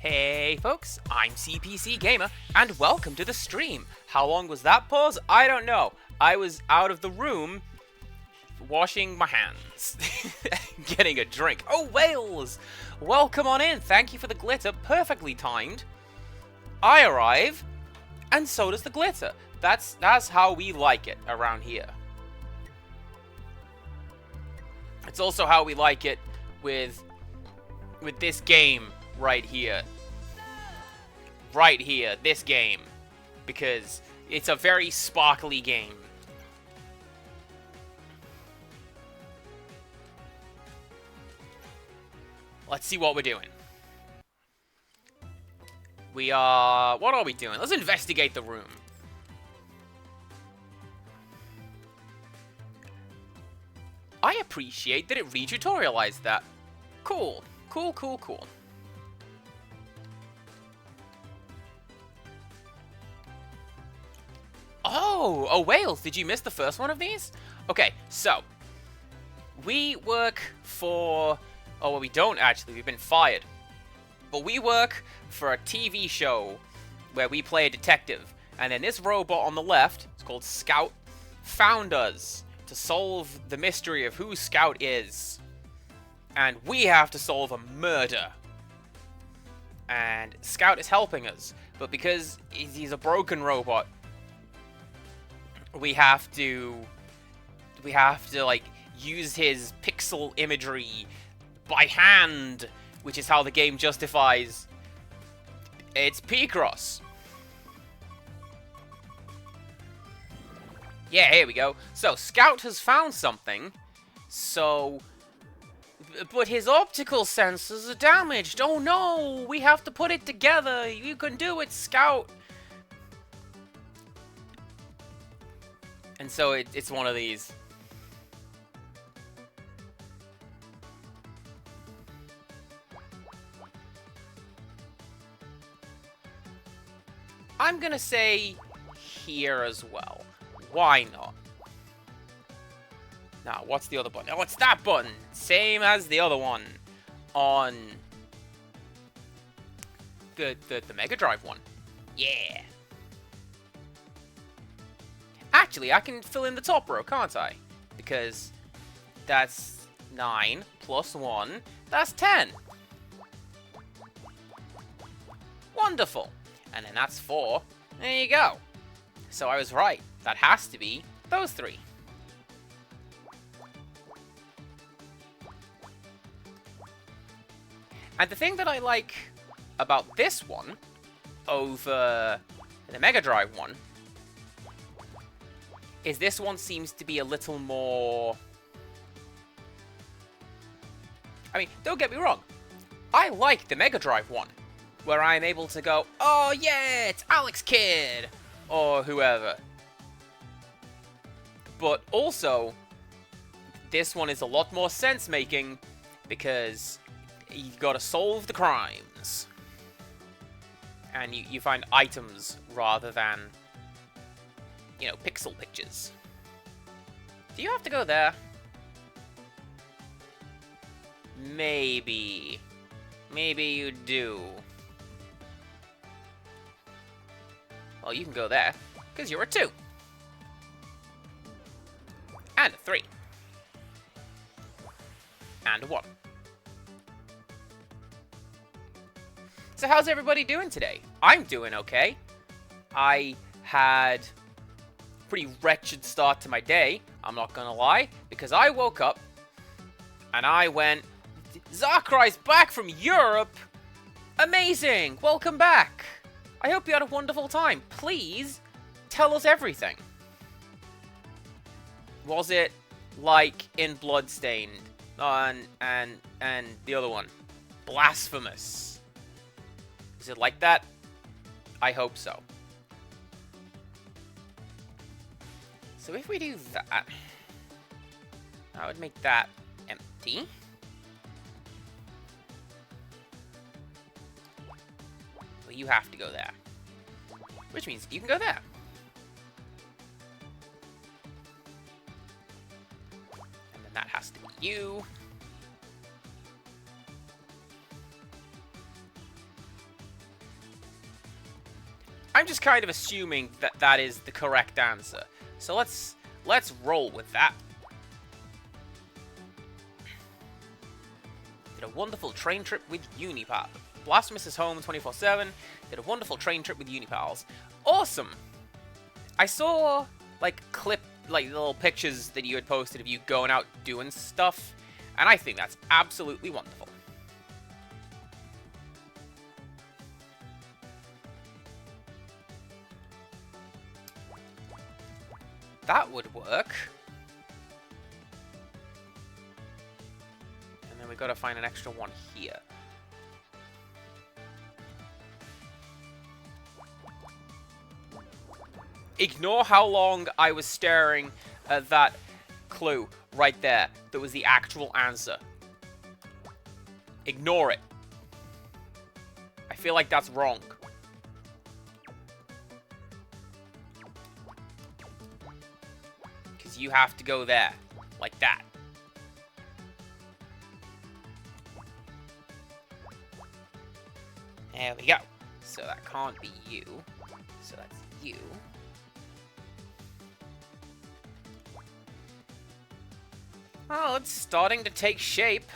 Hey folks, I'm CPC Gamer, and welcome to the stream. How long was that pause? I don't know. I was out of the room washing my hands, getting a drink. Oh, Wales! Welcome on in. Thank you for the glitter. Perfectly timed. I arrive, and so does the glitter. That's how we like it around here. It's also how we like it with this game right here. Right here, this game. Because it's a very sparkly game. Let's see what we're doing. What are we doing? Let's investigate the room. I appreciate that it re-tutorialized that. Cool. Cool, cool, cool. Oh, Wales, did you miss the first one of these? Okay, so, we work for... Oh, well, we don't actually, we've been fired. But we work for a TV show where we play a detective. And then this robot on the left, it's called Scout, found us to solve the mystery of who Scout is. And we have to solve a murder. And Scout is helping us. But because he's a broken robot, we have to like use his pixel imagery by hand, which is how the game justifies it's Picross. Yeah, here we go. So Scout has found something. But his optical sensors are damaged. Oh no, we have to put it together. You can do it, Scout. And so it's one of these. I'm gonna say here as well. Why not? Now, what's the other button? Oh, it's that button! Same as the other one on the Mega Drive one. Yeah! Actually, I can fill in the top row, can't I? Because that's 9 plus 1, that's 10. Wonderful. And then that's 4. There you go. So I was right. That has to be those 3. And the thing that I like about this one over the Mega Drive one is this one seems to be a little more... I mean, don't get me wrong. I like the Mega Drive one, where I'm able to go, oh yeah, it's Alex Kidd, or whoever. But also, this one is a lot more sense-making, because you've got to solve the crimes. And you find items rather than, you know, pixel pictures. Do you have to go there? Maybe. Maybe you do. Well, you can go there, because you're a 2. And a 3. And a 1. So how's everybody doing today? I'm doing okay. I had a pretty wretched start to my day, I'm not gonna lie, because I woke up and I went, Zakrai's back from Europe! Amazing! Welcome back! I hope you had a wonderful time. Please, tell us everything. Was it like in Bloodstained? And the other one? Blasphemous. Is it like that? I hope so. So if we do that, I would make that empty. Well, you have to go there. Which means you can go there. And then that has to be you. I'm just kind of assuming that that is the correct answer. So let's roll with that. Did a wonderful train trip with Unipal. Blasphemous is home 24/7. Did a wonderful train trip with Unipals. Awesome. I saw like little pictures that you had posted of you going out doing stuff, and I think that's absolutely wonderful. That would work. And then we gotta find an extra one here. Ignore how long I was staring at that clue right there. That was the actual answer. Ignore it. I feel like that's wrong. Because you have to go there. Like that. There we go. So that can't be you. So that's you. Oh, it's starting to take shape.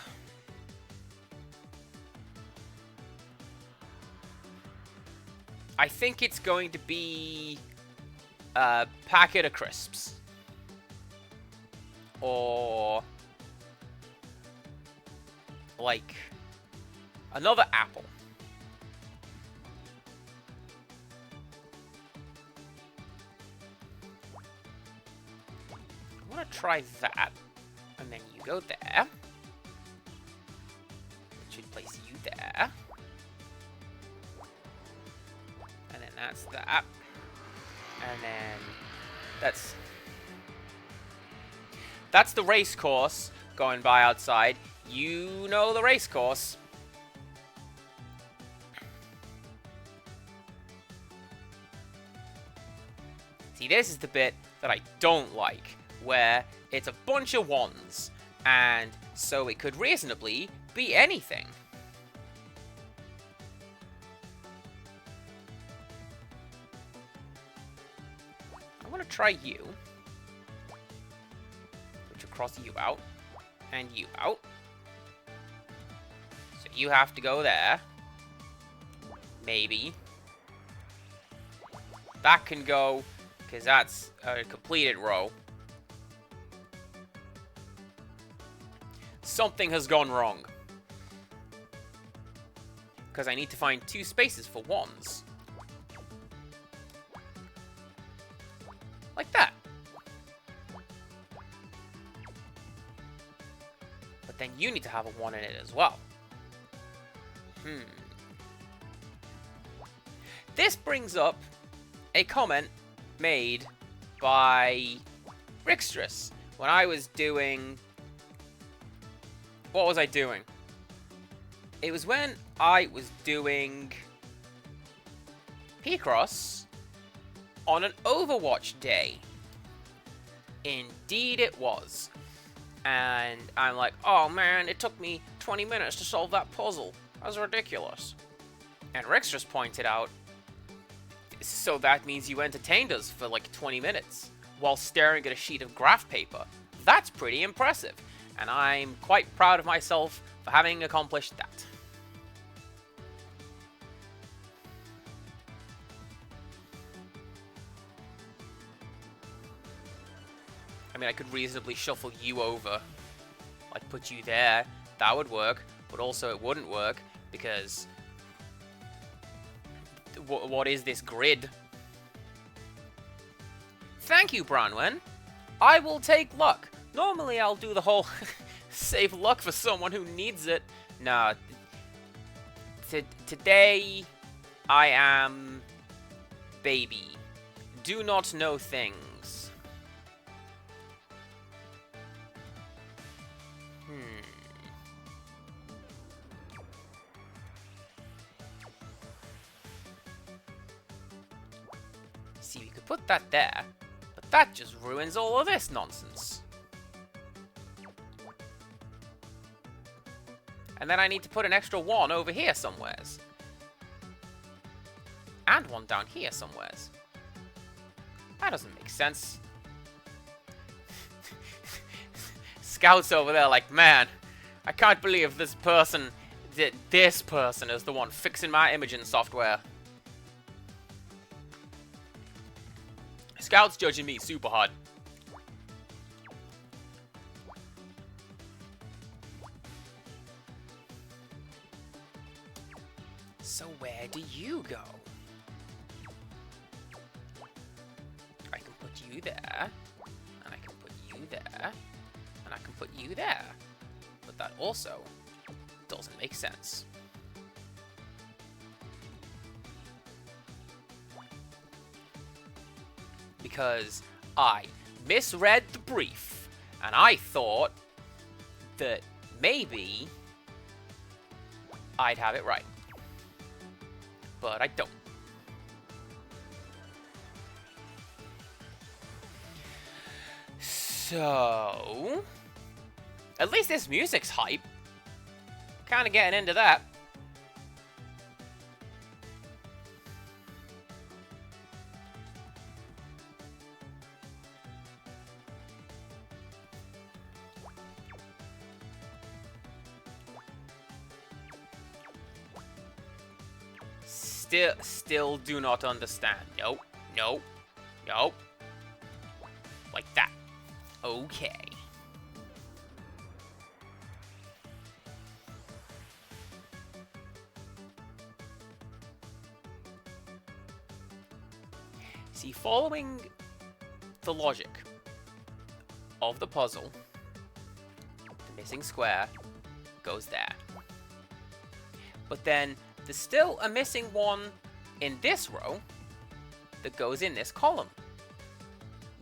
I think it's going to be a packet of crisps. Or like another apple. I want to try that. And then you go there. It should place you there. And then that's that. And then that's the race course going by outside. You know the race course. See, this is the bit that I don't like, where it's a bunch of ones, and so it could reasonably be anything. I want to try you. Which will cross you out, and you out. So you have to go there. Maybe. That can go, because that's a completed row. Something has gone wrong. Because I need to find 2 spaces for ones. Like that. But then you need to have a 1 in it as well. This brings up a comment made by Rickstress when I was doing... What was I doing? It was when I was doing Picross on an Overwatch day. Indeed it was. And I'm like, oh man, it took me 20 minutes to solve that puzzle. That was ridiculous. And Rex just pointed out, so that means you entertained us for like 20 minutes while staring at a sheet of graph paper. That's pretty impressive. And I'm quite proud of myself for having accomplished that. I mean, I could reasonably shuffle you over. Like, put you there. That would work. But also it wouldn't work because... What is this grid? Thank you, Bronwyn. I will take luck. Normally I'll do the whole save luck for someone who needs it. Nah. Today I am baby. Do not know things. See, we could put that there, but that just ruins all of this nonsense. And then I need to put an extra 1 over here somewheres. and one down here somewheres. That doesn't make sense. Scout's over there like, man, I can't believe this person is the one fixing my imaging software. Scout's judging me super hard. So where do you go? I can put you there, and I can put you there, and I can put you there. But that also doesn't make sense. Because I misread the brief, and I thought that maybe I'd have it right. But I don't. So, at least this music's hype. Kind of getting into that. Still do not understand. Nope, nope, nope. Like that. Okay. See, following the logic of the puzzle, the missing square goes there. But then there's still a missing one in this row that goes in this column,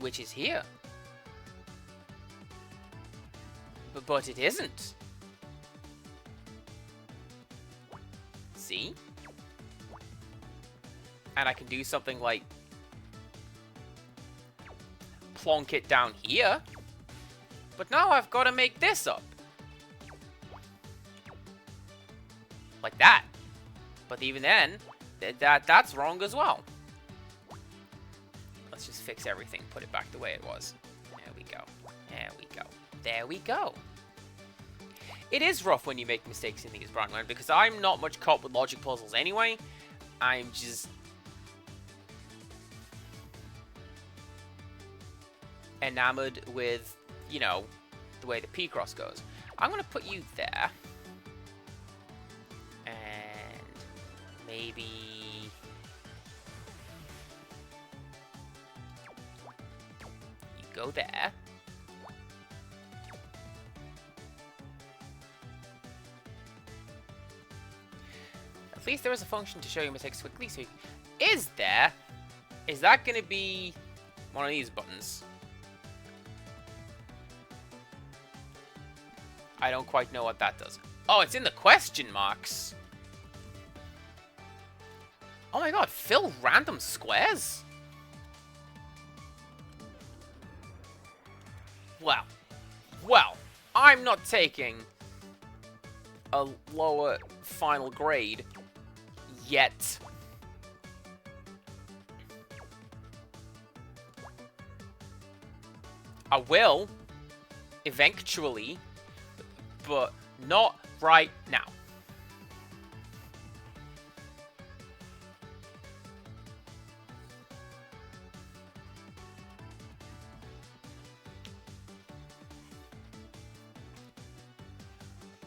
which is here. But it isn't. See? And I can do something like plonk it down here. But now I've got to make this up. Like that. But even then, that's wrong as well. Let's just fix everything, put it back the way it was. There we go. There we go. There we go. It is rough when you make mistakes in these, Brandman, because I'm not much caught with logic puzzles anyway. I'm just enamored with, you know, the way the P-cross goes. I'm going to put you there. And maybe you go there. At least there is a function to show you mistakes quickly. So is there? Is that going to be one of these buttons? I don't quite know what that does. Oh, it's in the question marks. Oh my god, fill random squares? Well, I'm not taking a lower final grade yet. I will, eventually, but not right now.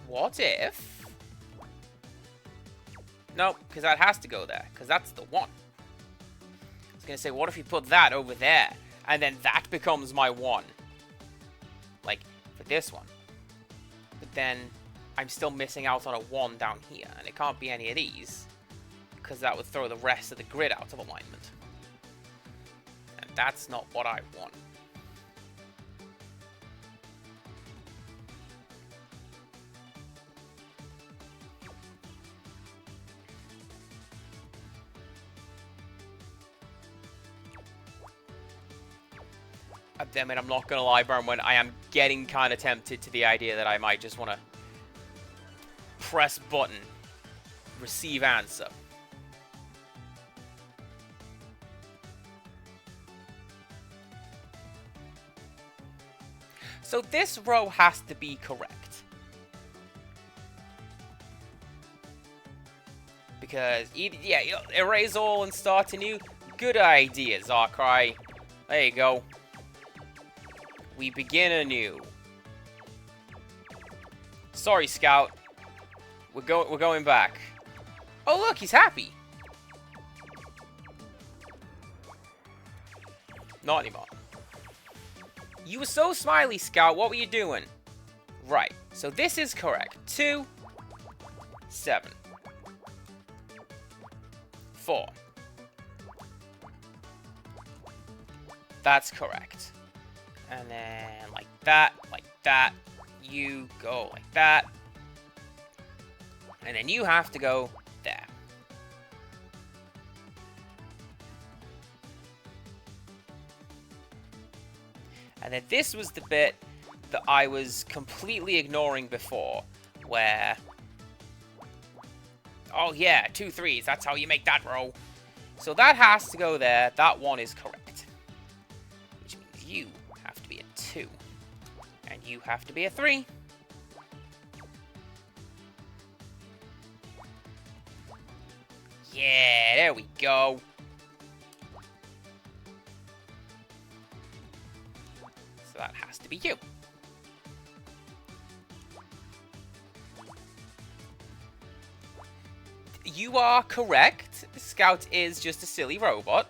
What if? No, because that has to go there, because that's the one. I was going to say, what if you put that over there, and then that becomes my one? Like, for this one. But then, I'm still missing out on a 1 down here, and it can't be any of these, because that would throw the rest of the grid out of alignment. And that's not what I want. I mean, I'm not gonna lie, Burnwin, I am getting kind of tempted to the idea that I might just want to press button, receive answer. So this row has to be correct. Because, yeah, erase all and start anew. Good idea, Zarkrai. There you go. We begin anew. Sorry, Scout. We're going back. Oh, look, he's happy. Not anymore. You were so smiley, Scout. What were you doing? Right. So this is correct. 2, 7, 4. That's correct. And then like that, you go like that. And then you have to go there. And then this was the bit that I was completely ignoring before, where... Oh yeah, 2 3s, that's how you make that row. So that has to go there, that one is correct. Which means you have to be a 2. And you have to be a 3. Yeah, there we go. So that has to be you. You are correct. Scout is just a silly robot.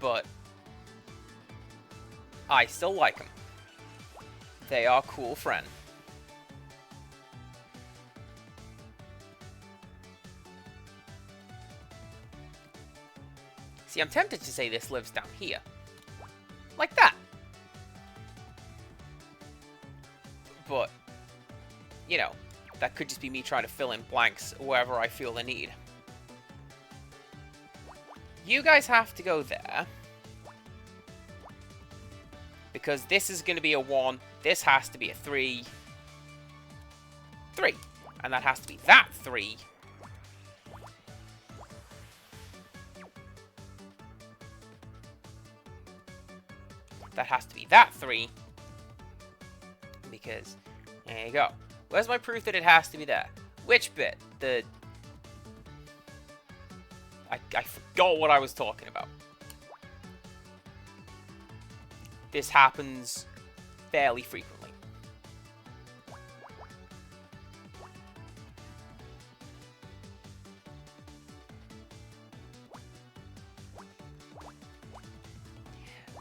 But I still like them. They are cool friends. See, I'm tempted to say this lives down here. Like that. But, you know, that could just be me trying to fill in blanks wherever I feel the need. You guys have to go there. Because this is going to be a 1. This has to be a 3. 3. And that has to be that 3. That has to be that 3. Because, there you go. Where's my proof that it has to be there? Which bit? I forgot what I was talking about. This happens fairly frequently.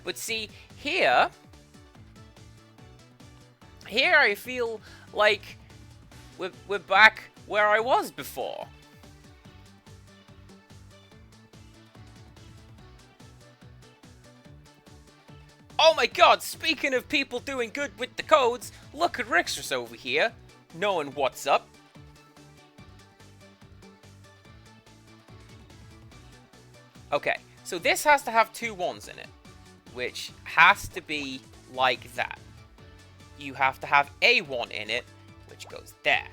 But see, here I feel like we're back where I was before. Oh my god, speaking of people doing good with the codes, look at Rixus over here, knowing what's up. Okay, so this has to have 2 1s in it, which has to be like that. You have to have a 1 in it, which goes there.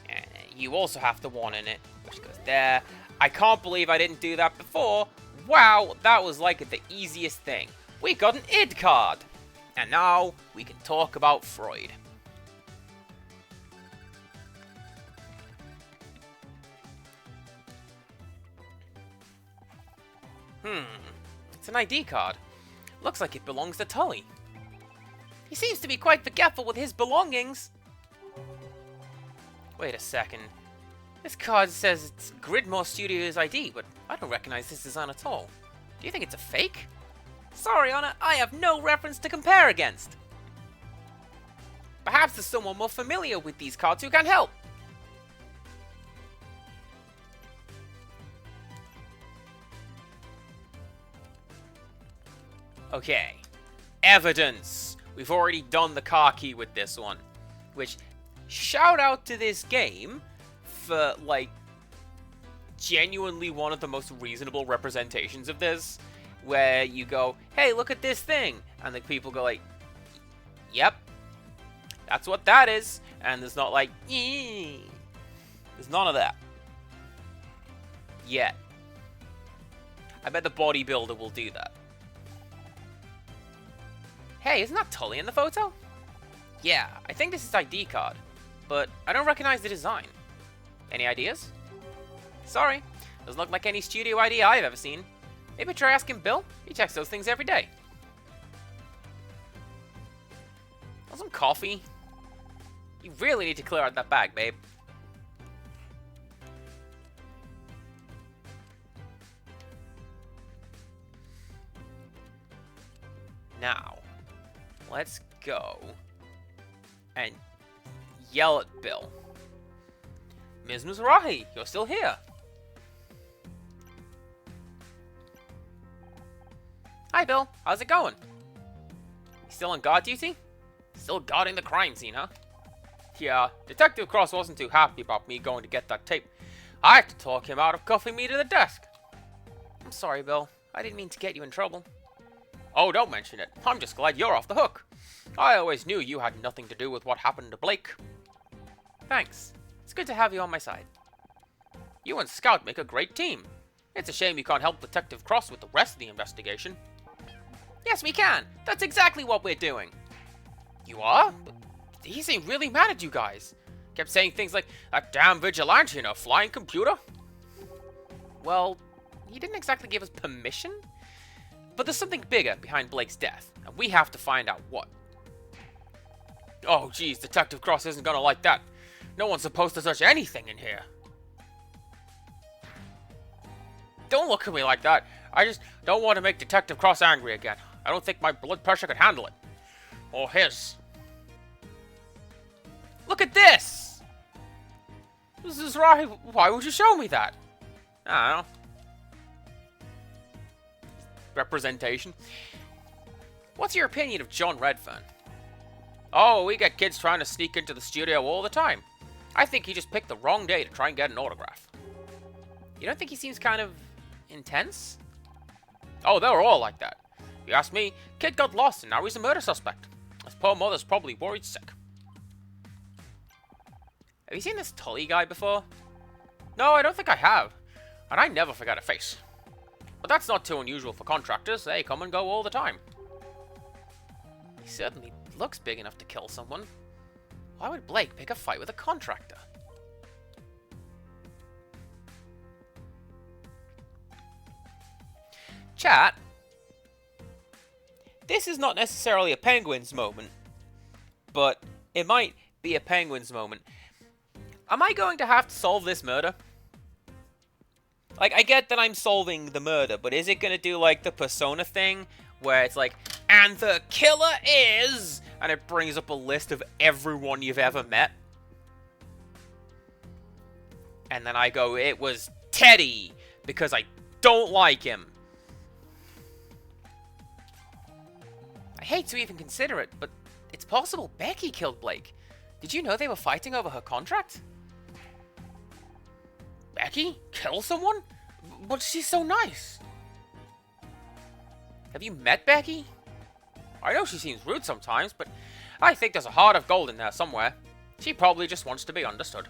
And you also have the 1 in it, which goes there. I can't believe I didn't do that before. Wow, that was like the easiest thing. We got an id card. And now we can talk about Freud. It's an ID card. Looks like it belongs to Tully. He seems to be quite forgetful with his belongings. Wait a second. This card says it's Gridmore Studios ID, but I don't recognize this design at all. Do you think it's a fake? Sorry, Anna, I have no reference to compare against. Perhaps there's someone more familiar with these cards who can help. Okay. Evidence. We've already done the car key with this one. Which, shout out to this game for, like, genuinely one of the most reasonable representations of this. Where you go, hey, look at this thing. And the people go like, yep. That's what that is. And there's not like, eee. There's none of that. Yet. I bet the bodybuilder will do that. Hey, isn't that Tully in the photo? Yeah, I think this is ID card, but I don't recognize the design. Any ideas? Sorry, doesn't look like any studio ID I've ever seen. Maybe try asking Bill? He checks those things every day. Want some coffee? You really need to clear out that bag, babe. Now, let's go and yell at Bill. Ms. Mizrahi, you're still here. Hi, Bill. How's it going? You still on guard duty? Still guarding the crime scene, huh? Yeah, Detective Cross wasn't too happy about me going to get that tape. I had to talk him out of cuffing me to the desk. I'm sorry, Bill. I didn't mean to get you in trouble. Oh, don't mention it. I'm just glad you're off the hook. I always knew you had nothing to do with what happened to Blake. Thanks. It's good to have you on my side. You and Scout make a great team. It's a shame you can't help Detective Cross with the rest of the investigation. Yes, we can. That's exactly what we're doing. You are? But he seemed really mad at you guys. Kept saying things like, that damn vigilante and a flying computer. Well, he didn't exactly give us permission. But there's something bigger behind Blake's death, and we have to find out what. Oh, geez, Detective Cross isn't gonna like that. No one's supposed to touch anything in here. Don't look at me like that. I just don't want to make Detective Cross angry again. I don't think my blood pressure could handle it. Or his. Look at this! This is right. Why would you show me that? I don't know. Representation. What's your opinion of John Redfern? Oh, we get kids trying to sneak into the studio all the time. I think he just picked the wrong day to try and get an autograph. You don't think he seems kind of intense? Oh, they're all like that. If you ask me, kid got lost and now he's a murder suspect. His poor mother's probably worried sick. Have you seen this Tully guy before? No, I don't think I have. And I never forget a face. But that's not too unusual for contractors. They come and go all the time. He certainly looks big enough to kill someone. Why would Blake pick a fight with a contractor? Chat. This is not necessarily a Penguins moment, but it might be a Penguins moment. Am I going to have to solve this murder? Like, I get that I'm solving the murder, but is it going to do, like, the Persona thing? Where it's like, and the killer is... And it brings up a list of everyone you've ever met. And then I go, it was Teddy, because I don't like him. I hate to even consider it, but it's possible Becky killed Blake. Did you know they were fighting over her contract? Becky? Kill someone? But she's so nice. Have you met Becky? I know she seems rude sometimes, but I think there's a heart of gold in there somewhere. She probably just wants to be understood.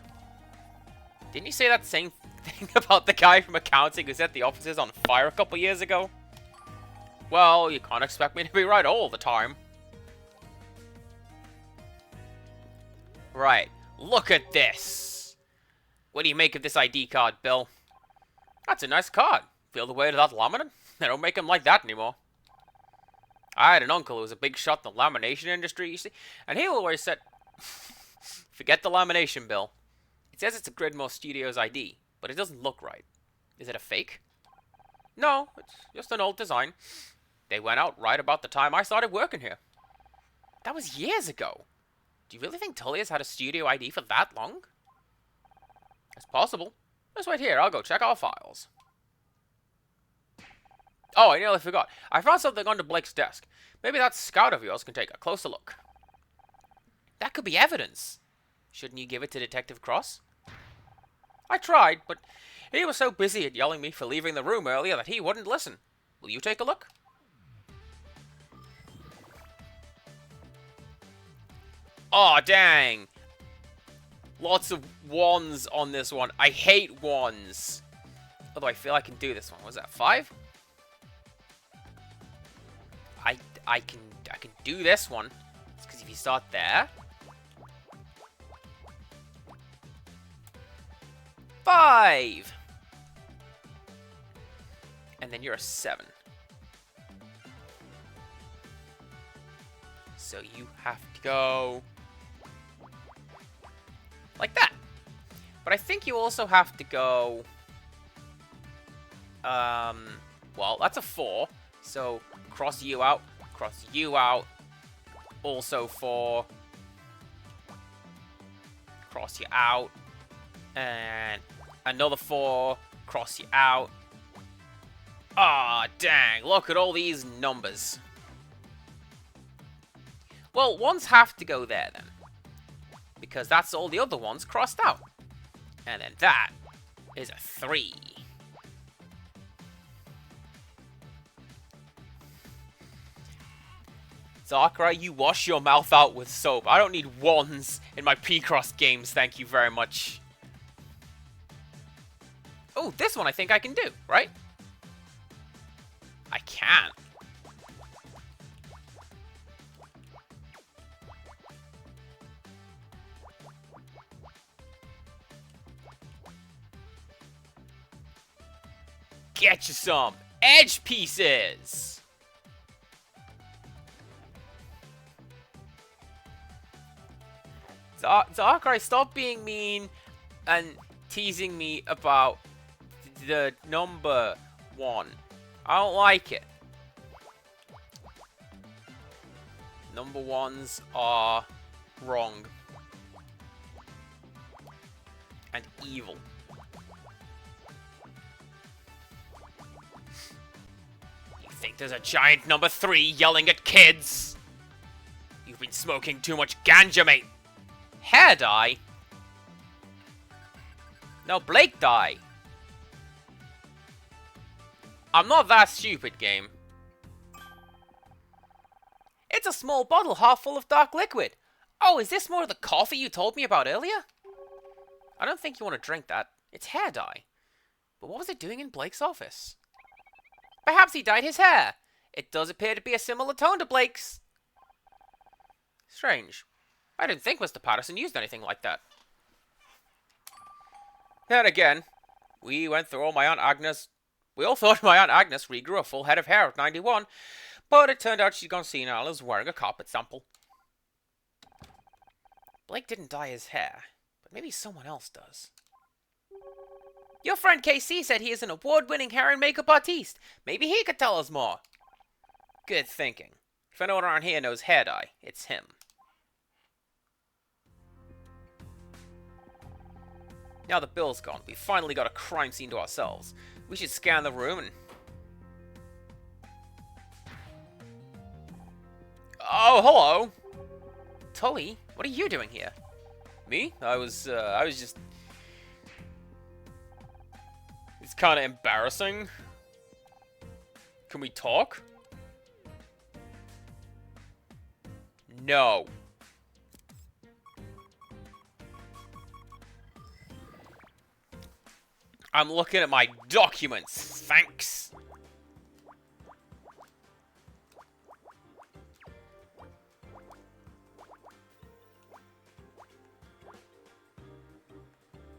Didn't you say that same thing about the guy from accounting who set the offices on fire a couple years ago? Well, you can't expect me to be right all the time. Right, look at this. What do you make of this ID card, Bill? That's a nice card. Feel the weight of that laminate? They don't make them like that anymore. I had an uncle who was a big shot in the lamination industry, you see, and he always said, forget the lamination, Bill. It says it's a Gridmore Studios ID, but it doesn't look right. Is it a fake? No, it's just an old design. They went out right about the time I started working here. That was years ago. Do you really think Tully has had a studio ID for that long? It's possible. Just wait here, I'll go check our files. Oh, I nearly forgot. I found something under Blake's desk. Maybe that scout of yours can take a closer look. That could be evidence. Shouldn't you give it to Detective Cross? I tried, but he was so busy at yelling me for leaving the room earlier that he wouldn't listen. Will you take a look? Aw, dang. Lots of wands on this one. I hate wands. Although I feel I can do this one. Was that 5? I can do this one. It's because if you start there, 5, and then you're a 7. So you have to go like that. But I think you also have to go, well, that's a 4. So cross you out, also 4, cross you out, and another 4, cross you out. Ah, dang, look at all these numbers. Well, ones have to go there then, because that's all the other ones crossed out. And then that is a 3. Darkrai, you wash your mouth out with soap. I don't need 1s in my Picross games, thank you very much. Oh, this one I think I can do, right? I can. Get you some edge pieces! Darkrai, stop being mean and teasing me about the number 1. I don't like it. Number 1s are wrong. And evil. You think there's a giant number 3 yelling at kids? You've been smoking too much ganja, mate. Hair dye? No, Blake dye. I'm not that stupid, game. It's a small bottle half full of dark liquid. Oh, is this more of the coffee you told me about earlier? I don't think you want to drink that. It's hair dye. But what was it doing in Blake's office? Perhaps he dyed his hair. It does appear to be a similar tone to Blake's. Strange. I didn't think Mr. Patterson used anything like that. Then again, we went through all my Aunt Agnes. We all thought my Aunt Agnes regrew a full head of hair at 91, but it turned out she'd gone senile and was wearing a carpet sample. Blake didn't dye his hair, but maybe someone else does. Your friend KC said he is an award-winning hair and makeup artiste. Maybe he could tell us more. Good thinking. If anyone around here knows hair dye, it's him. Now the bill's gone, we finally got a crime scene to ourselves. We should scan the room and... Oh, hello! Tully, what are you doing here? Me? I was just... It's kind of embarrassing. Can we talk? No. I'm looking at my documents, thanks.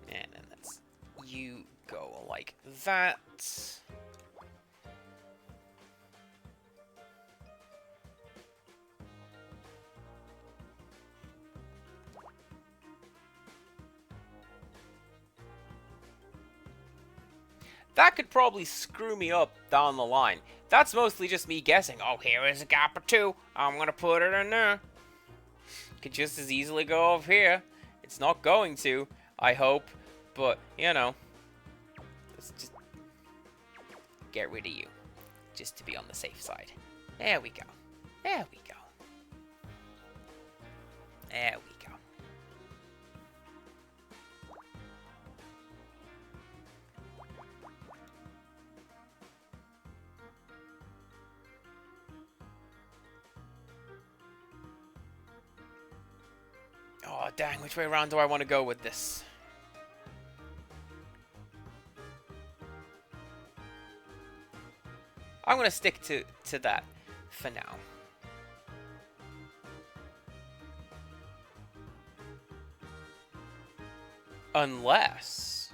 And then let's you go like that. That could probably screw me up down the line. That's mostly just me guessing. Oh, here is a gap or 2. I'm gonna put it in there. Could just as easily go over here. It's not going to, I hope. But, you know. Let's just get rid of you. Just to be on the safe side. There we go. There we go. There we go. Oh, dang, which way around do I want to go with this? I'm going to stick to that. for now. Unless...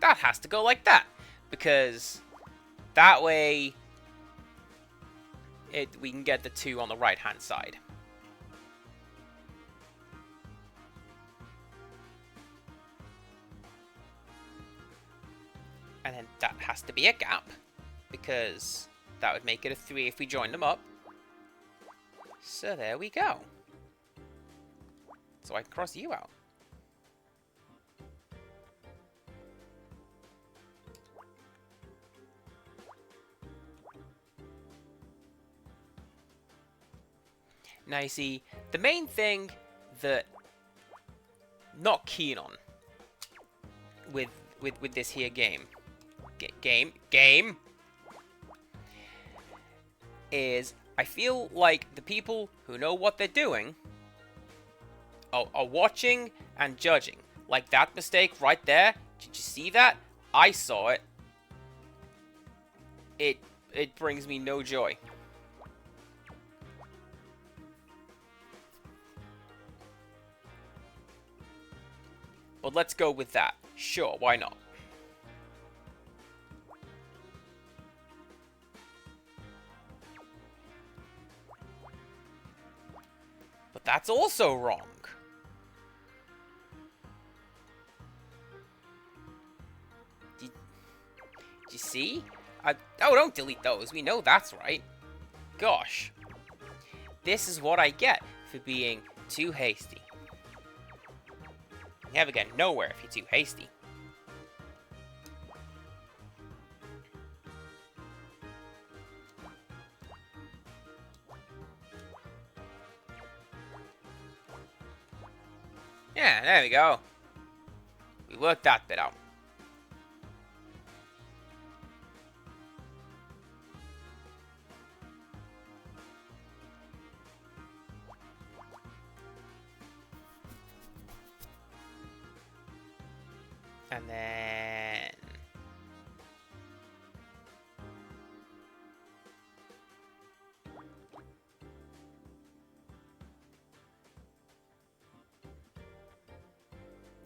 that has to go like that. Because that way we can get the 2 on the right-hand side. And then that has to be a gap, because that would make it a 3 if we joined them up. So there we go. So I can cross you out. Now you see, the main thing that I'm not keen on with this here game is I feel like the people who know what they're doing are watching and judging. Like that mistake right there. Did you see that? I saw it. It brings me no joy. But let's go with that. Sure, why not? But that's also wrong. Did you see? Oh, don't delete those. We know that's right. Gosh. This is what I get for being too hasty. You never get nowhere if you're too hasty. Yeah, there we go. We worked that bit out. And then...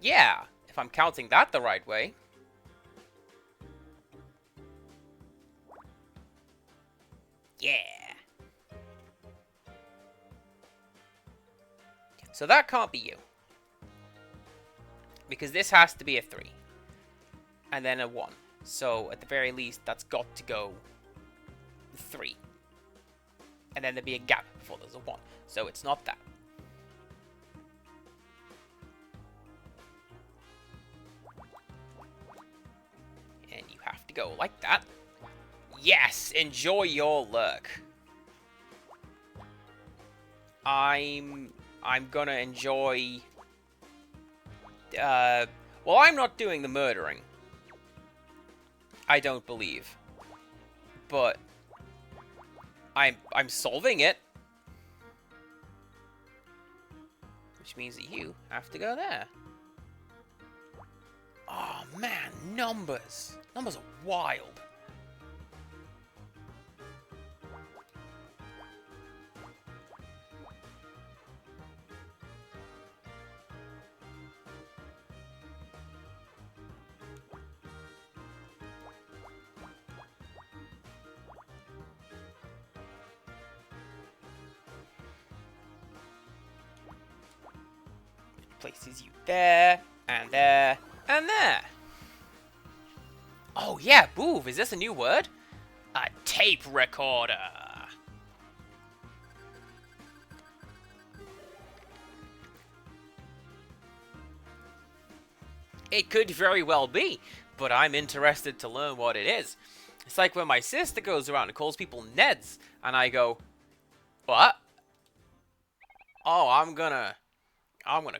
yeah, if I'm counting that the right way. Yeah. So that can't be you. Because this has to be a 3. And then a 1. So, at the very least, that's got to go 3. And then there'd be a gap before there's a 1. So, it's not that. And you have to go like that. Yes! Enjoy your lurk. I'm gonna enjoy... well, I'm not doing the murdering. I don't believe. But I'm solving it. Which means that you have to go there. Oh man, numbers. Numbers are wild. Places you there, and there, and there. Oh yeah, Boov, is this a new word? A tape recorder. It could very well be, but I'm interested to learn what it is. It's like when my sister goes around and calls people Neds, and I go, what? Oh, I'm gonna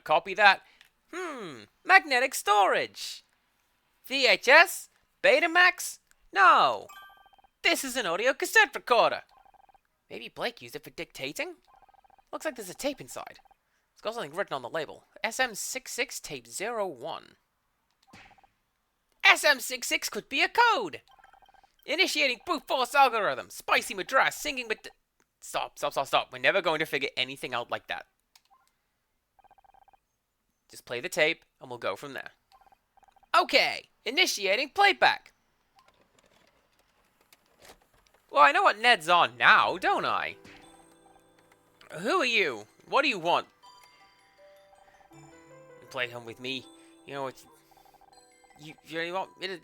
copy that. Magnetic storage. VHS? Betamax? No. This is an audio cassette recorder. Maybe Blake used it for dictating? Looks like there's a tape inside. It's got something written on the label. SM66 tape 01. SM66 could be a code! Initiating brute force algorithm. Spicy Madras singing with... Stop. We're never going to figure anything out like that. Just play the tape, and we'll go from there. Okay, initiating playback. Well, I know what Ned's on now, don't I? Who are you? What do you want? Play home with me. You know, it's... You really want me to...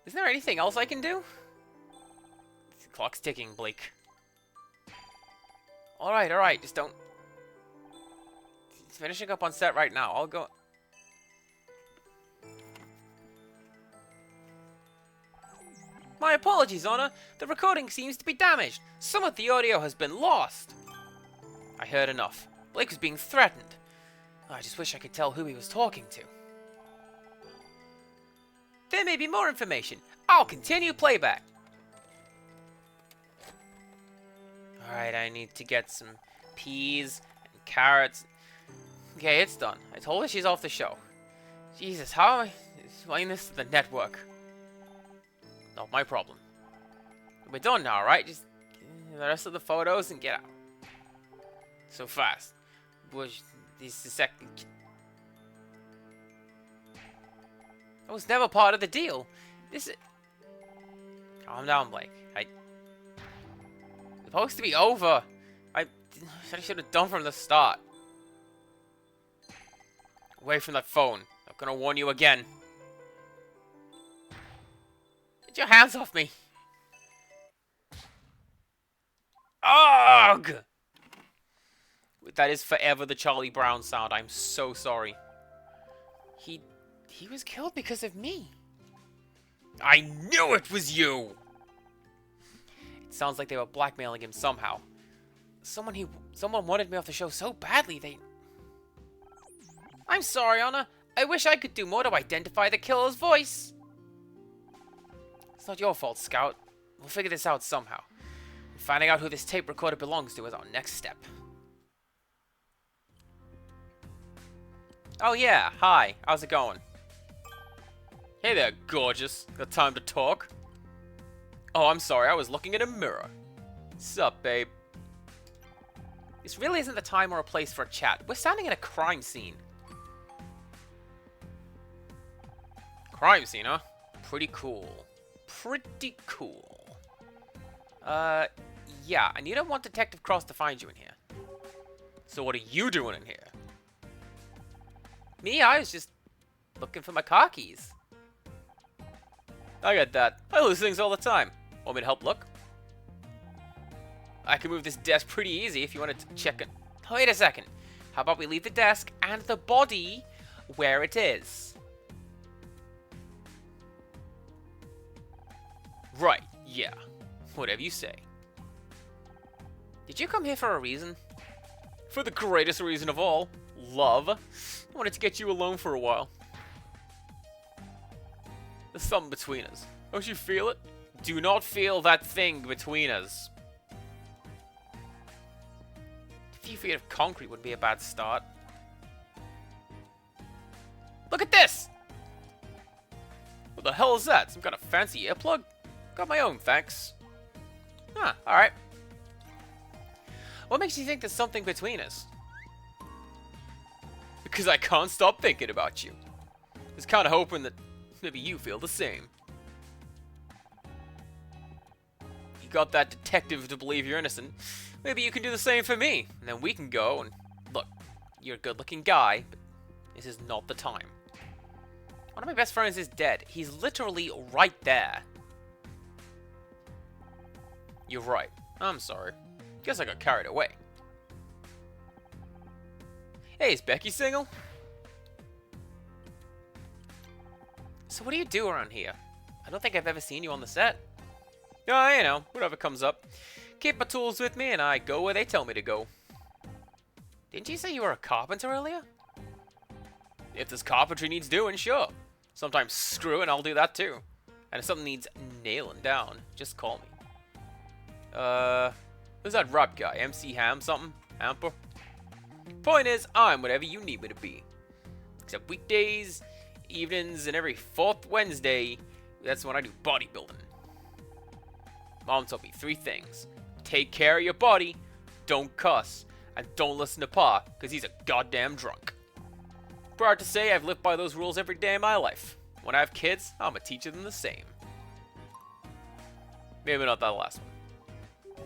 Isn't there anything else I can do? The clock's ticking, Blake. Alright, just don't... It's finishing up on set right now. I'll go... My apologies, Honor. The recording seems to be damaged. Some of the audio has been lost. I heard enough. Blake was being threatened. I just wish I could tell who he was talking to. There may be more information. I'll continue playback. Alright, I need to get some peas and carrots. Okay, it's done. I told her she's off the show. Jesus, how am I explaining this to the network? Not my problem. We're done now, right? Just the rest of the photos and get out. So fast. Was this the second? I was never part of the deal. This is... Calm down, Blake. It's supposed to be over. I should have done from the start. Away from that phone. I'm gonna warn you again. Get your hands off me. Ugh! That is forever the Charlie Brown sound. I'm so sorry. He was killed because of me. I knew it was you! It sounds like they were blackmailing him somehow. Someone wanted me off the show so badly, they... I'm sorry, Honor. I wish I could do more to identify the killer's voice. It's not your fault, Scout. We'll figure this out somehow. Finding out who this tape recorder belongs to is our next step. Oh yeah, hi. How's it going? Hey there, gorgeous. Got time to talk? Oh, I'm sorry. I was looking at a mirror. Sup, babe? This really isn't the time or a place for a chat. We're standing in a crime scene. Crime scene, huh? Pretty cool. Pretty cool. Yeah. I need want Detective Cross to find you in here. So what are you doing in here? Me? I was just looking for my car keys. I get that. I lose things all the time. Want me to help look? I can move this desk pretty easy if you wanted to check it. Wait a second. How about we leave the desk and the body where it is? Right, yeah. Whatever you say. Did you come here for a reason? For the greatest reason of all. Love. I wanted to get you alone for a while. There's something between us. Don't you feel it? Do not feel that thing between us. A few feet of concrete would be a bad start. Look at this! What the hell is that? Some kind of fancy earplug? Got my own, thanks. Huh, alright. What makes you think there's something between us? Because I can't stop thinking about you. Just kind of hoping that maybe you feel the same. You got that detective to believe you're innocent. Maybe you can do the same for me. And then we can go and... Look, you're a good-looking guy, but this is not the time. One of my best friends is dead. He's literally right there. You're right. I'm sorry. Guess I got carried away. Hey, is Becky single? So what do you do around here? I don't think I've ever seen you on the set. Oh, you know, whatever comes up. Keep my tools with me and I go where they tell me to go. Didn't you say you were a carpenter earlier? If this carpentry needs doing, sure. Sometimes screw and I'll do that too. And if something needs nailing down, just call me. Who's that rap guy? MC Ham something? Hamper? Point is, I'm whatever you need me to be. Except weekdays, Evenings and every 4th Wednesday, that's when I do bodybuilding. Mom told me 3 things. Take care of your body, don't cuss, and don't listen to Pa, because he's a goddamn drunk. Proud to say I've lived by those rules every day of my life. When I have kids, I'm gonna teach them the same. Maybe not that last one.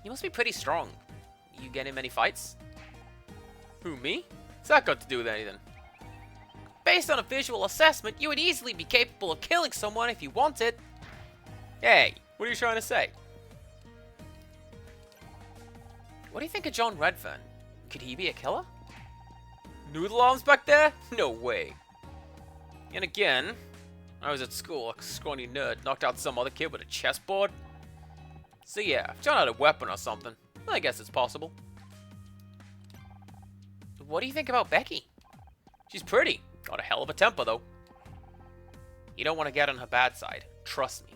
You must be pretty strong. You get in many fights? Who, me? What's that got to do with anything? Based on a visual assessment, you would easily be capable of killing someone if you wanted. Hey, what are you trying to say? What do you think of John Redfern? Could he be a killer? Noodle arms back there? No way. And again, I was at school, a scrawny nerd knocked out some other kid with a chessboard. So yeah, if John had a weapon or something, I guess it's possible. What do you think about Becky? She's pretty. Got a hell of a temper, though. You don't want to get on her bad side. Trust me.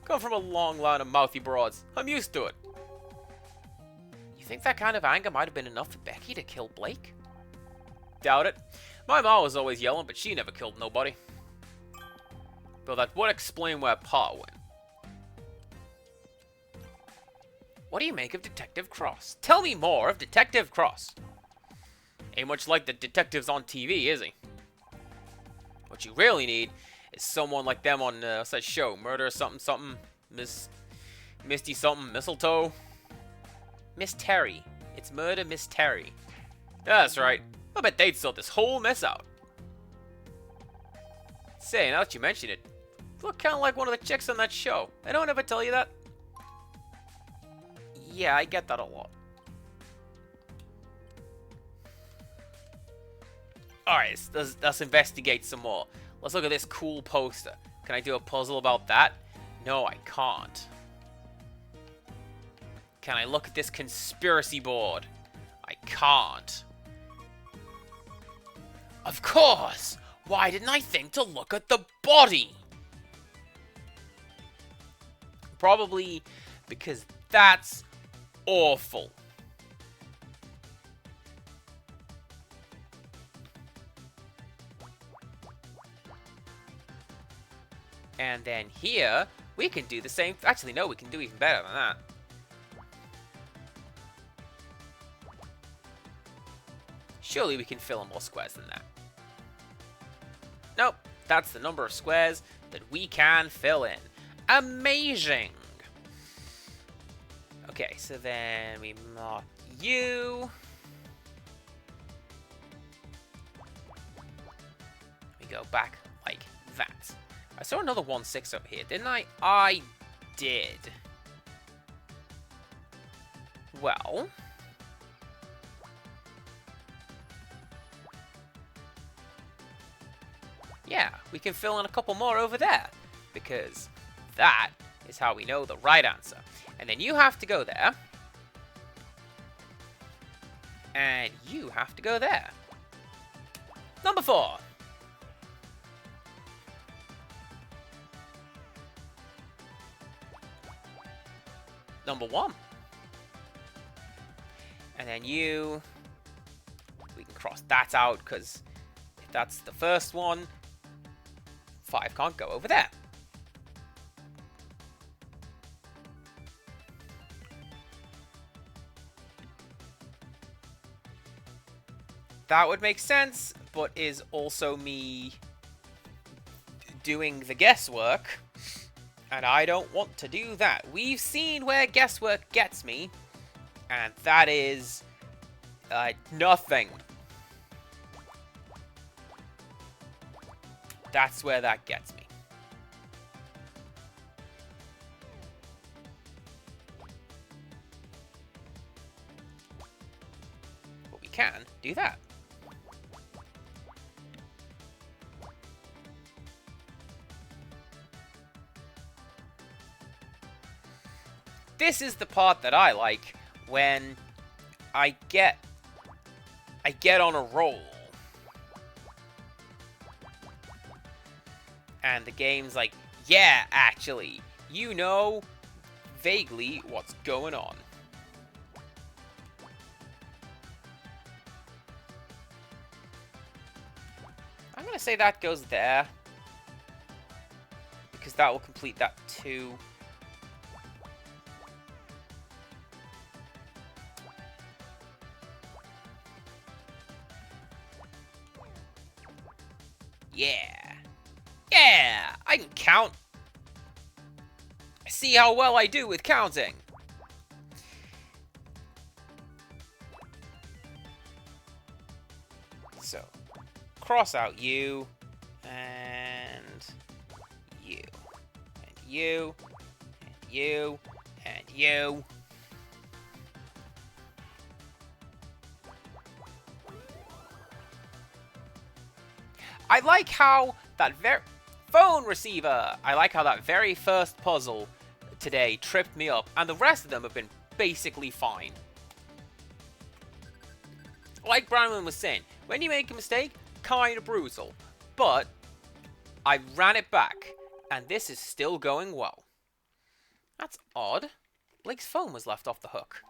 Come from a long line of mouthy broads. I'm used to it. You think that kind of anger might have been enough for Becky to kill Blake? Doubt it. My mom was always yelling, but she never killed nobody. Though that would explain where Pa went. What do you make of Detective Cross? Tell me more of Detective Cross. Ain't much like the detectives on TV, is he? What you really need is someone like them on what's that show? Murder something something. Misty something. Mistletoe. Miss Terry. It's Murder Miss Terry. That's right. I bet they'd sort this whole mess out. Say, now that you mention it, you look kind of like one of the chicks on that show. I don't ever tell you that. Yeah, I get that a lot. Alright, let's investigate some more. Let's look at this cool poster. Can I do a puzzle about that? No, I can't. Can I look at this conspiracy board? I can't. Of course! Why didn't I think to look at the body? Probably because that's awful. And then here, we can do the same. Actually, no, we can do even better than that. Surely we can fill in more squares than that. Nope, that's the number of squares that we can fill in. Amazing! Okay, so then we mark you. We go back like that. I saw another 1-6 over here, didn't I? I did. Well, yeah, we can fill in a couple more over there, because that is how we know the right answer. And then you have to go there, and you have to go there. Number 4. Number 1. And then you, we can cross that out, because if that's the first one, 5 can't go over there. That would make sense, but is also me doing the guesswork, and I don't want to do that. We've seen where guesswork gets me, and that is nothing. That's where that gets me. But we can do that. This is the part that I like, when I get on a roll. And the game's like, yeah, actually, you know vaguely what's going on. I'm gonna say that goes there, because that will complete that too. Yeah. Yeah! I can count. See how well I do with counting. So, cross out you, and you, and you, and you, and you. I like how that phone receiver. I like how that very first puzzle today tripped me up, and the rest of them have been basically fine. Like Brownman was saying, when you make a mistake, kind of brutal, but I ran it back, and this is still going well. That's odd. Blake's phone was left off the hook.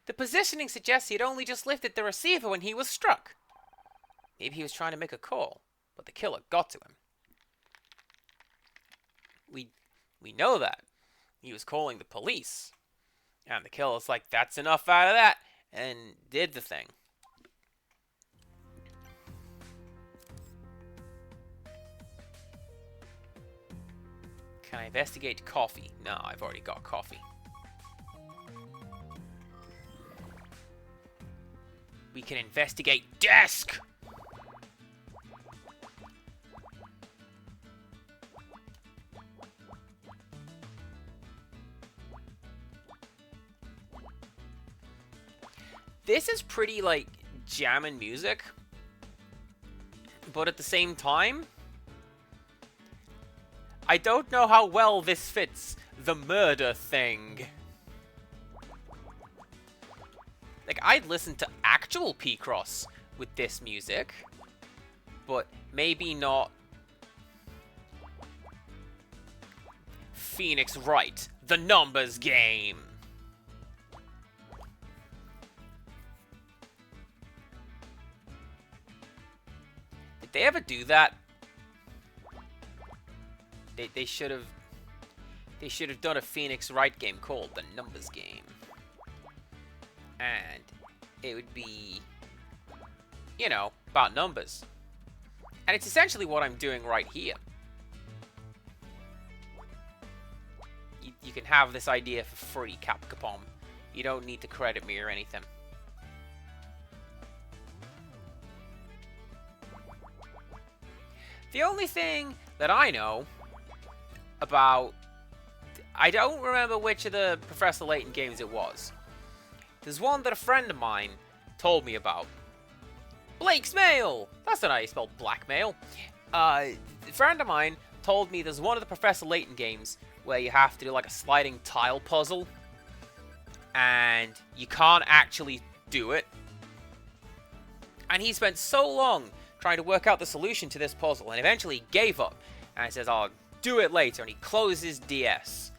The positioning suggests he had only just lifted the receiver when he was struck. Maybe he was trying to make a call, but the killer got to him. We know that. He was calling the police. And the killer's like, that's enough out of that, and did the thing. Can I investigate coffee? No, I've already got coffee. We can investigate desk! This is pretty, like, jammin' music. But at the same time, I don't know how well this fits the murder thing. Like, I'd listen to actual Picross with this music, but maybe not Phoenix Wright, the numbers game. Did they ever do that? They should have done a Phoenix Wright game called the numbers game. And it would be, you know, about numbers. And it's essentially what I'm doing right here. You can have this idea for free, Capcom. You don't need to credit me or anything. The only thing that I know about... I don't remember which of the Professor Layton games it was. There's one that a friend of mine told me about. Blake's Mail! That's not how you spell blackmail. A friend of mine told me there's one of the Professor Layton games where you have to do like a sliding tile puzzle. And you can't actually do it. And he spent so long trying to work out the solution to this puzzle and eventually gave up. And he says, I'll do it later. And he closed his DS.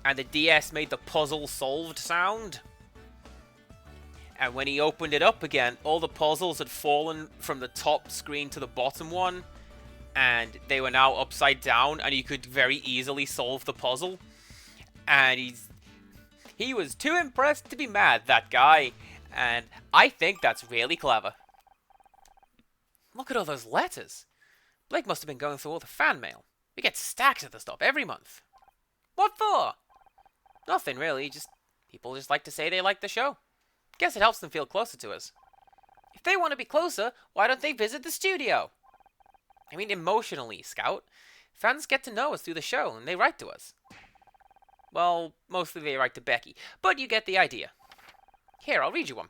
And the DS made the puzzle solved sound. And when he opened it up again, all the puzzles had fallen from the top screen to the bottom one. And they were now upside down, and you could very easily solve the puzzle. And he was too impressed to be mad, that guy. And I think that's really clever. Look at all those letters. Blake must have been going through all the fan mail. We get stacks of the stuff every month. What for? Nothing really, people just like to say they like the show. Guess it helps them feel closer to us. If they want to be closer, why don't they visit the studio? I mean, emotionally, Scout. Fans get to know us through the show, and they write to us. Well, mostly they write to Becky, but you get the idea. Here, I'll read you one.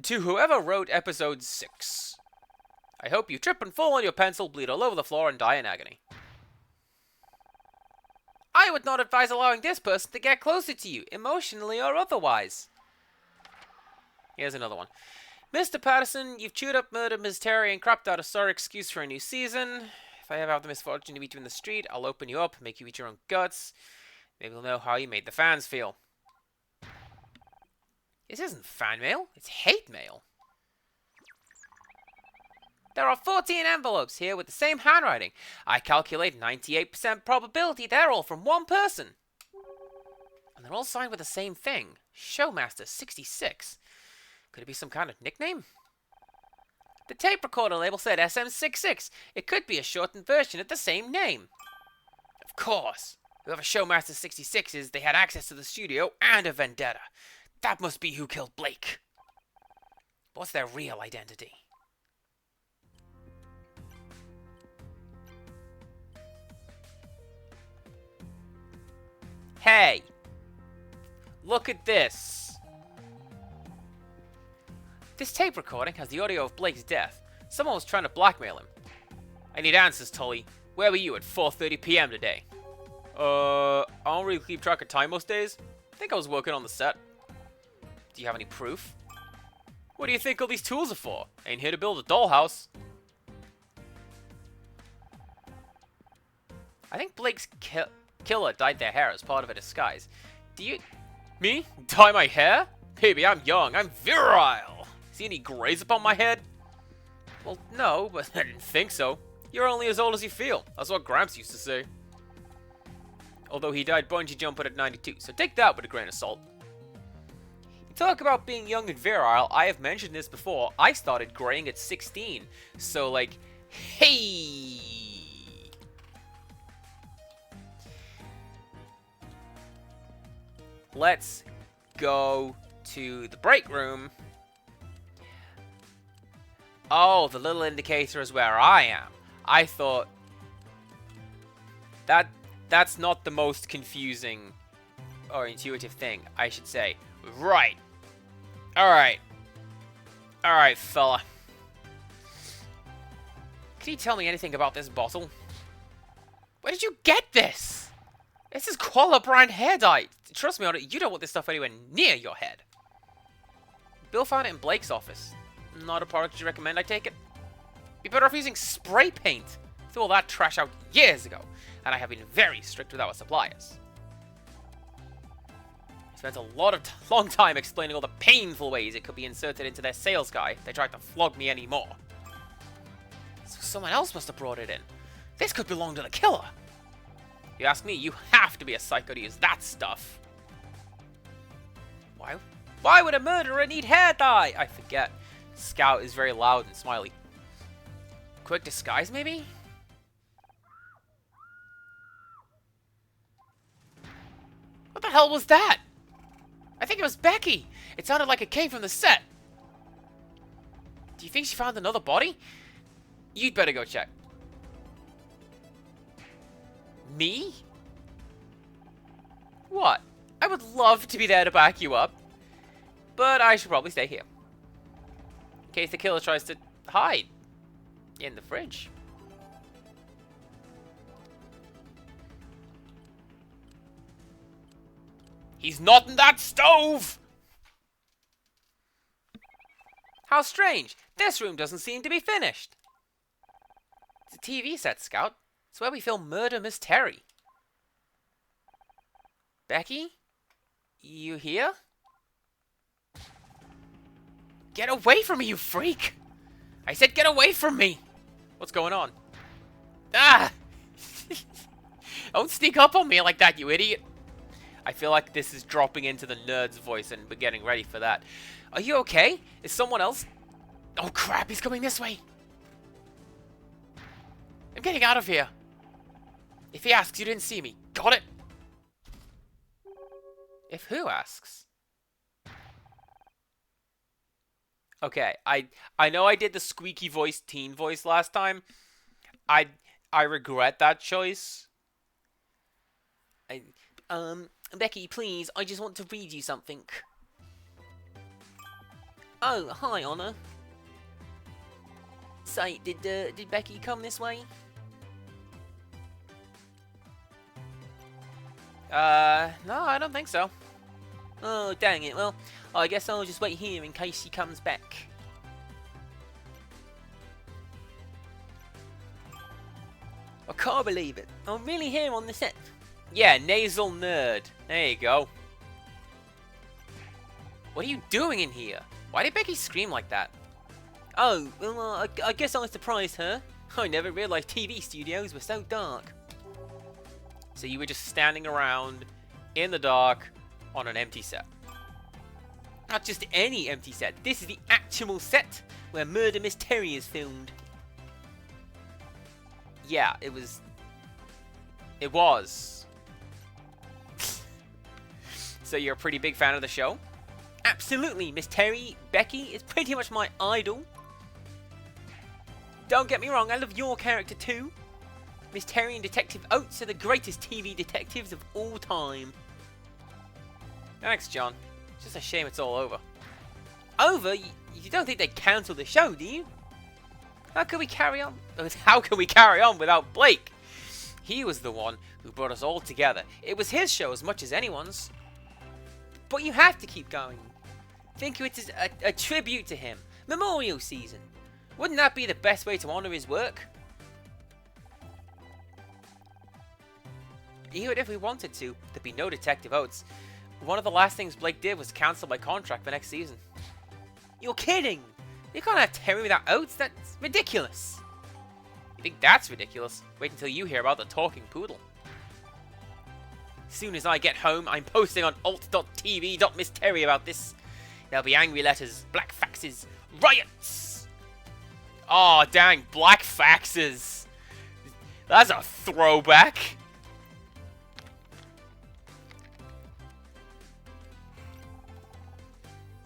To whoever wrote episode 6. I hope you trip and fall on your pencil, bleed all over the floor, and die in agony. I would not advise allowing this person to get closer to you, emotionally or otherwise. Here's another one. Mr. Patterson, you've chewed up, murdered Ms. Terry, and cropped out a sorry excuse for a new season. If I ever have the misfortune to meet you in the street, I'll open you up, make you eat your own guts. Maybe we'll know how you made the fans feel. This isn't fan mail, it's hate mail. There are 14 envelopes here with the same handwriting. I calculate 98% probability they're all from one person. And they're all signed with the same thing. Showmaster 66. Could it be some kind of nickname? The tape recorder label said SM66. It could be a shortened version of the same name. Of course. Whoever Showmaster 66 is, they had access to the studio and a vendetta. That must be who killed Blake. But what's their real identity? Hey! Look at this! This tape recording has the audio of Blake's death. Someone was trying to blackmail him. I need answers, Tully. Where were you at 4:30 PM today? I don't really keep track of time most days. I think I was working on the set. Do you have any proof? What do you think all these tools are for? I ain't here to build a dollhouse. I think Blake's killer dyed their hair as part of a disguise. Do you... Me? Dye my hair? Baby, I'm young. I'm virile. See any grays upon my head? Well, no, but I didn't think so. You're only as old as you feel. That's what Gramps used to say. Although he died bungee jumping at 92, so take that with a grain of salt. You talk about being young and virile, I have mentioned this before. I started graying at 16, so like, hey! Let's go to the break room. Oh, the little indicator is where I am. I thought... That's not the most confusing or intuitive thing, I should say. Right. Alright. Alright, fella. Can you tell me anything about this bottle? Where did you get this? This is Koala brand hair dye. Trust me on it, you don't want this stuff anywhere near your head. Bill found it in Blake's office. Not a product you recommend I take it? Be better off using spray paint. Threw all that trash out years ago, and I have been very strict with our suppliers. I spent a long time explaining all the painful ways it could be inserted into their sales guy if they tried to flog me anymore. So someone else must have brought it in. This could belong to the killer. If you ask me, you have to be a psycho to use that stuff. Why would a murderer need hair dye? I forget. Scout is very loud and smiley. Quick disguise, maybe? What the hell was that? I think it was Becky. It sounded like it came from the set. Do you think she found another body? You'd better go check. Me? What? I would love to be there to back you up. But I should probably stay here. In case the killer tries to hide in the fridge. He's not in that stove! How strange. This room doesn't seem to be finished. It's a TV set, Scout. It's where we film Murder Miss Terry. Becky? You here? Get away from me, you freak! I said get away from me! What's going on? Ah! Don't sneak up on me like that, you idiot! I feel like this is dropping into the nerd's voice and we're getting ready for that. Are you okay? Is someone else... Oh crap, he's coming this way! I'm getting out of here! If he asks, you didn't see me. Got it? If who asks? Okay, I know I did the squeaky voice teen voice last time. I regret that choice. Becky, please, I just want to read you something. Oh, hi, Honor. Say, did Becky come this way? No, I don't think so. Oh, dang it. Well, I guess I'll just wait here in case she comes back. I can't believe it. I'm really here on the set. Yeah, nasal nerd. There you go. What are you doing in here? Why did Becky scream like that? Oh, well, I guess I surprised her. I never realized TV studios were so dark. So you were just standing around in the dark on an empty set. Not just any empty set. This is the actual set where Murder Mystery is filmed. Yeah, it was. It was. So you're a pretty big fan of the show? Absolutely, Miss Terry. Becky is pretty much my idol. Don't get me wrong, I love your character too. Miss Terry and Detective Oates are the greatest TV detectives of all time. Thanks, John. It's just a shame it's all over. Over? You don't think they'd cancel the show, do you? How can we carry on? How can we carry on without Blake? He was the one who brought us all together. It was his show as much as anyone's. But you have to keep going. Think of it as a tribute to him. Memorial season. Wouldn't that be the best way to honor his work? Even if we wanted to, there'd be no Detective Oates. One of the last things Blake did was cancel my contract for next season. You're kidding! You can't have Terry without Oates? That's ridiculous! You think that's ridiculous? Wait until you hear about the talking poodle. As soon as I get home, I'm posting on alt.tv.mystery about this. There'll be angry letters, black faxes, riots! Oh, dang, black faxes! That's a throwback!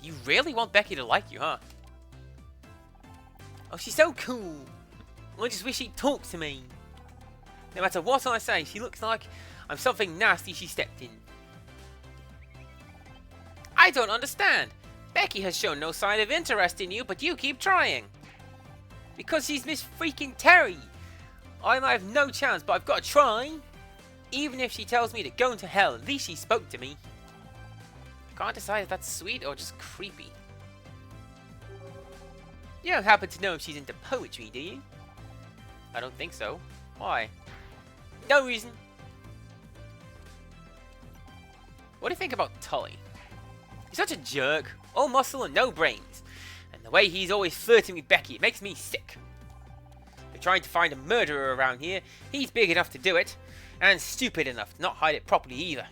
You really want Becky to like you, huh? Oh, she's so cool. I just wish she'd talk to me. No matter what I say, she looks like I'm something nasty she stepped in. I don't understand. Becky has shown no sign of interest in you, but you keep trying. Because she's Miss freaking Terry. I might have no chance, but I've got to try. Even if she tells me to go into hell, at least she spoke to me. I can't decide if that's sweet or just creepy. You don't happen to know if she's into poetry, do you? I don't think so. Why? No reason. What do you think about Tully? He's such a jerk. All muscle and no brains. And the way he's always flirting with Becky, it makes me sick. We're trying to find a murderer around here. He's big enough to do it. And stupid enough to not hide it properly either.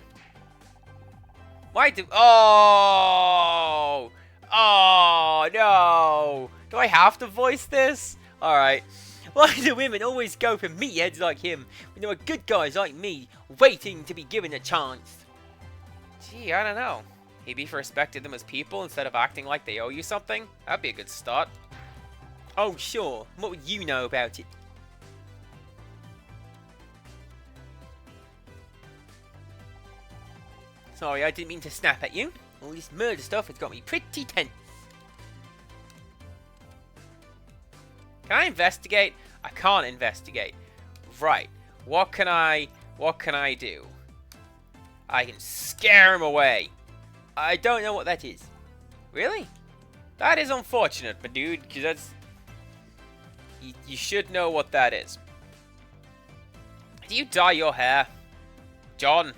Why do... Oh! Oh, no! Do I have to voice this? Alright. Why do women always go for meatheads like him when there are good guys like me waiting to be given a chance? Gee, I don't know. Maybe if you respected them as people instead of acting like they owe you something? That'd be a good start. Oh, sure. What would you know about it? Sorry, I didn't mean to snap at you. All this murder stuff has got me pretty tense. Can I investigate? I can't investigate. Right. What can I do? I can scare him away. I don't know what that is. Really? That is unfortunate, my dude, because that's... You should know what that is. Do you dye your hair? John?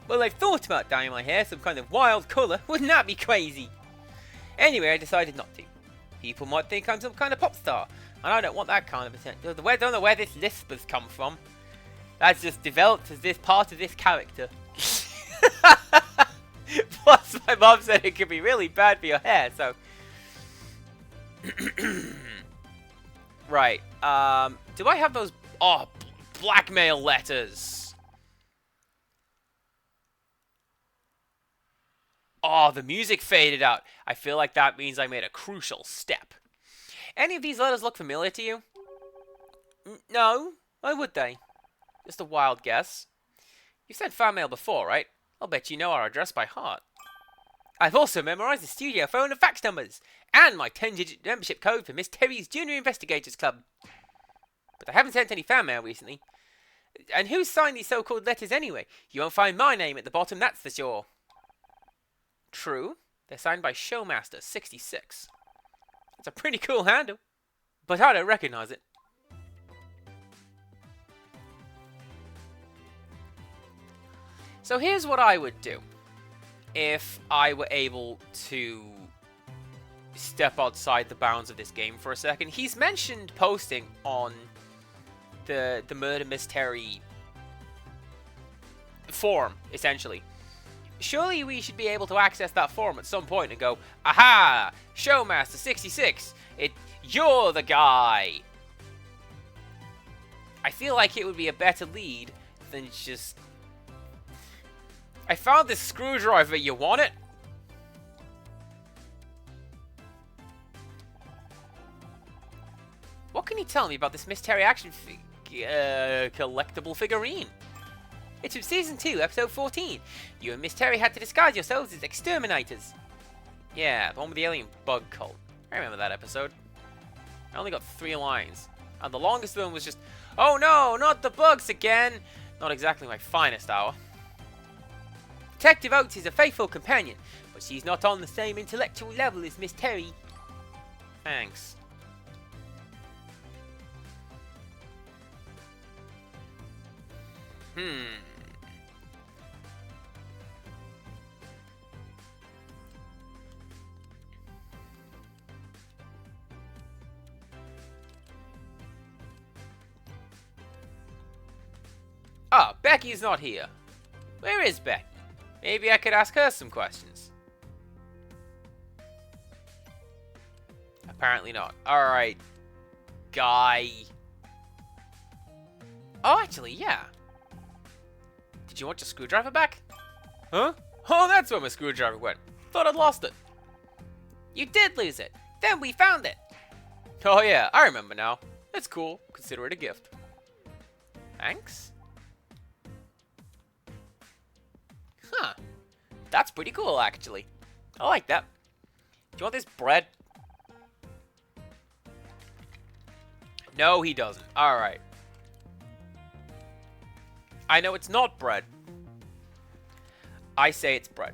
Well, I've thought about dyeing my hair some kind of wild colour. Wouldn't that be crazy? Anyway, I decided not to. People might think I'm some kind of pop star, and I don't want that kind of attention. I don't know where this lisp has come from. That's just developed as this part of this character. Plus, my mom said it could be really bad for your hair, so... Right, do I have those... Oh, blackmail letters! Oh, the music faded out. I feel like that means I made a crucial step. Any of these letters look familiar to you? No? Why would they? Just a wild guess. You've sent fan mail before, right? I'll bet you know our address by heart. I've also memorized the studio phone and fax numbers, and my 10-digit membership code for Miss Terry's Junior Investigators Club. But I haven't sent any fan mail recently. And who signed these so-called letters anyway? You won't find my name at the bottom, that's for sure. True. They're signed by Showmaster 66. It's a pretty cool handle, but I don't recognize it. So here's what I would do if I were able to step outside the bounds of this game for a second. He's mentioned posting on the Murder Mystery forum, essentially. Surely we should be able to access that forum at some point and go, aha, Showmaster66, you're the guy. I feel like it would be a better lead than just, I found this screwdriver, you want it? What can you tell me about this Mystery Action collectible figurine? It's from Season 2, Episode 14. You and Miss Terry had to disguise yourselves as exterminators. Yeah, the one with the alien bug cult. I remember that episode. I only got 3 lines. And the longest one was just, oh no, not the bugs again! Not exactly my finest hour. Detective Oates is a faithful companion, but she's not on the same intellectual level as Miss Terry. Thanks. Ah, Becky's not here. Where is Becky? Maybe I could ask her some questions. Apparently not. Alright, guy. Oh, actually, yeah. Did you want your screwdriver back? Huh? Oh, that's where my screwdriver went. Thought I'd lost it. You did lose it. Then we found it. Oh yeah, I remember now. It's cool. Consider it a gift. Thanks. Huh. That's pretty cool, actually. I like that. Do you want this bread? No, he doesn't. Alright. I know it's not bread. I say it's bread.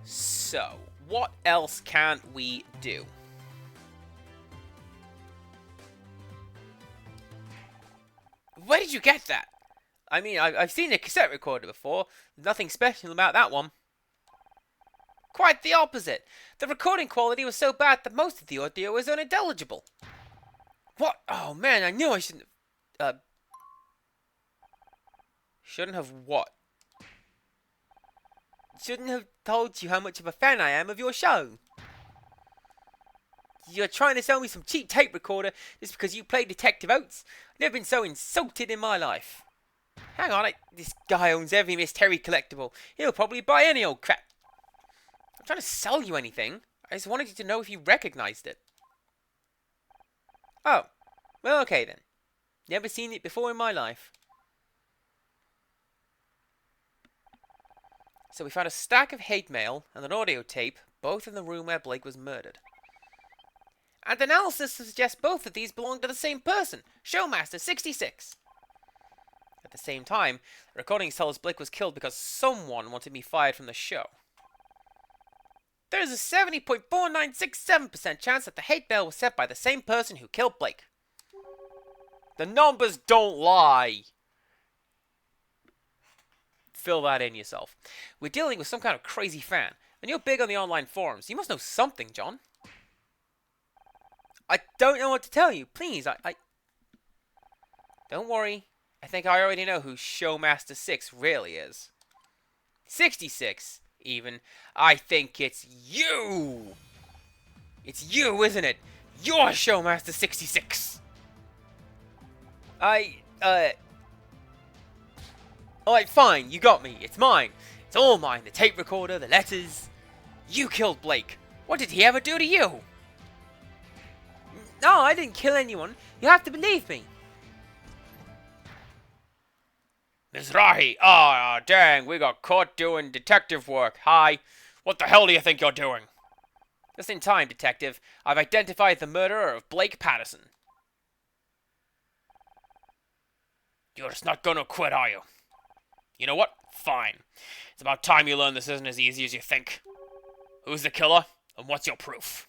So, what else can we do? Where did you get that? I mean, I've seen a cassette recorder before. Nothing special about that one. Quite the opposite. The recording quality was so bad that most of the audio was unintelligible. What? Oh man, I knew I shouldn't have... Shouldn't have what? Shouldn't have told you how much of a fan I am of your show. You're trying to sell me some cheap tape recorder just because you play Detective Oates? I've never been so insulted in my life. Hang on, this guy owns every Miss Terry collectible. He'll probably buy any old crap. I'm trying to sell you anything. I just wanted you to know if you recognized it. Oh, well, okay then. Never seen it before in my life. So we found a stack of hate mail and an audio tape, both in the room where Blake was murdered. And analysis suggests both of these belong to the same person, Showmaster66. At the same time, the recordings tell us Blake was killed because someone wanted me fired from the show. There is a 70.4967% chance that the hate mail was sent by the same person who killed Blake. The numbers don't lie. Fill that in yourself. We're dealing with some kind of crazy fan, and you're big on the online forums. You must know something, John. I don't know what to tell you. Please, I... Don't worry. I think I already know who Showmaster 6 really is. 66, even. I think it's you! It's you, isn't it? You're Showmaster 66! Alright, fine, you got me. It's mine. It's all mine. The tape recorder, the letters. You killed Blake. What did he ever do to you? No, I didn't kill anyone. You have to believe me. Mizrahi! Ah, dang, we got caught doing detective work. Hi. What the hell do you think you're doing? Just in time, detective. I've identified the murderer of Blake Patterson. You're just not gonna quit, are you? You know what? Fine. It's about time you learn this isn't as easy as you think. Who's the killer, and what's your proof?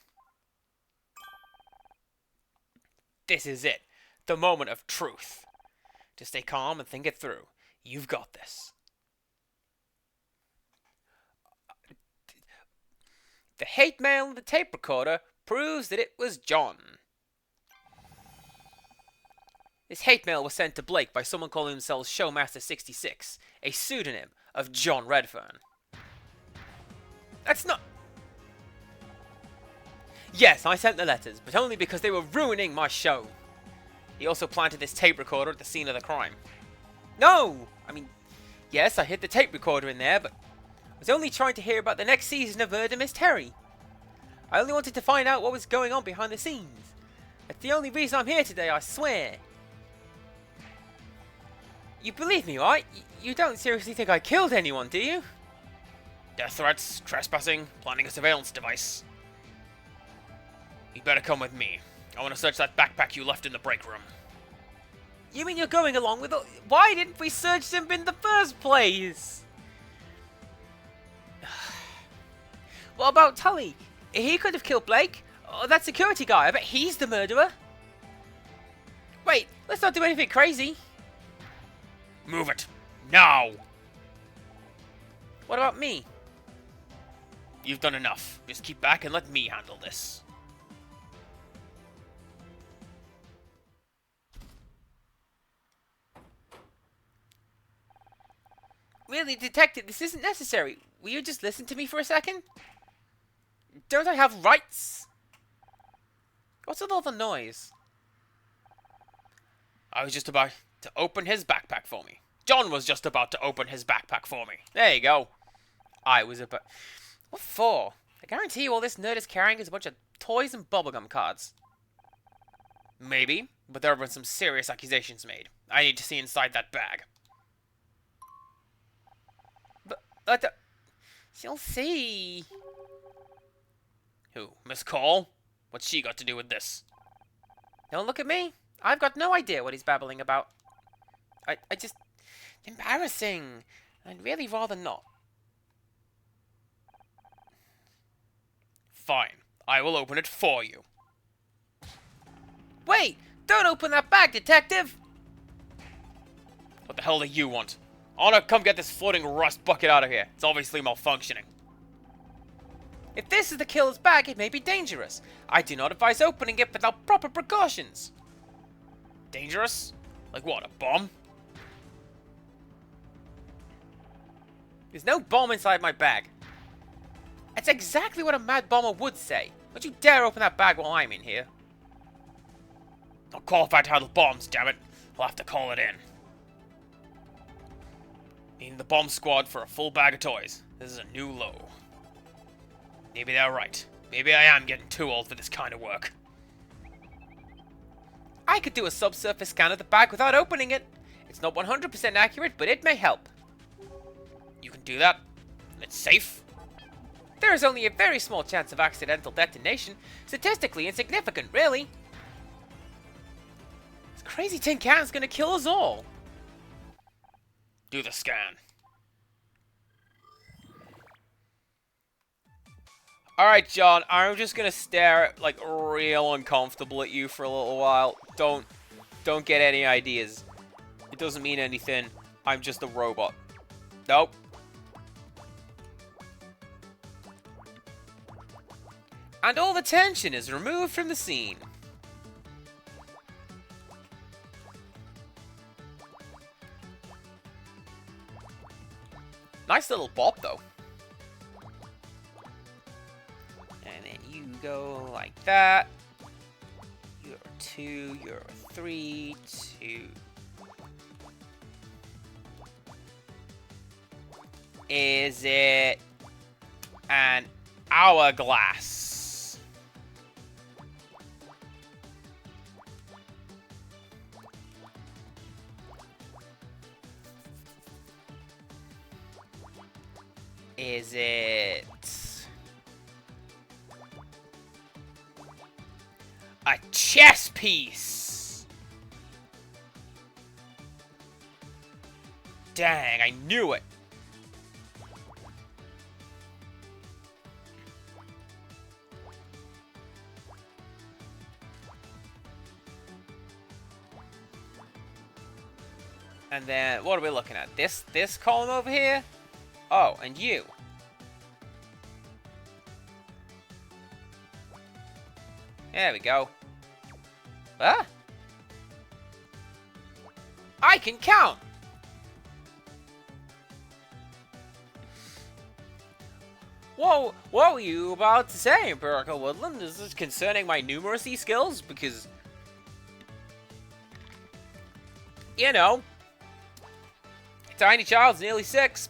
This is it. The moment of truth. Just stay calm and think it through. You've got this. The hate mail in the tape recorder proves that it was John. This hate mail was sent to Blake by someone calling himself Showmaster66, a pseudonym of John Redfern. That's not... Yes, I sent the letters, but only because they were ruining my show. He also planted this tape recorder at the scene of the crime. No! I mean, yes, I hid the tape recorder in there, but I was only trying to hear about the next season of Murder Mystery. I only wanted to find out what was going on behind the scenes. That's the only reason I'm here today, I swear. You believe me, right? You don't seriously think I killed anyone, do you? Death threats, trespassing, planting a surveillance device. You better come with me. I want to search that backpack you left in the break room. You mean you're going along with... Why didn't we search them in the first place? What about Tully? He could have killed Blake. Oh, that security guy, I bet he's the murderer. Wait, let's not do anything crazy. Move it. Now! What about me? You've done enough. Just keep back and let me handle this. Really, Detective, this isn't necessary. Will you just listen to me for a second? Don't I have rights? What's with all the noise? I was just about to open his backpack for me. John was just about to open his backpack for me. There you go. I was about... What for? I guarantee you all this nerd is carrying is a bunch of toys and bubblegum cards. Maybe, but there have been some serious accusations made. I need to see inside that bag. But you'll see. Who? Miss Cole? What's she got to do with this? Don't look at me. I've got no idea what he's babbling about. I just... Embarrassing. I'd really rather not. Fine. I will open it for you. Wait! Don't open that bag, Detective! What the hell do you want? Honor, come get this floating rust bucket out of here. It's obviously malfunctioning. If this is the killer's bag, it may be dangerous. I do not advise opening it without proper precautions. Dangerous? Like what, a bomb? There's no bomb inside my bag. That's exactly what a mad bomber would say. Don't you dare open that bag while I'm in here. Not qualified to handle bombs, damn it. I'll have to call it in. Needing the bomb squad for a full bag of toys. This is a new low. Maybe they're right. Maybe I am getting too old for this kind of work. I could do a subsurface scan of the bag without opening it. It's not 100% accurate, but it may help. You can do that? It's safe? There is only a very small chance of accidental detonation. Statistically insignificant, really. This crazy tin can's gonna kill us all. Do the scan. Alright, John, I'm just gonna stare, like, real uncomfortable at you for a little while. Don't get any ideas. It doesn't mean anything. I'm just a robot. Nope. And all the tension is removed from the scene. Nice little bop, though. And then you go like that. You're 2, you're 3, 2. Is it an hourglass? Is it a chess piece? Dang, I knew it. And then, what are we looking at? This column over here? Oh, and you. There we go. Ah! I can count! Whoa, what were you about to say, Empirical Woodland? Is this concerning my numeracy skills? Because, you know, tiny child's nearly 6.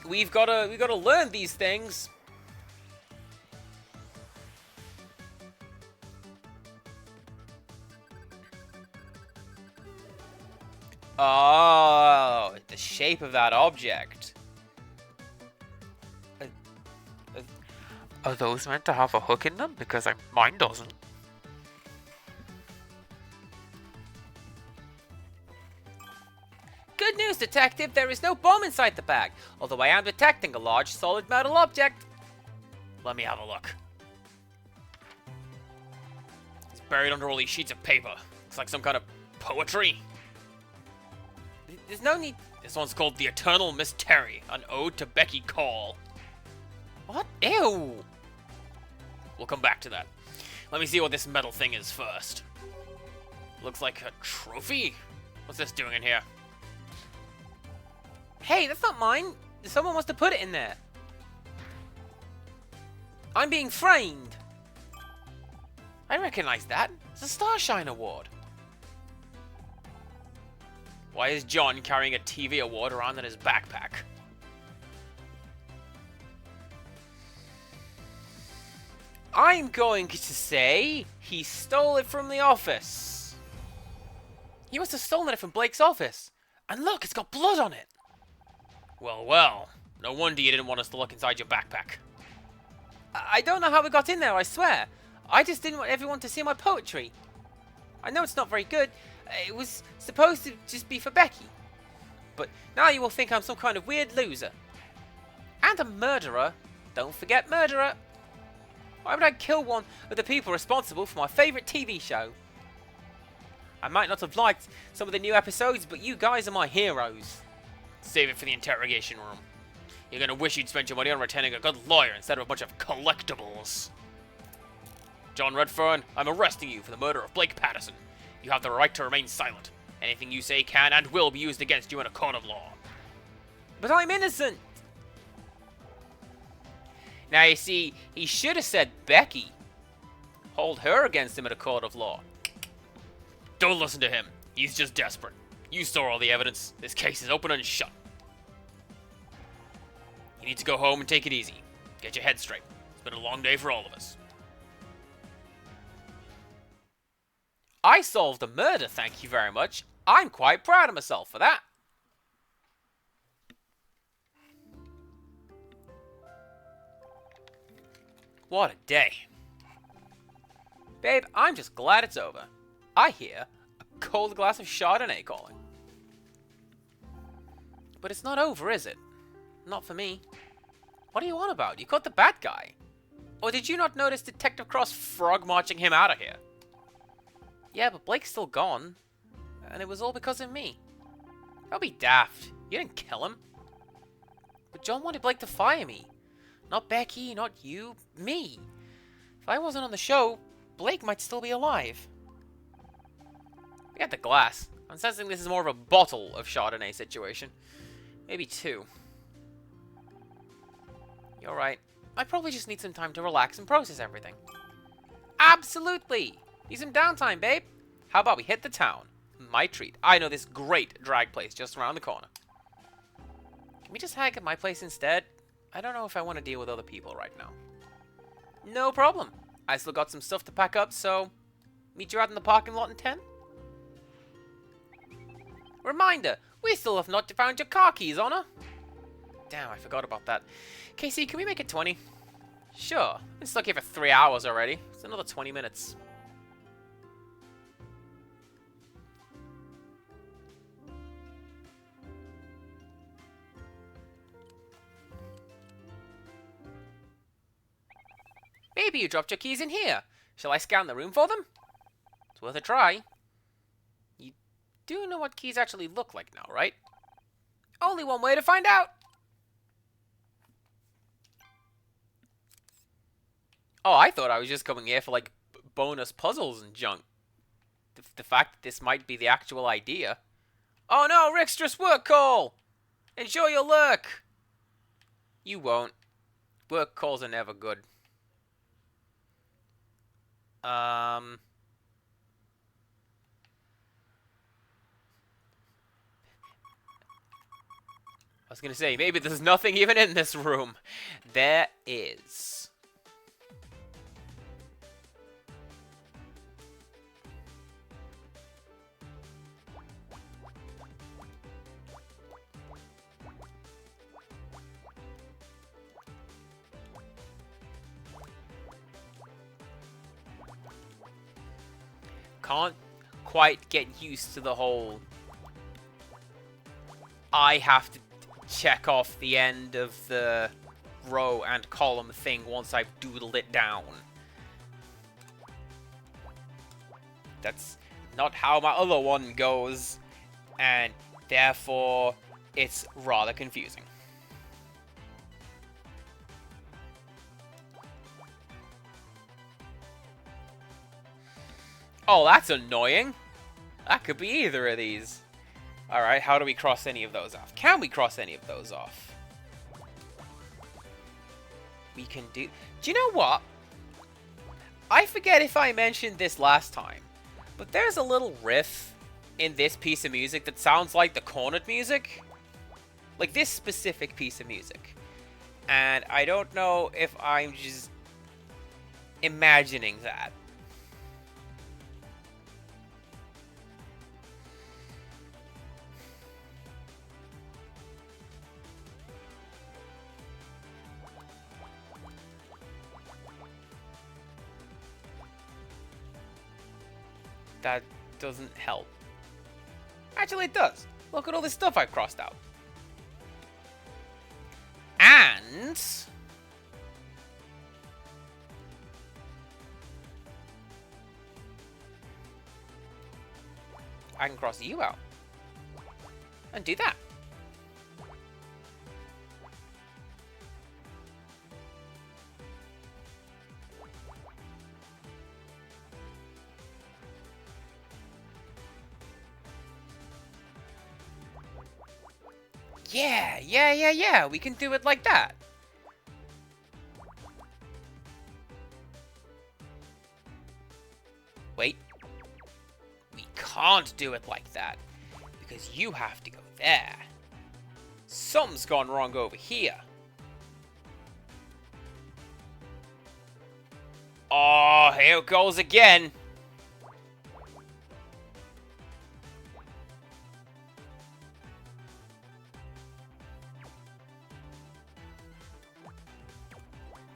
We've gotta learn these things. Oh, the shape of that object. Are those meant to have a hook in them? Because mine doesn't. Good news, Detective. There is no bomb inside the bag, although I am detecting a large solid metal object. Let me have a look. It's buried under all these sheets of paper. Looks like some kind of poetry. There's no need. This one's called The Eternal Mystery, an ode to Becky Call. What? Ew. We'll come back to that. Let me see what this metal thing is first. Looks like a trophy? What's this doing in here? Hey, that's not mine. Someone must have put it in there. I'm being framed. I recognize that. It's a Starshine Award. Why is John carrying a TV award around in his backpack? I'm going to say he stole it from the office. He must have stolen it from Blake's office. And look, it's got blood on it. Well, well. No wonder you didn't want us to look inside your backpack. I don't know how it got in there, I swear. I just didn't want everyone to see my poetry. I know it's not very good. It was supposed to just be for Becky. But now you will think I'm some kind of weird loser. And a murderer. Don't forget murderer. Why would I kill one of the people responsible for my favourite TV show? I might not have liked some of the new episodes, but you guys are my heroes. Save it for the interrogation room. You're going to wish you'd spent your money on retaining a good lawyer instead of a bunch of collectibles. John Redfern, I'm arresting you for the murder of Blake Patterson. You have the right to remain silent. Anything you say can and will be used against you in a court of law. But I'm innocent! Now you see, he should have said Becky. Hold her against him in a court of law. Don't listen to him. He's just desperate. You saw all the evidence. This case is open and shut. You need to go home and take it easy. Get your head straight. It's been a long day for all of us. I solved a murder, thank you very much. I'm quite proud of myself for that. What a day. Babe, I'm just glad it's over. I hear a cold glass of Chardonnay calling. But it's not over, is it? Not for me. What are you on about? You caught the bad guy. Or did you not notice Detective Cross frog marching him out of here? Yeah, but Blake's still gone. And it was all because of me. Don't be daft. You didn't kill him. But John wanted Blake to fire me. Not Becky, not you, me. If I wasn't on the show, Blake might still be alive. We got the glass. I'm sensing this is more of a bottle of Chardonnay situation. Maybe 2. You're right. I probably just need some time to relax and process everything. Absolutely! Need some downtime, babe. How about we hit the town? My treat. I know this great drag place just around the corner. Can we just hang at my place instead? I don't know if I want to deal with other people right now. No problem. I still got some stuff to pack up, so meet you out in the parking lot in 10? Reminder, we still have not found your car keys, Honor. Damn, I forgot about that. Casey, can we make it 20? Sure. I've been stuck here for 3 hours already. It's another 20 minutes. Maybe you dropped your keys in here. Shall I scan the room for them? It's worth a try. do know what keys actually look like now, right? Only one way to find out! Oh, I thought I was just coming here for, like, bonus puzzles and junk. The fact that this might be the actual idea. Oh no, Rickstress work call! Enjoy your lurk! You won't. Work calls are never good. I was gonna say, maybe there's nothing even in this room. There is. Can't quite get used to the whole I have to check off the end of the row and column thing once I've doodled it down. That's not how my other one goes, and therefore it's rather confusing. Oh, that's annoying. That could be either of these. Alright, how do we cross any of those off? Can we cross any of those off? We can do... Do you know what? I forget if I mentioned this last time, but there's a little riff in this piece of music that sounds like the Cornered music. Like this specific piece of music. And I don't know if I'm just imagining that. That doesn't help. Actually, it does. Look at all this stuff I've crossed out. And... I can cross you out. And do that. Yeah, we can do it like that. Wait. We can't do it like that, because you have to go there. Something's gone wrong over here. Oh, here it goes again.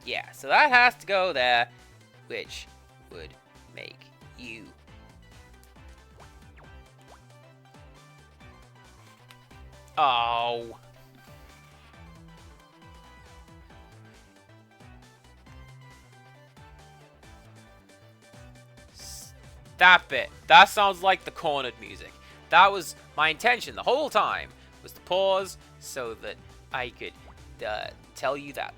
Yeah, so that has to go there, which would make you... Oh. Stop it. That sounds like the Cornered music. That was my intention the whole time, was to pause so that I could tell you that.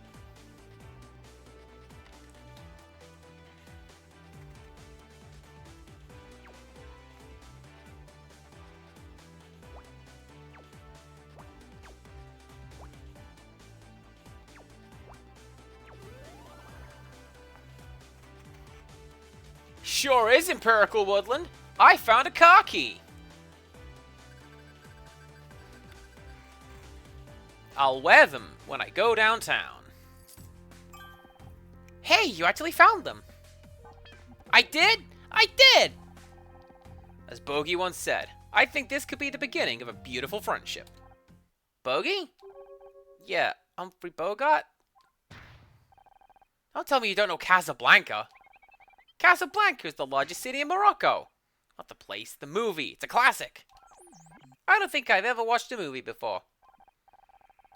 Sure is Empirical Woodland. I found a car key. I'll wear them when I go downtown. Hey, you actually found them. I did? I did! As Bogey once said, I think this could be the beginning of a beautiful friendship. Bogey? Yeah, Humphrey Bogart? Don't tell me you don't know Casablanca. Casablanca is the largest city in Morocco. Not the place, the movie. It's a classic. I don't think I've ever watched a movie before.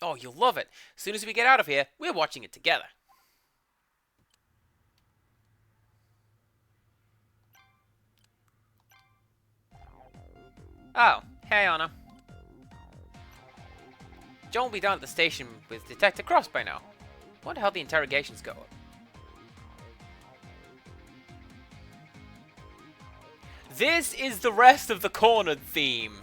Oh, you'll love it. As soon as we get out of here, we're watching it together. Oh, hey, Anna. John will be down at the station with Detective Cross by now. Wonder how the interrogations go. This is the rest of the cornered theme.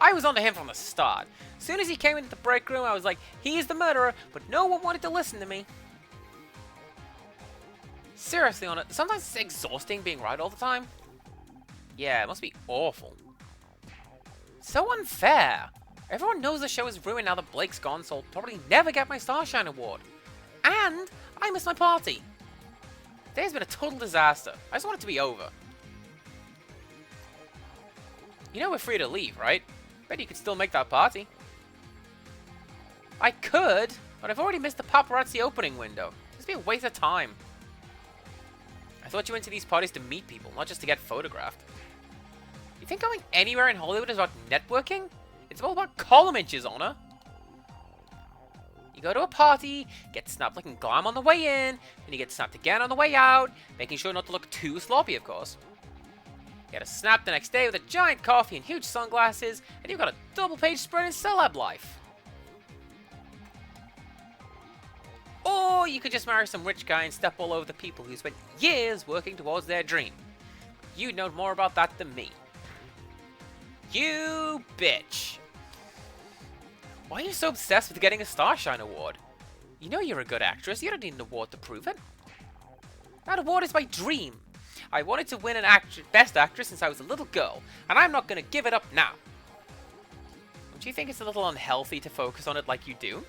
I was onto him from the start. As soon as he came into the break room, I was like, he's the murderer, but no one wanted to listen to me. Seriously, Anna, sometimes it's exhausting being right all the time. Yeah, it must be awful. So unfair. Everyone knows the show is ruined now that Blake's gone, so I'll probably never get my Starshine award. And I missed my party. Today's been a total disaster. I just want it to be over. You know we're free to leave, right? Bet you could still make that party. I could, but I've already missed the paparazzi opening window. This would be a waste of time. I thought you went to these parties to meet people, not just to get photographed. You think going anywhere in Hollywood is about networking? It's all about column inches, Honor. You go to a party, get snapped looking glam on the way in, then you get snapped again on the way out, making sure not to look too sloppy, of course. Get a snap the next day with a giant coffee and huge sunglasses, and you've got a double-page spread in celeb life. Or you could just marry some rich guy and step all over the people who spent years working towards their dream. You'd know more about that than me. You bitch. Why are you so obsessed with getting a Starshine award? You know you're a good actress, you don't need an award to prove it. That award is my dream. I wanted to win an Best Actress since I was a little girl, and I'm not going to give it up now. Don't you think it's a little unhealthy to focus on it like you do?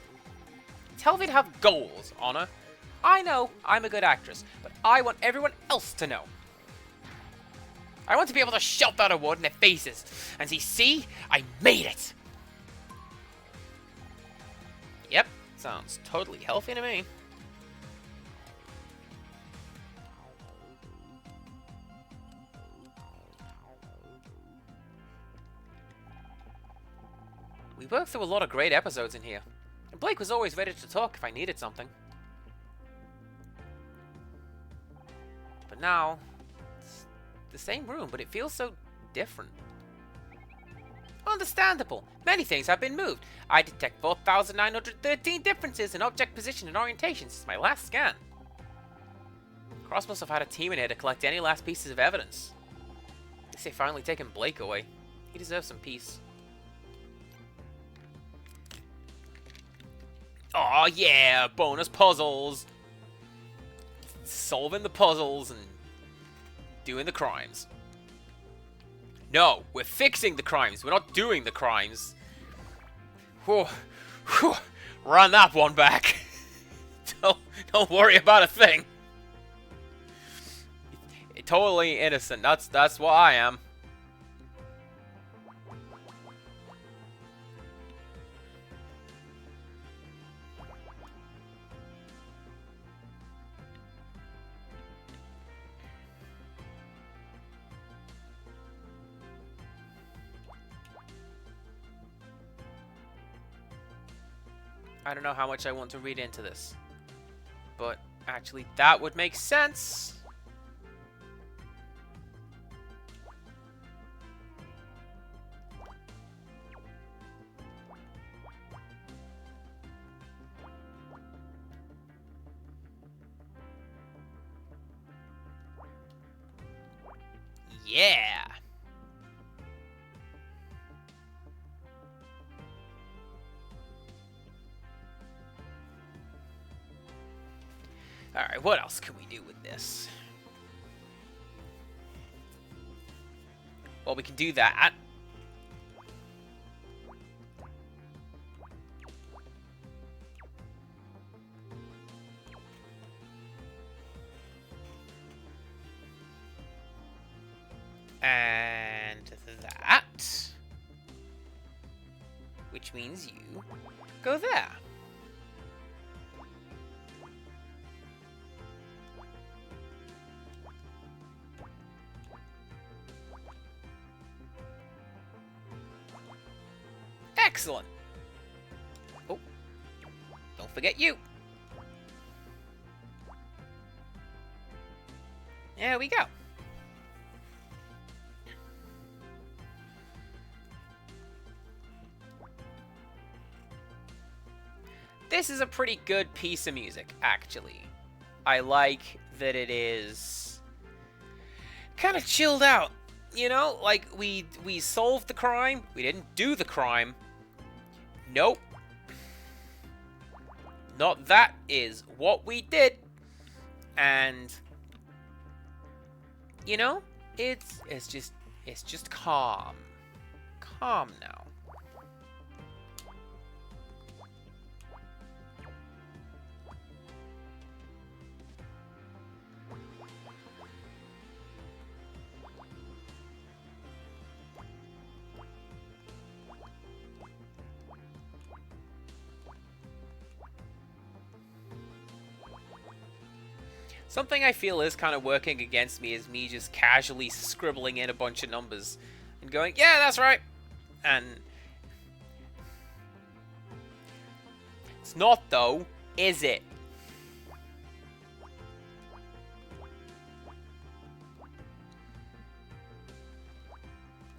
It's healthy to have goals, Honor. I know I'm a good actress, but I want everyone else to know. I want to be able to shout that award in their faces and see, I made it. Yep, sounds totally healthy to me. We worked through a lot of great episodes in here, and Blake was always ready to talk if I needed something. But now, it's the same room, but it feels so different. Understandable. Many things have been moved. I detect 4,913 differences in object position and orientation since my last scan. Cross must have had a team in here to collect any last pieces of evidence. I guess they finally taken Blake away. He deserves some peace. Aw, yeah! Bonus puzzles! Solving the puzzles and doing the crimes. No, we're fixing the crimes. We're not doing the crimes. Whew. Whew. Run that one back. Don't worry about a thing. Totally innocent. That's what I am. I don't know how much I want to read into this, but actually that would make sense. Yeah. Alright, what else can we do with this? Well, we can do that. And that. Which means you go there. Excellent. Oh, don't forget you. There we go. This is a pretty good piece of music, actually. I like that it is kind of chilled out. You know, like we solved the crime, we didn't do the crime. Nope. Not that is what we did. And you know, it's just calm. Calm now. Something I feel is kind of working against me is me just casually scribbling in a bunch of numbers and going, yeah, that's right. And it's not, though, is it?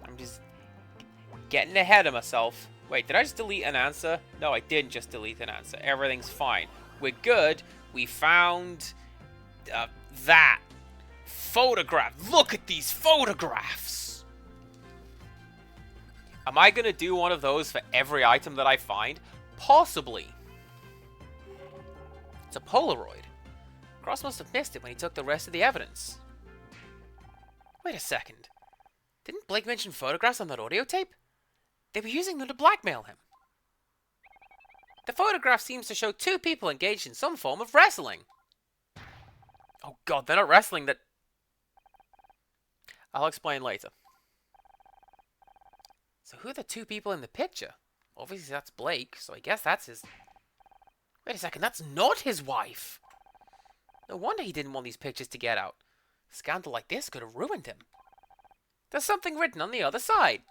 I'm just getting ahead of myself. Wait, did I just delete an answer? No, I didn't just delete an answer. Everything's fine. We're good. We found that photograph. Look at these photographs. Am I going to do one of those for every item that I find? Possibly. It's a Polaroid. Cross must have missed it when he took the rest of the evidence. Wait a second. Didn't Blake mention photographs on that audio tape? They were using them to blackmail him. The photograph seems to show two people engaged in some form of wrestling. Oh god, they're not wrestling, that... I'll explain later. So who are the two people in the picture? Obviously that's Blake, so I guess that's his... Wait a second, that's not his wife! No wonder he didn't want these pictures to get out. A scandal like this could have ruined him. There's something written on the other side.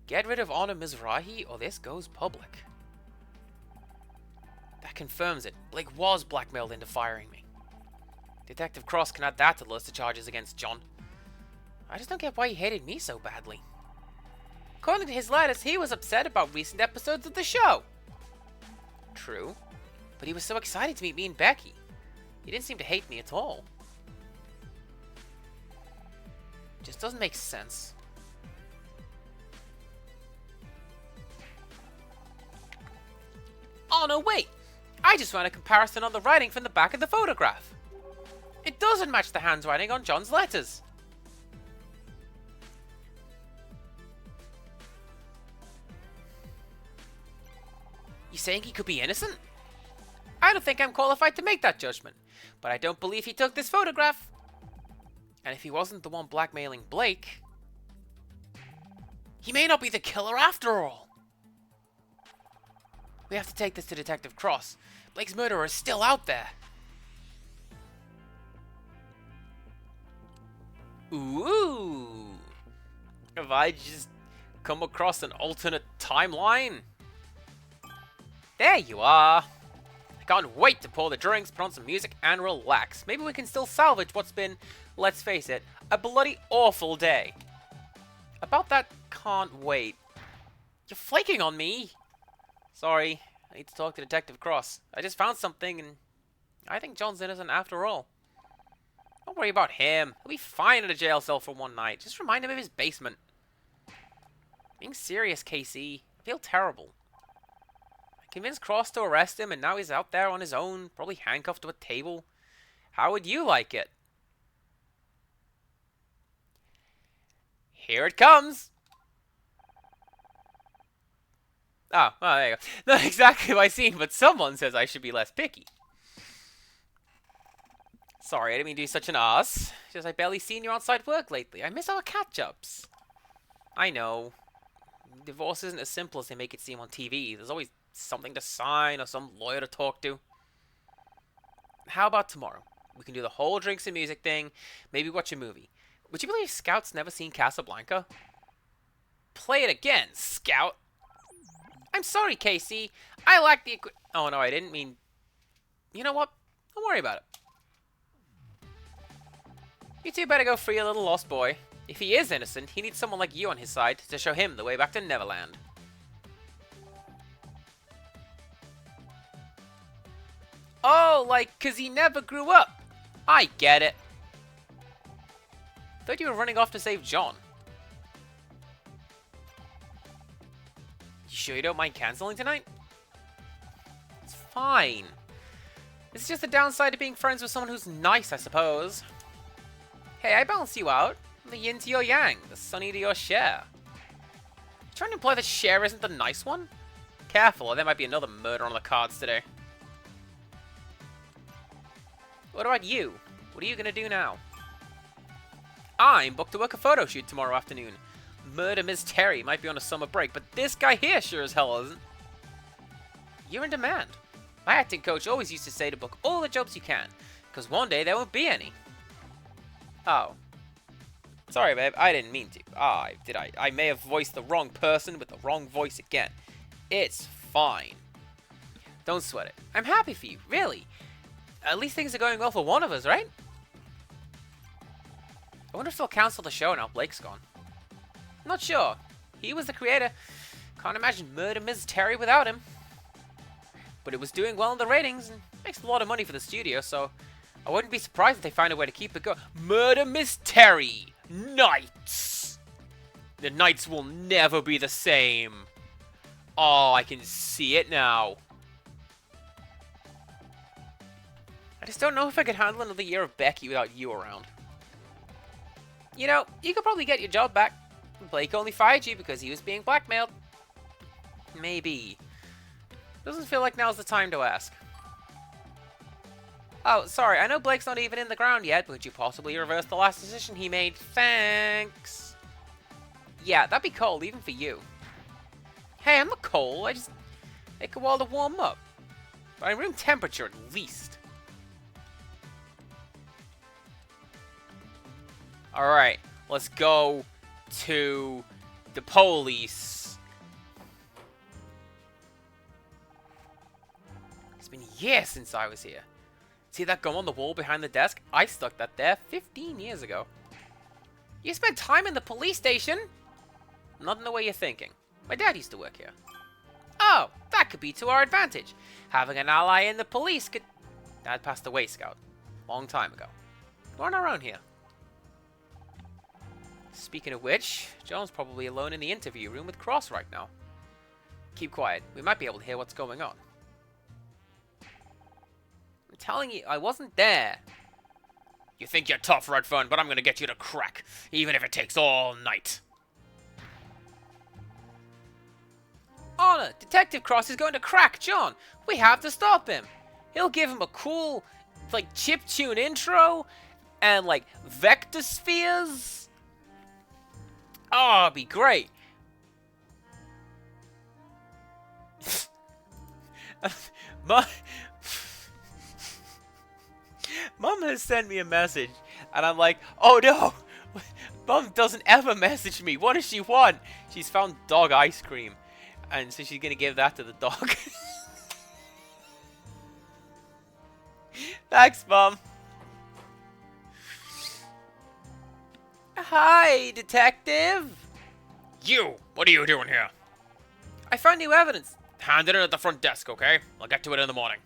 Get rid of Honor Mizrahi or this goes public. That confirms it. Blake was blackmailed into firing me. Detective Cross can add that to the list of charges against John. I just don't get why he hated me so badly. According to his letters, he was upset about recent episodes of the show. True, but he was so excited to meet me and Becky. He didn't seem to hate me at all. Just doesn't make sense. Oh no, wait! I just ran a comparison on the writing from the back of the photograph. It doesn't match the handwriting on John's letters. You saying he could be innocent? I don't think I'm qualified to make that judgment, but I don't believe he took this photograph. And if he wasn't the one blackmailing Blake, he may not be the killer after all. We have to take this to Detective Cross. Blake's murderer is still out there. Ooh. Have I just come across an alternate timeline? There you are. I can't wait to pour the drinks, put on some music, and relax. Maybe we can still salvage what's been, let's face it, a bloody awful day. About that can't wait. You're flaking on me. Sorry, I need to talk to Detective Cross. I just found something, and I think John's innocent after all. Don't worry about him. He'll be fine in a jail cell for one night. Just remind him of his basement. Being serious, Casey. I feel terrible. I convinced Cross to arrest him, and now he's out there on his own, probably handcuffed to a table. How would you like it? Here it comes! Oh, well, there you go. Not exactly my scene, but someone says I should be less picky. Sorry, I didn't mean to be such an ass. Just I barely seen you outside work lately. I miss our catch-ups. I know. Divorce isn't as simple as they make it seem on TV. There's always something to sign or some lawyer to talk to. How about tomorrow? We can do the whole drinks and music thing. Maybe watch a movie. Would you believe Scout's never seen Casablanca? Play it again, Scout. I'm sorry, Casey. I lack the oh, no, I didn't mean... You know what? Don't worry about it. You two better go free a little lost boy. If he is innocent, he needs someone like you on his side to show him the way back to Neverland. Oh, like, 'cause he never grew up. I get it. Thought you were running off to save John. You sure you don't mind canceling tonight? It's fine. It's just the downside of being friends with someone who's nice, I suppose. Hey, I balance you out. I'm the yin to your yang, the sunny to your Cher. You trying to imply that Cher isn't the nice one? Careful, or there might be another murder on the cards today. What about you? What are you gonna do now? I'm booked to work a photo shoot tomorrow afternoon. Murder Ms. Terry might be on a summer break, but this guy here sure as hell isn't. You're in demand. My acting coach always used to say to book all the jobs you can, because one day there won't be any. Oh. Sorry, babe, I didn't mean to. Did I? I may have voiced the wrong person with the wrong voice again. It's fine. Don't sweat it. I'm happy for you, really. At least things are going well for one of us, right? I wonder if they'll cancel the show now Blake's gone. Not sure. He was the creator. Can't imagine Murder Ms. Terry without him. But it was doing well in the ratings and makes a lot of money for the studio, so I wouldn't be surprised if they find a way to keep it going. Murder Ms. Terry! Knights! The Knights will never be the same. Oh, I can see it now. I just don't know if I could handle another year of Becky without you around. You know, you could probably get your job back. Blake only fired you because he was being blackmailed. Maybe. Doesn't feel like now's the time to ask. Oh, sorry, I know Blake's not even in the ground yet, but could you possibly reverse the last decision he made? Thanks. Yeah, that'd be cold, even for you. Hey, I'm not cold, I just take a while to warm up. By room temperature, at least. Alright, let's go to the police. It's been years since I was here. See that gum on the wall behind the desk? I stuck that there 15 years ago. You spent time in the police station? Not in the way you're thinking. My dad used to work here. Oh, that could be to our advantage. Having an ally in the police could... Dad passed away, Scout. Long time ago. We're on our own here. Speaking of which, John's probably alone in the interview room with Cross right now. Keep quiet. We might be able to hear what's going on. I'm telling you, I wasn't there. You think you're tough, Redfern, but I'm gonna get you to crack, even if it takes all night. Honor, Detective Cross is going to crack John. We have to stop him. He'll give him a cool, like, chiptune intro and, like, vector spheres. Oh, it'd be great. Mom has sent me a message, and I'm like, oh no, Mom doesn't ever message me. What does she want? She's found dog ice cream, and so she's gonna give that to the dog. Thanks, Mom. Hi, Detective. You! What are you doing here? I found new evidence. Hand it in at the front desk, okay? I'll get to it in the morning.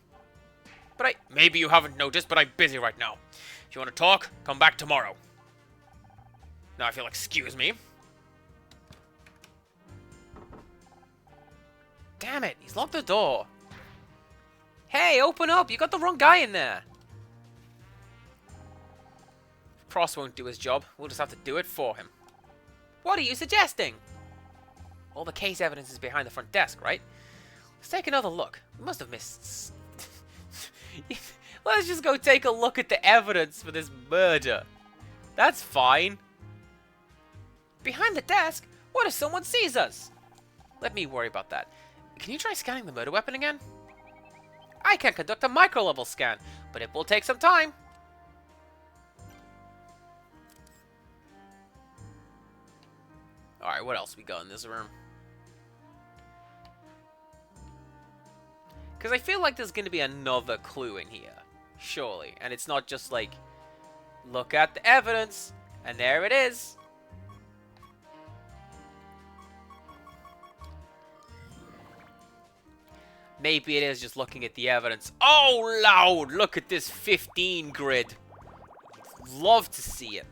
But Maybe you haven't noticed, but I'm busy right now. If you want to talk, come back tomorrow. Now, if you'll excuse me. Damn it, he's locked the door. Hey, open up. You got the wrong guy in there. Cross won't do his job. We'll just have to do it for him. What are you suggesting? All the case evidence is behind the front desk, right? Let's take another look. We must have missed... Let's just go take a look at the evidence for this murder. That's fine. Behind the desk? What if someone sees us? Let me worry about that. Can you try scanning the murder weapon again? I can conduct a micro-level scan, but it will take some time. Alright, what else we got in this room? Because I feel like there's going to be another clue in here. Surely. And it's not just like, look at the evidence, and there it is. Maybe it is just looking at the evidence. Oh, Lord, look at this 15 grid. Love to see it.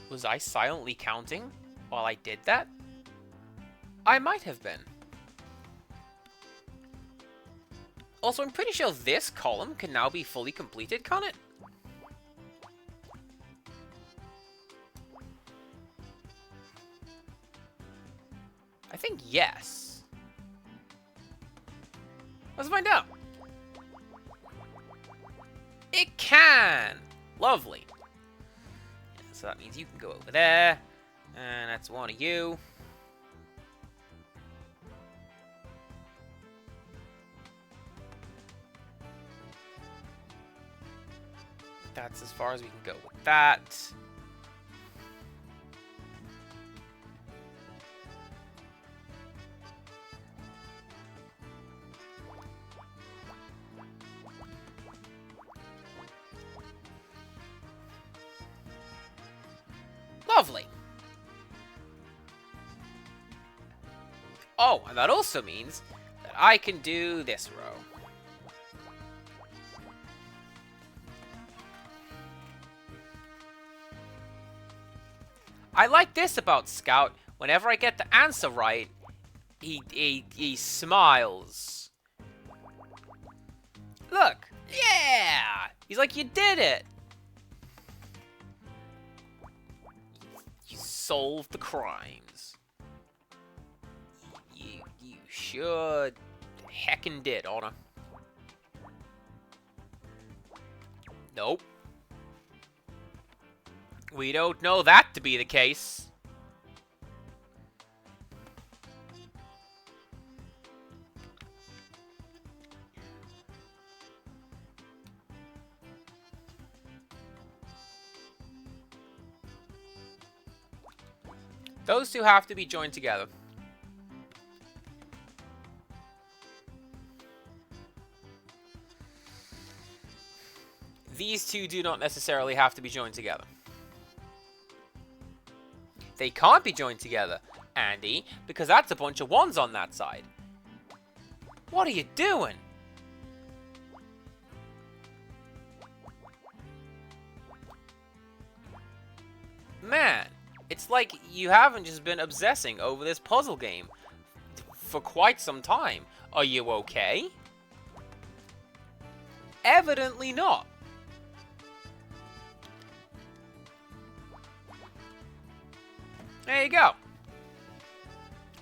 Was I silently counting while I did that? I might have been. Also, I'm pretty sure this column can now be fully completed, can't it? I think yes. Let's find out. It can! Lovely. So that means you can go over there. And that's one of you. That's as far as we can go with that. Lovely. Oh, and that also means that I can do this row. I like this about Scout. Whenever I get the answer right, he smiles. Look. Yeah! He's like, you did it! You solved the crimes. You sure heckin' did, Honor. Nope. We don't know that to be the case. Those two have to be joined together. These two do not necessarily have to be joined together. They can't be joined together, Andy, because that's a bunch of ones on that side. What are you doing? Man, it's like you haven't just been obsessing over this puzzle game for quite some time. Are you okay? Evidently not. There you go.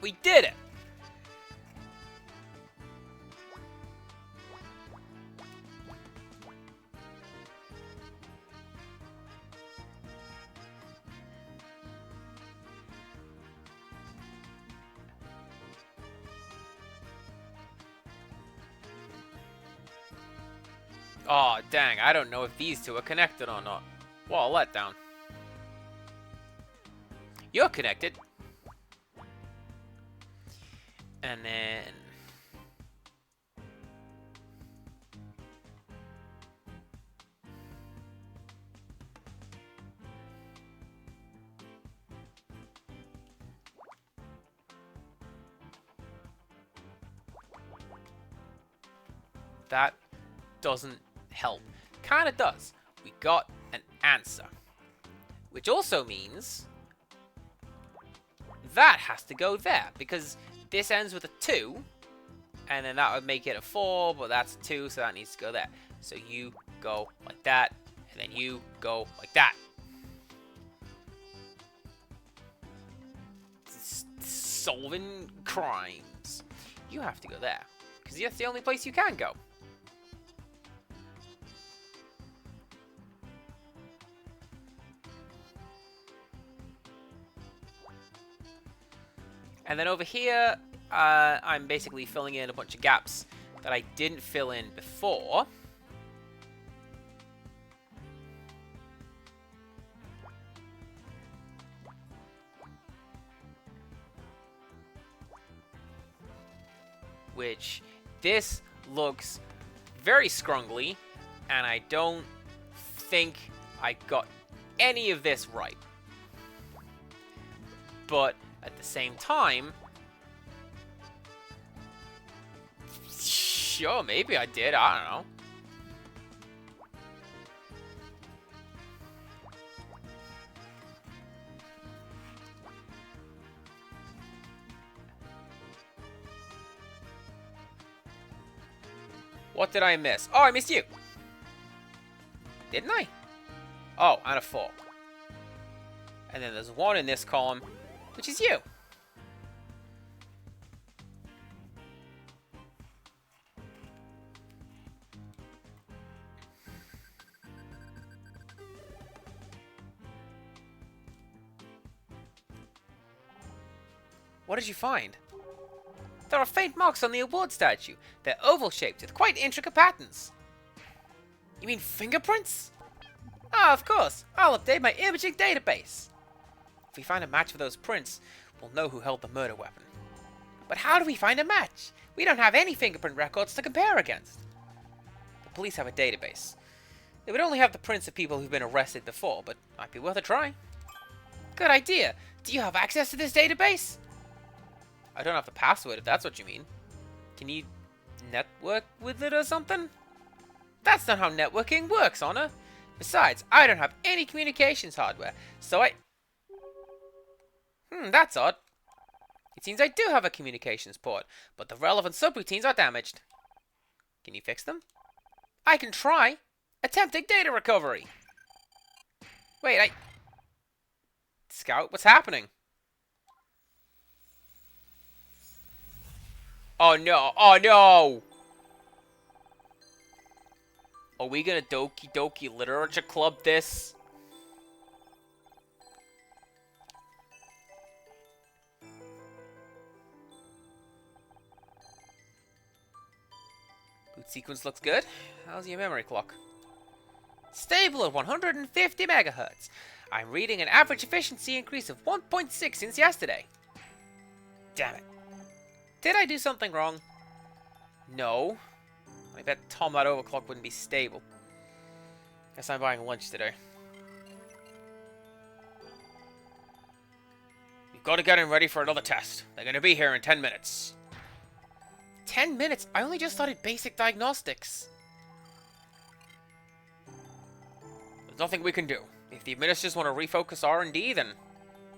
We did it. Oh, dang. I don't know if these two are connected or not. Well, letdown. You're connected. And then... that doesn't help. Kinda does. We got an answer. Which also means... that has to go there, because this ends with a 2, and then that would make it a 4, but that's a 2, so that needs to go there. So you go like that, and then you go like that. Solving crimes. You have to go there, because that's the only place you can go. And then over here, I'm basically filling in a bunch of gaps that I didn't fill in before. which this looks very scrungly, and I don't think I got any of this right. But at the same time, sure, maybe I did. I don't know. What did I miss? Oh, I missed you. Didn't I? Oh, and a 4. And then there's 1 in this column, which is you. What did you find? There are faint marks on the award statue. They're oval-shaped with quite intricate patterns. You mean fingerprints? Ah, of course. I'll update my imaging database. If we find a match for those prints, we'll know who held the murder weapon. But how do we find a match? We don't have any fingerprint records to compare against. The police have a database. They would only have the prints of people who've been arrested before, but might be worth a try. Good idea. Do you have access to this database? I don't have the password, if that's what you mean. Can you network with it or something? That's not how networking works, Honor. Besides, I don't have any communications hardware, so that's odd. It seems I do have a communications port, but the relevant subroutines are damaged. Can you fix them? I can try. Attempting data recovery. Wait, Scout, what's happening? Oh no, oh no! Are we gonna Doki Doki Literature Club this? Boot sequence looks good. How's your memory clock? Stable at 150 megahertz. I'm reading an average efficiency increase of 1.6 since yesterday. Damn it. Did I do something wrong? No. I bet Tom that overclock wouldn't be stable. Guess I'm buying lunch today. You've got to get him ready for another test. They're going to be here in 10 minutes. 10 minutes? I only just started basic diagnostics. There's nothing we can do. If the administrators want to refocus R&D, then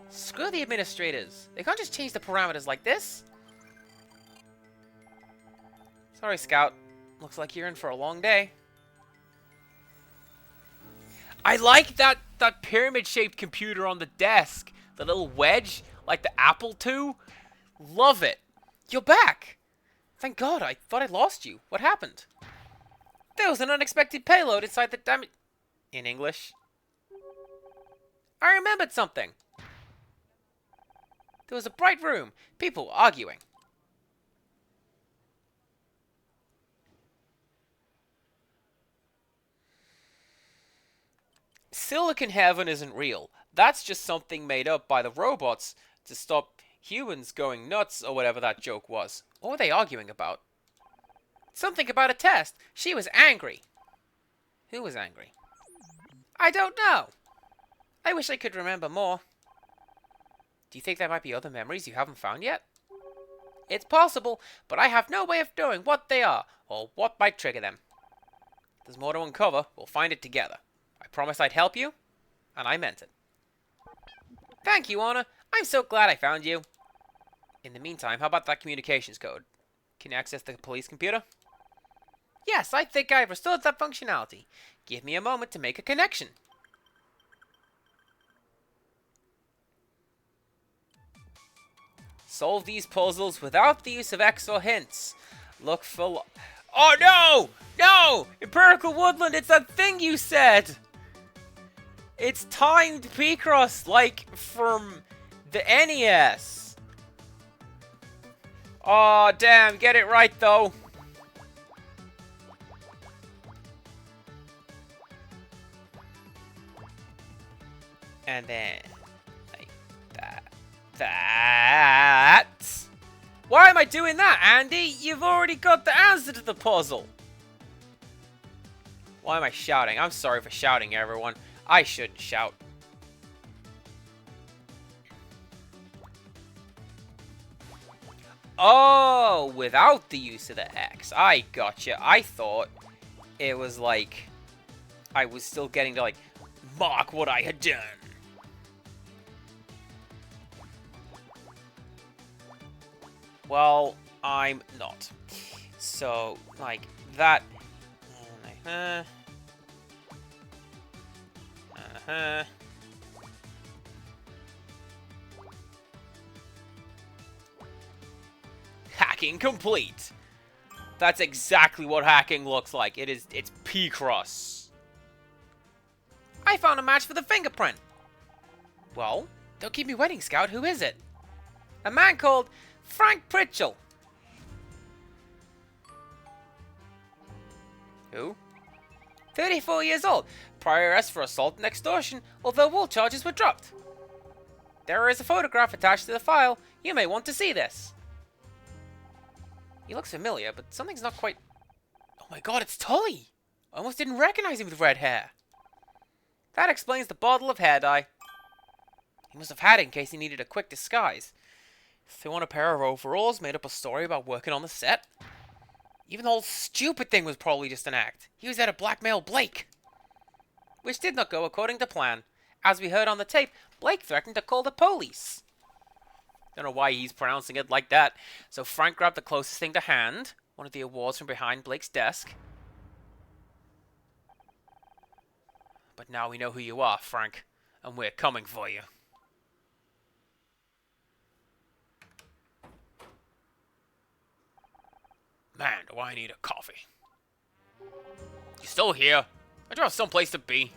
screw the administrators. They can't just change the parameters like this. Sorry, Scout. Looks like you're in for a long day. I like that pyramid-shaped computer on the desk. The little wedge, like the Apple II. Love it. You're back. Thank God, I thought I lost you. What happened? There was an unexpected payload inside the damn... In English? I remembered something. There was a bright room. People were arguing. Silicon Heaven isn't real. That's just something made up by the robots to stop humans going nuts, or whatever that joke was. What were they arguing about? Something about a test. She was angry. Who was angry? I don't know. I wish I could remember more. Do you think there might be other memories you haven't found yet? It's possible, but I have no way of knowing what they are, or what might trigger them. If there's more to uncover, we'll find it together. I promised I'd help you, and I meant it. Thank you, Honor. I'm so glad I found you. In the meantime, how about that communications code? Can you access the police computer? Yes, I think I've restored that functionality. Give me a moment to make a connection. Solve these puzzles without the use of X or hints. Look for... Oh no! No! Empirical Woodland, it's that thing you said! It's timed Picross, like from the NES. Oh damn, get it right though. And then, like that. Why am am I doing that, Andy? You've already got the answer to the puzzle. Why am I shouting? I'm sorry for shouting, everyone. I shouldn't shout. Oh, without the use of the X. I gotcha. I thought it was like I was still getting to, like, mark what I had done. Well, I'm not. So, like, that... Hacking complete! That's exactly what hacking looks like. It's Picross. I found a match for the fingerprint. Well, don't keep me waiting, Scout. Who is it? A man called Frank Pritchell. Who? 34 years old. Prior arrest for assault and extortion, although all charges were dropped. There is a photograph attached to the file. You may want to see this. He looks familiar, but something's not quite... Oh my god, it's Tully! I almost didn't recognize him with red hair. That explains the bottle of hair dye. He must have had it in case he needed a quick disguise. Threw on a pair of overalls, made up a story about working on the set. Even the whole stupid thing was probably just an act. He was there to blackmail Blake. Which did not go according to plan. As we heard on the tape, Blake threatened to call the police. Don't know why he's pronouncing it like that. So Frank grabbed the closest thing to hand, one of the awards from behind Blake's desk. But now we know who you are, Frank, and we're coming for you. Man, do I need a coffee. You still here? I do have someplace to be.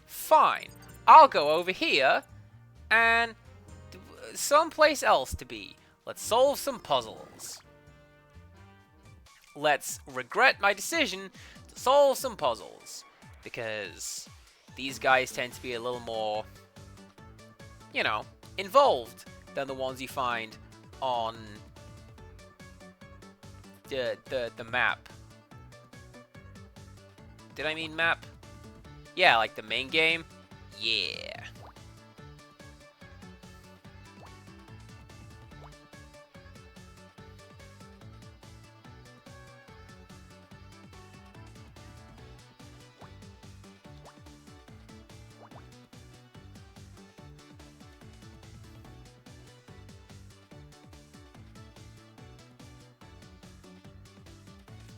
Fine. I'll go over here and someplace else to be. Let's solve some puzzles. Let's regret my decision to solve some puzzles. Because these guys tend to be a little more, you know, involved than the ones you find on the map. Did I mean map? Yeah, like the main game. Yeah.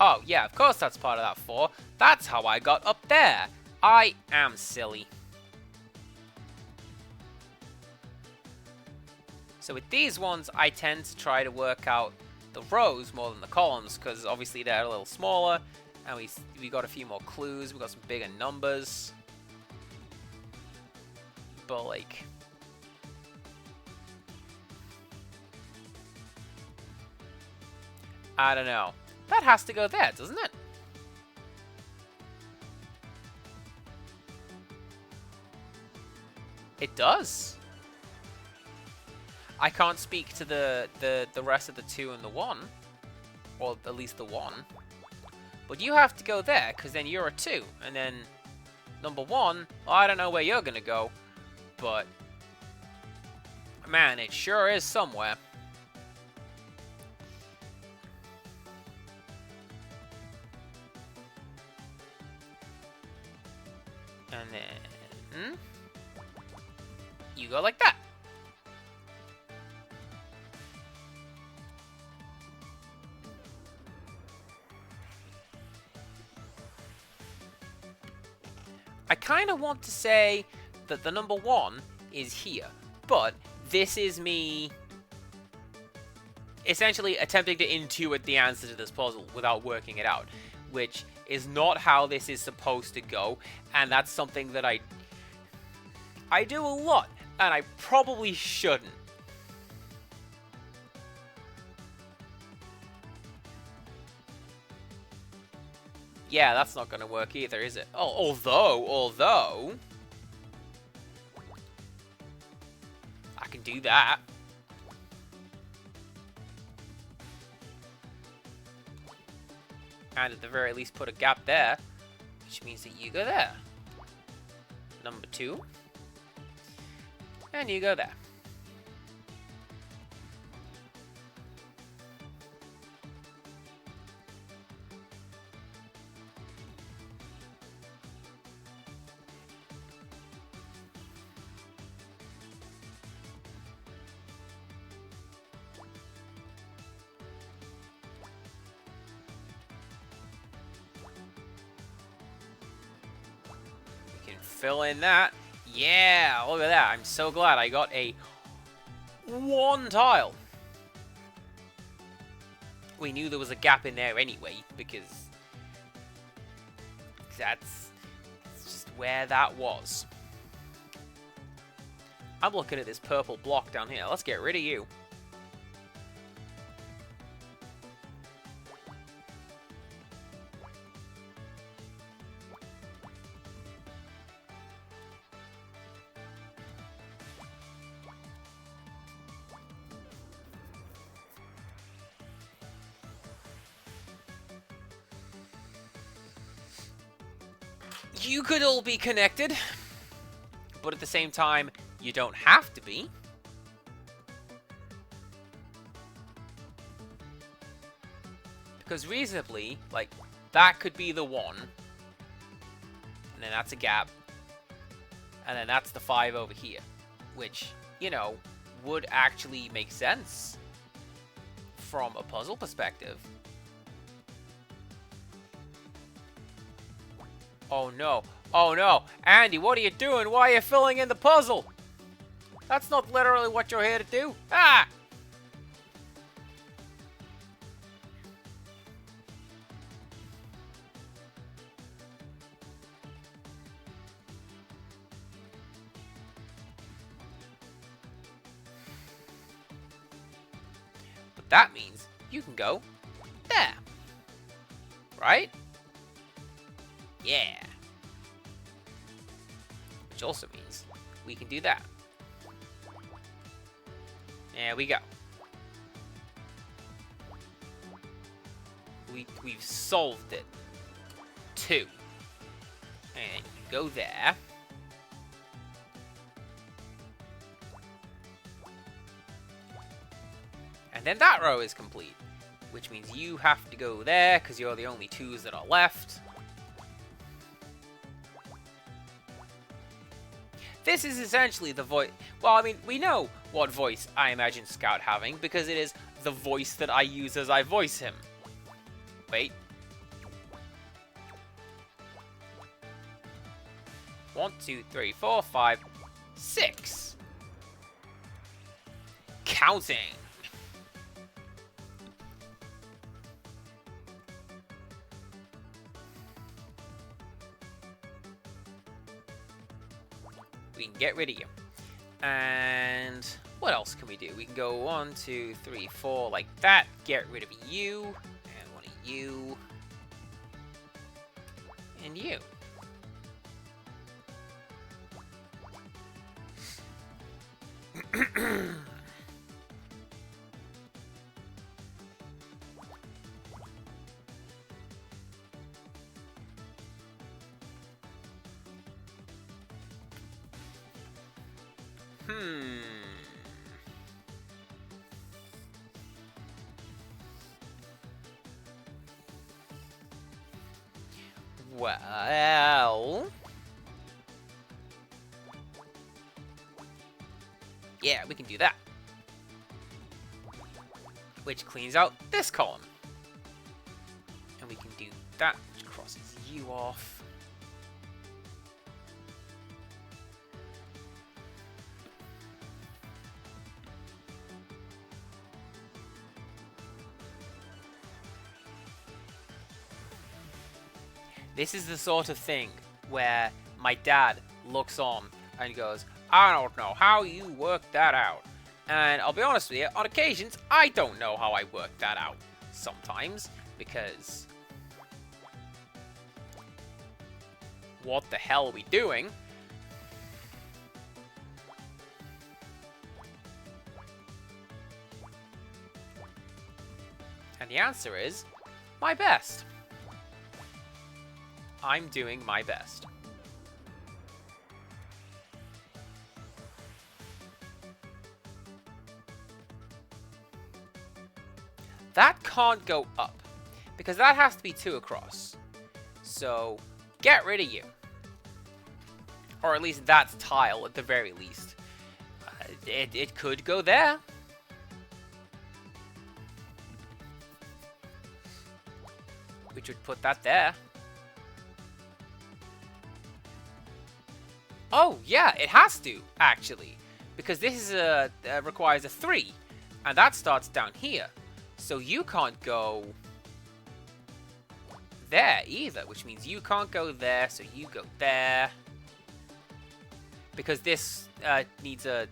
Oh, yeah, of course that's part of that 4. That's how I got up there. I am silly. So with these ones, I tend to try to work out the rows more than the columns, because obviously they're a little smaller, and we got a few more clues, we got some bigger numbers. But like... I don't know. That has to go there, doesn't it? It does. I can't speak to the rest of the 2 and the 1. Or at least the 1. But you have to go there, because then you're a 2. And then number 1, well, I don't know where you're going to go. But, man, it sure is somewhere. And then... you go like that. I kind of want to say that the number 1 is here, but this is me essentially attempting to intuit the answer to this puzzle without working it out, which is not how this is supposed to go, and that's something that I do a lot, and I probably shouldn't. Yeah, that's not going to work either, is it? Oh, although... can do that. And at the very least put a gap there, which means that you go there. Number 2. And you go there. Fill in that. Yeah, look at that. I'm so glad I got a 1 tile. We knew there was a gap in there anyway, because that's just where that was. I'm looking at this purple block down here. Let's get rid of you. You could all be connected, but at the same time, you don't have to be. Because reasonably, like, that could be the 1. And then that's a gap. And then that's the 5 over here. Which, you know, would actually make sense from a puzzle perspective. Oh no. Oh no. Andy, what are you doing? Why are you filling in the puzzle? That's not literally what you're here to do. Ah! But that means you can go there. Right? Yeah. Which also means we can do that. There we go. We've solved it. 2. And you go there. And then that row is complete. Which means you have to go there, because you're the only 2s that are left. This is essentially the voice. Well, I mean, we know what voice I imagine Scout having, because it is the voice that I use as I voice him. Wait. 1, 2, 3, 4, 5, 6. Counting. We can get rid of you. And what else can we do? We can go 1, 2, 3, 4 like that. Get rid of you. And one of you. And you. Well... yeah, we can do that. Which cleans out this column. And we can do that, which crosses you off. This is the sort of thing where my dad looks on and goes, I don't know how you worked that out. And I'll be honest with you, on occasions, I don't know how I worked that out sometimes, because what the hell are we doing? And the answer is my best. I'm doing my best. That can't go up, because that has to be 2 across. So, get rid of you. Or at least that tile, at the very least. It could go there. Which would put that there. Oh, yeah, it has to, actually. Because this is requires a 3. And that starts down here. So you can't go there either, which means you can't go there, so you go there. Because this needs a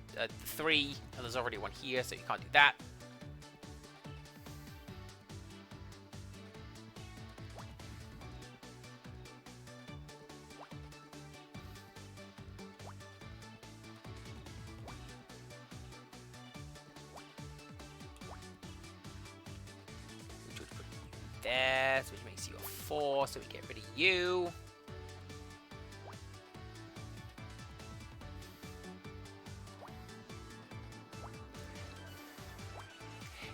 3, and there's already one here, so you can't do that. Which would put you there, so which makes you a 4, so we get rid of you.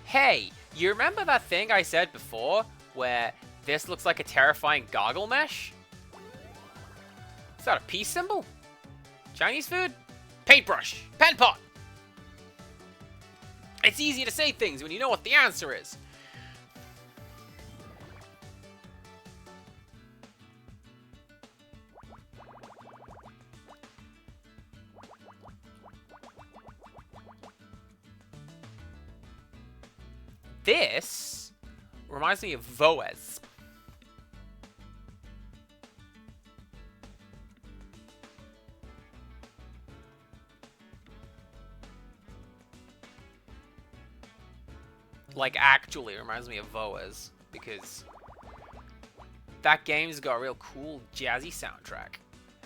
Hey, you remember that thing I said before, where this looks like a terrifying goggle mesh? Is that a peace symbol? Chinese food? Paintbrush. Pen pot. It's easy to say things when you know what the answer is. This reminds me of Voez. Like, actually reminds me of Voez, because that game's got a real cool, jazzy soundtrack.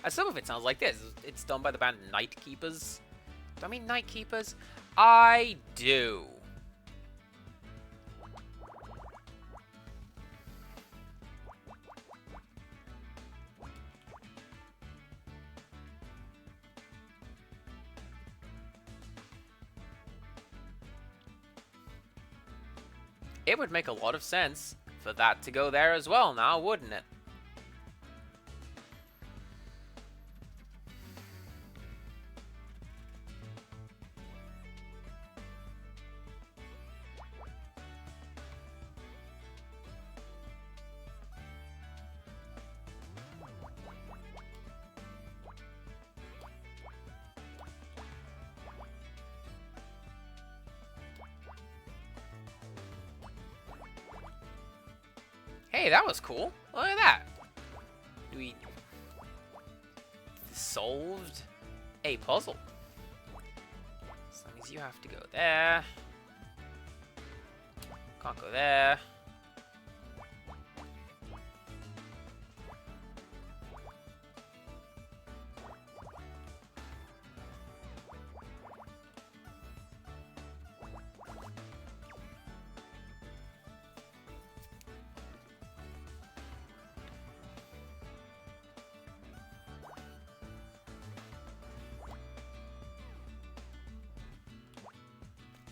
And some of it sounds like this. It's done by the band Night Keepers. Do I mean Night Keepers? I do. It would make a lot of sense for that to go there as well now, wouldn't it? Hey, that was cool. Look at that. We solved a puzzle. So that means you have to go there. Can't go there.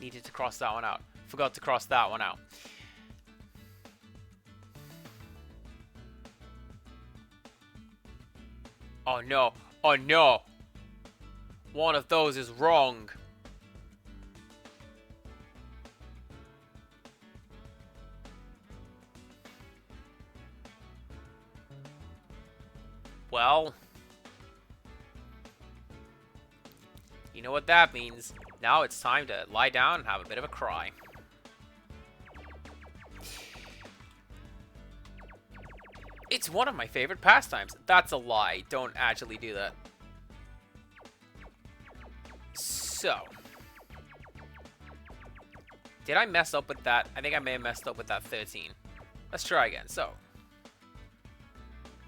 Needed to cross that one out. Forgot to cross that one out. Oh no. Oh no. One of those is wrong. Well, you know what that means. Now it's time to lie down and have a bit of a cry. It's one of my favorite pastimes. That's a lie. Don't actually do that. So, did I mess up with that? I think I may have messed up with that 13. Let's try again. So,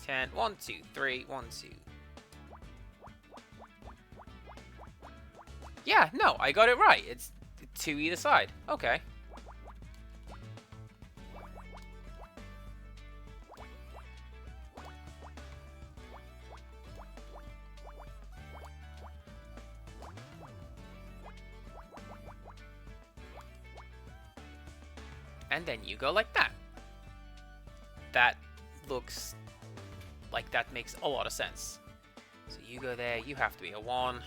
10, 1, 2, 3, 1, 2. Yeah, no, I got it right. It's 2 either side. Okay. And then you go like that. That looks like that makes a lot of sense. So you go there, you have to be a 1.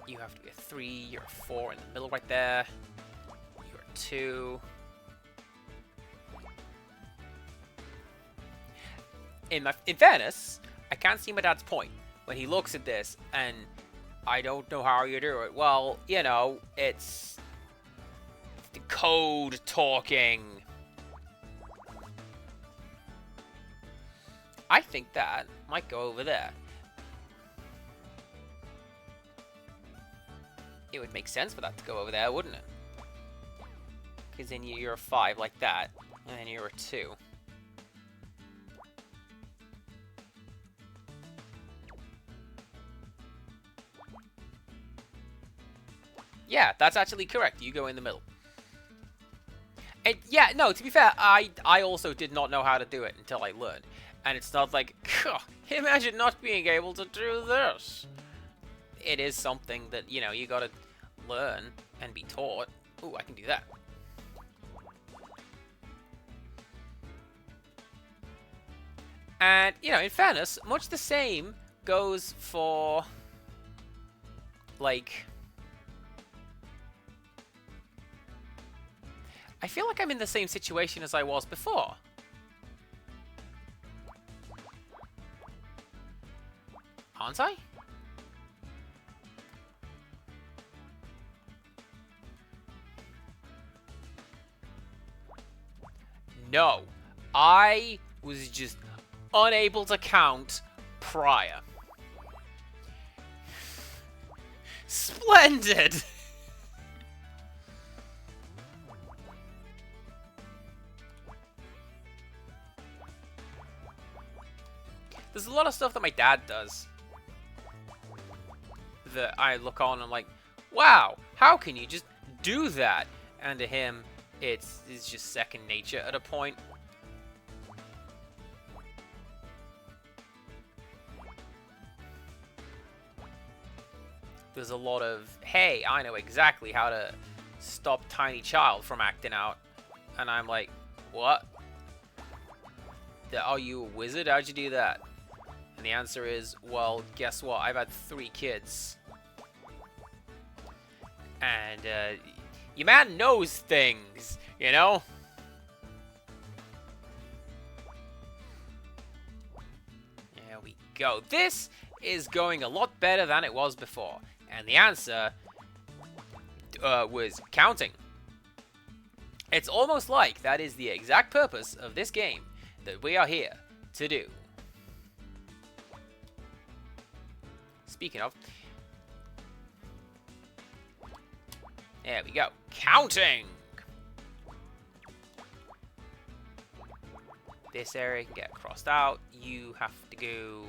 You have to be a 3, you're a 4 in the middle right there. You're a 2. In fairness, I can't see my dad's point when he looks at this and I don't know how you do it. Well, you know, it's the code talking. I think that might go over there. It would make sense for that to go over there, wouldn't it? Because then you're a 5 like that, and then you're a 2. Yeah, that's actually correct. You go in the middle. And yeah, no, to be fair, I also did not know how to do it until I learned. And it's not like, imagine not being able to do this. It is something that, you know, you gotta learn and be taught. Ooh, I can do that. And, you know, in fairness, much the same goes for, like... I feel like I'm in the same situation as I was before. Aren't I? No. I was just unable to count prior. Splendid! There's a lot of stuff that my dad does that I look on and I'm like, wow, how can you just do that? And to him, it's just second nature at a point. There's a lot of, hey, I know exactly how to stop Tiny Child from acting out. And I'm like, what? Are you a wizard? How'd you do that? And the answer is, well, guess what? I've had 3 kids. And, your man knows things, you know? There we go. This is going a lot better than it was before. And the answer was counting. It's almost like that is the exact purpose of this game that we are here to do. Speaking of, there we go. Counting! This area can get crossed out. You have to go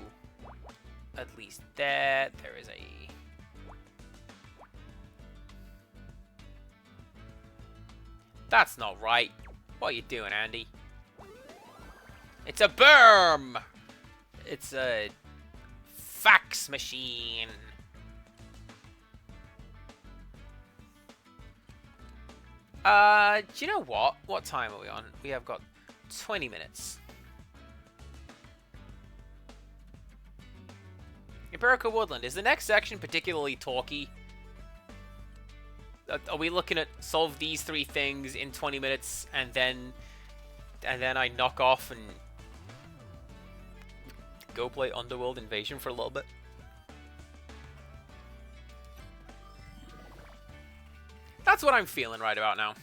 at least there. There is a... That's not right. What are you doing, Andy? It's a berm! It's a fax machine. Do you know what? What time are we on? We have got 20 minutes. Empirical Woodland. Is the next section particularly talky? Are we looking at solve these 3 things in 20 minutes and then I knock off and go play Underworld Invasion for a little bit? That's what I'm feeling right about now.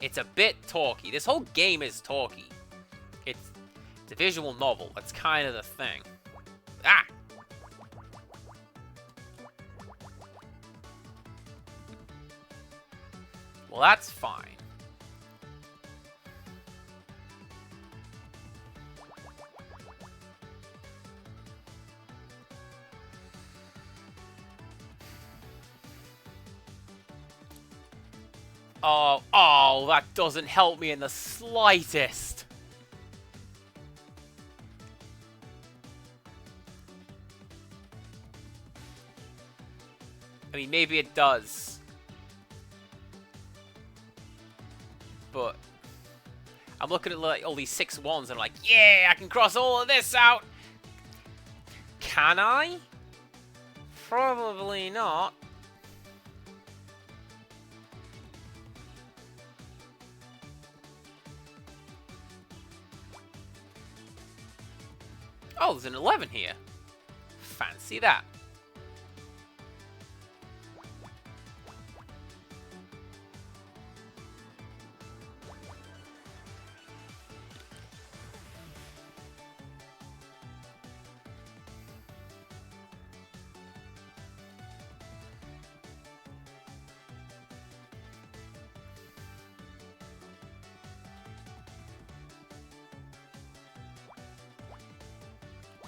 It's a bit talky. This whole game is talky. It's a visual novel. That's kind of the thing. Ah! Well, that's fine. Oh, that doesn't help me in the slightest. I mean, maybe it does. But I'm looking at like all these 6 ones and I'm like, yeah, I can cross all of this out. Can I? Probably not. Oh, there's an 11 here. Fancy that.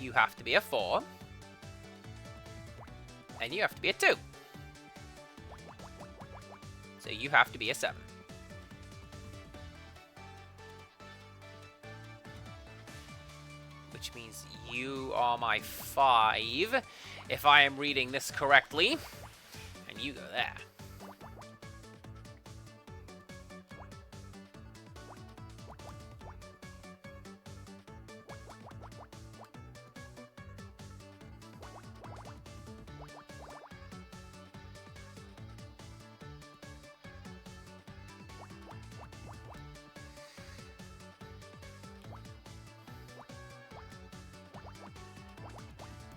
You have to be a 4. And you have to be a 2. So you have to be a 7. Which means you are my 5, if I am reading this correctly. And you go there.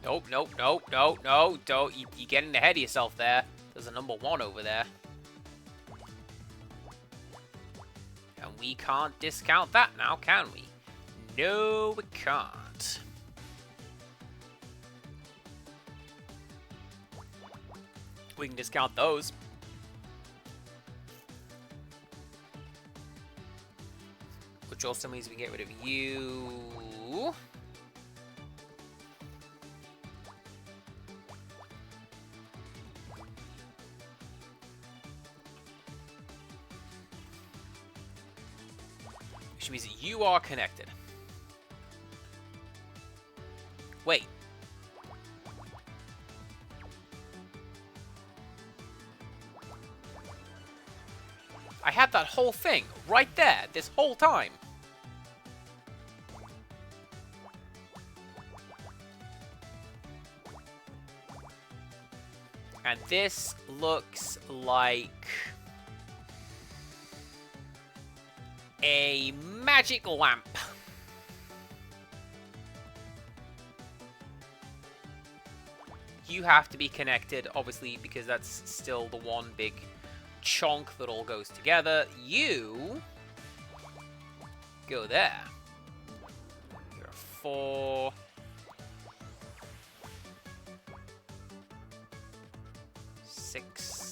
Nope, nope, nope, nope, no, don't. You're getting ahead of yourself there. There's a number 1 over there. And we can't discount that now, can we? No, we can't. We can discount those. Which also means we can get rid of you. Which means that you are connected. Wait. I had that whole thing right there this whole time. And this looks like a magic lamp. You have to be connected, obviously, because that's still the one big chunk that all goes together. You go there. You're a 4.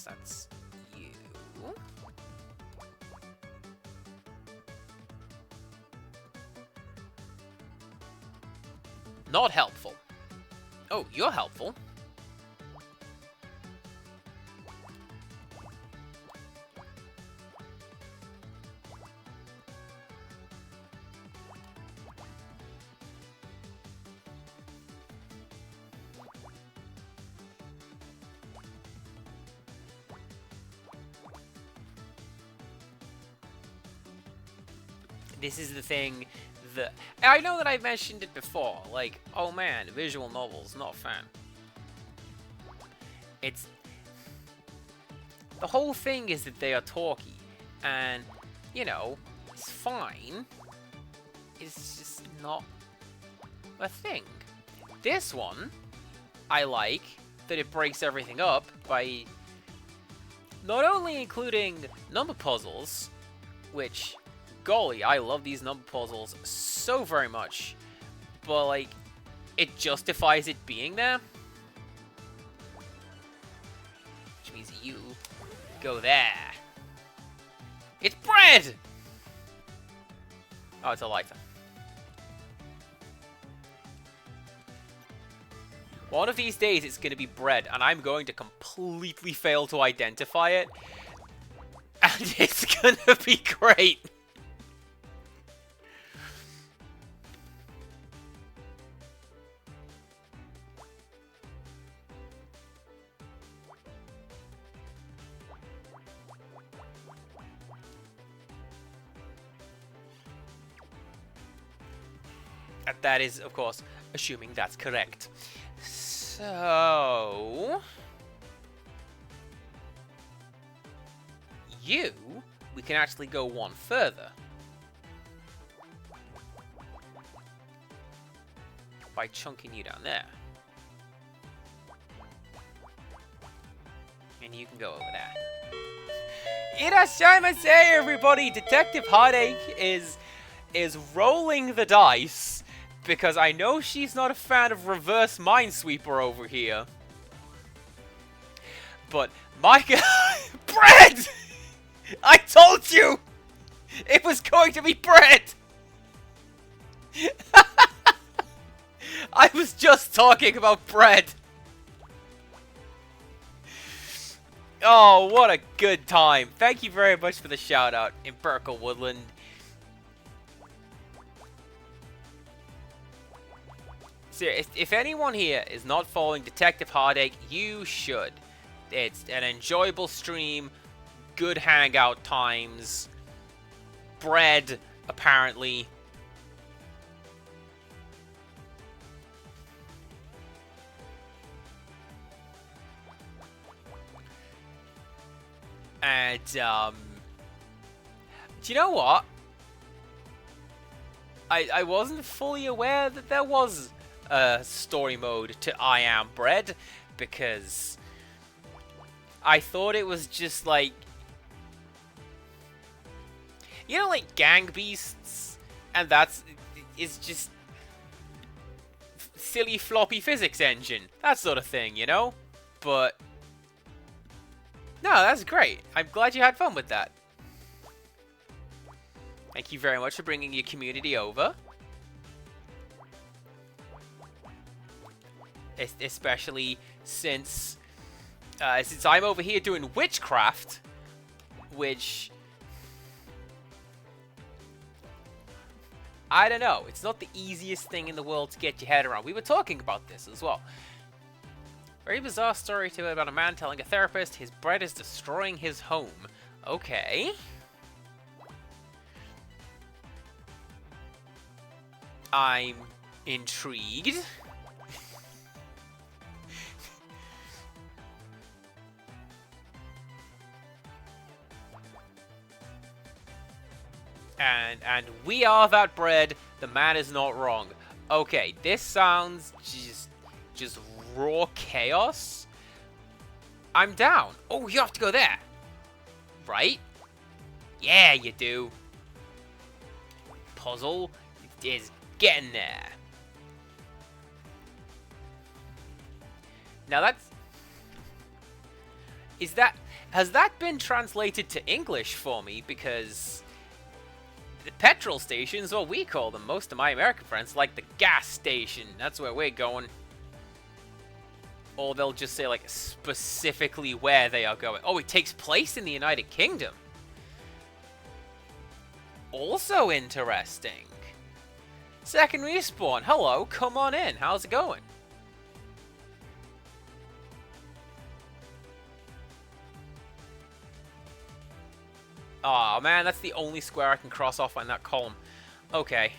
That's you. Not helpful. Oh, you're helpful. This is the thing that... I know that I've mentioned it before. Like, oh man, visual novels, not a fan. It's... The whole thing is that they are talky. And, you know, it's fine. It's just not a thing. This one, I like that it breaks everything up by not only including number puzzles, which... Golly, I love these number puzzles so very much, but, like, it justifies it being there. Which means you go there. It's bread! Oh, it's a lighter. One of these days, it's going to be bread, and I'm going to completely fail to identify it, and it's going to be great. That is, of course, assuming that's correct. So... we can actually go one further. By chunking you down there. And you can go over there. Irashaimase, everybody! Detective Heartache is rolling the dice because I know she's not a fan of Reverse Minesweeper over here. But my God, bread! I told you! It was going to be bread! I was just talking about bread! Oh, what a good time. Thank you very much for the shout out, Empirical Woodland. So, if anyone here is not following Detective Heartache, you should. It's an enjoyable stream, good hangout times, bread, apparently. And, do you know what? I wasn't fully aware that there was a story mode to I Am Bread, because I thought it was just like, you know, like Gang Beasts, and it's just silly floppy physics engine, that sort of thing, you know? But no, that's great. I'm glad you had fun with that. Thank you very much for bringing your community over. Especially since I'm over here doing witchcraft, which, I don't know, it's not the easiest thing in the world to get your head around. We were talking about this as well. Very bizarre story to it about a man telling a therapist his bread is destroying his home. Okay. I'm intrigued. And we are that bread. The man is not wrong. Okay, this sounds just raw chaos. I'm down. Oh, you have to go there. Right? Yeah, you do. Puzzle is getting there. Now has that been translated to English for me? Because the petrol station is what we call them. Most of my American friends like the gas station. That's where we're going. Or they'll just say, like, specifically where they are going. Oh, it takes place in the United Kingdom. Also interesting. Second Respawn. Hello, come on in. How's it going? Aw, man, that's the only square I can cross off on that column. Okay.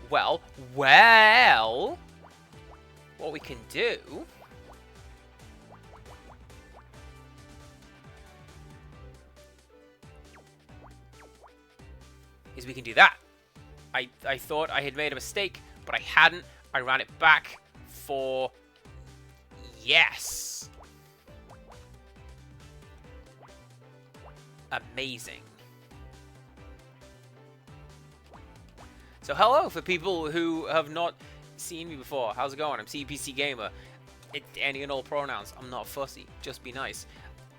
Well, what we can do is we can do that. I thought I had made a mistake, but I hadn't. I ran it back for yes. Amazing. So hello for people who have not seen me before. How's it going? I'm CPC Gamer. Any and all pronouns. I'm not fussy. Just be nice.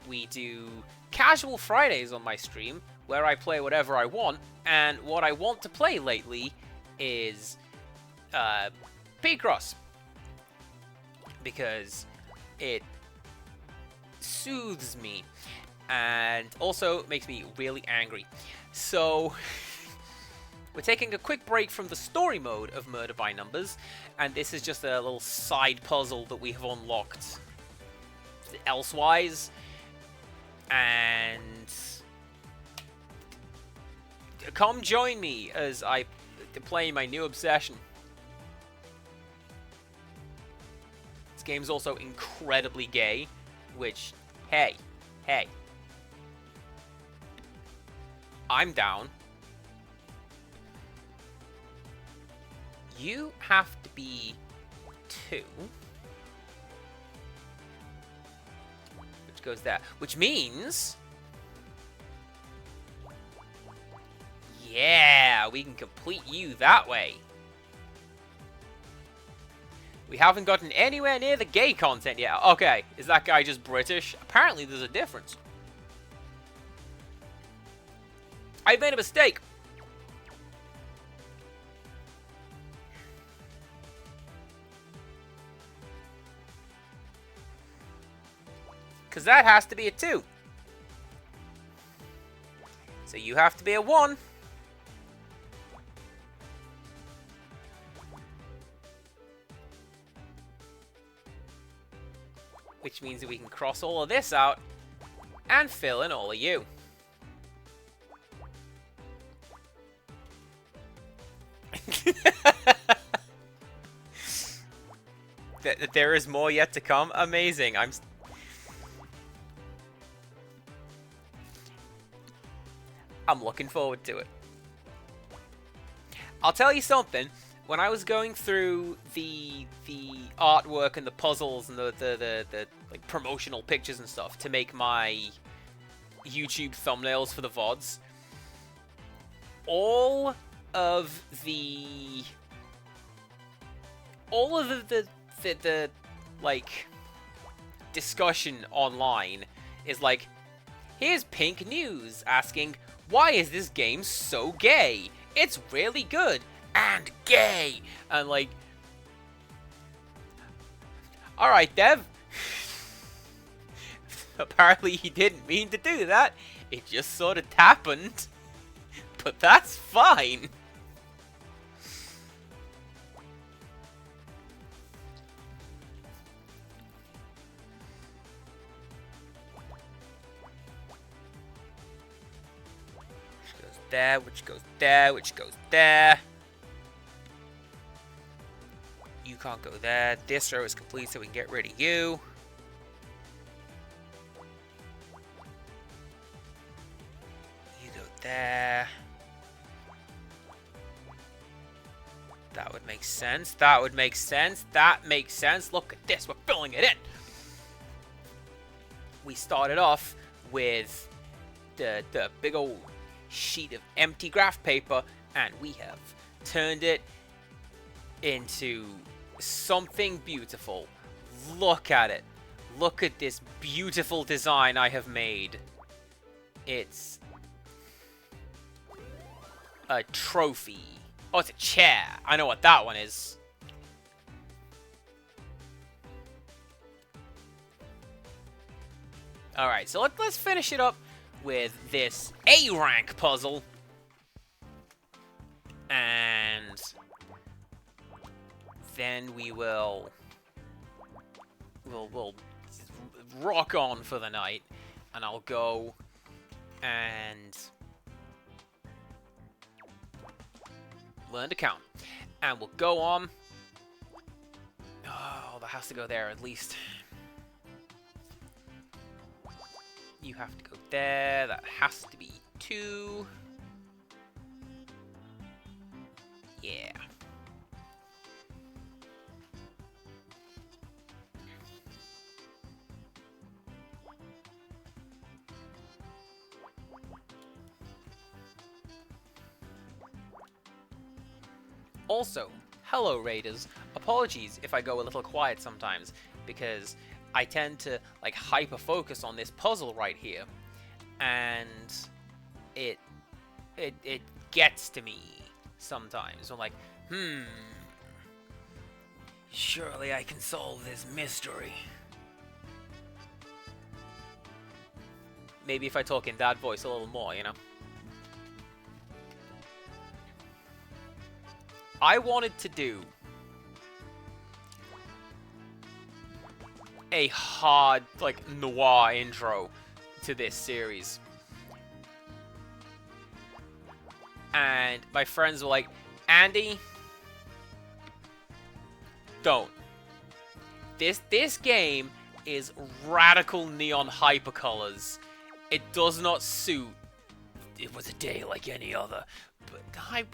We do casual Fridays on my stream where I play whatever I want, and what I want to play lately is Picross, because it soothes me and also makes me really angry. So we're taking a quick break from the story mode of Murder by Numbers, and this is just a little side puzzle that we have unlocked elsewise. And come join me as I play my new obsession. game's also incredibly gay, which, hey, I'm down. You have to be 2. Which goes there. Which means... yeah, we can complete you that way. We haven't gotten anywhere near the gay content yet. Okay, is that guy just British? Apparently there's a difference. I made a mistake. Because that has to be a 2. So you have to be a 1. Which means that we can cross all of this out and fill in all of you. There is more yet to come. Amazing. I'm looking forward to it. I'll tell you something. When I was going through the artwork and the puzzles and the like promotional pictures and stuff to make my YouTube thumbnails for the VODs, all of the like discussion online is like, here's Pink News asking, why is this game so gay? It's really good and gay. And like, alright, Dev. Apparently he didn't mean to do that. It just sort of happened. But that's fine. Which goes there, which goes there, which goes there. You can't go there. This row is complete, so we can get rid of you. You go there. That would make sense. That would make sense. That makes sense. Look at this. We're filling it in. We started off with the big old sheet of empty graph paper, and we have turned it into something beautiful. Look at it. Look at this beautiful design I have made. It's a trophy. Oh, it's a chair. I know what that one is. Alright, so let's finish it up with this A-rank puzzle. And then we'll rock on for the night, and I'll go and learn to count, and we'll go on. Oh, that has to go there at least. You have to go there. That has to be 2. Yeah. Also, hello Raiders. Apologies if I go a little quiet sometimes, because I tend to like hyper focus on this puzzle right here, and it gets to me sometimes. I'm like, surely I can solve this mystery. Maybe if I talk in that voice a little more, you know? I wanted to do a hard, like, noir intro to this series. And my friends were like, Andy, don't. This game is radical neon hypercolors. It does not suit. It was a day like any other, but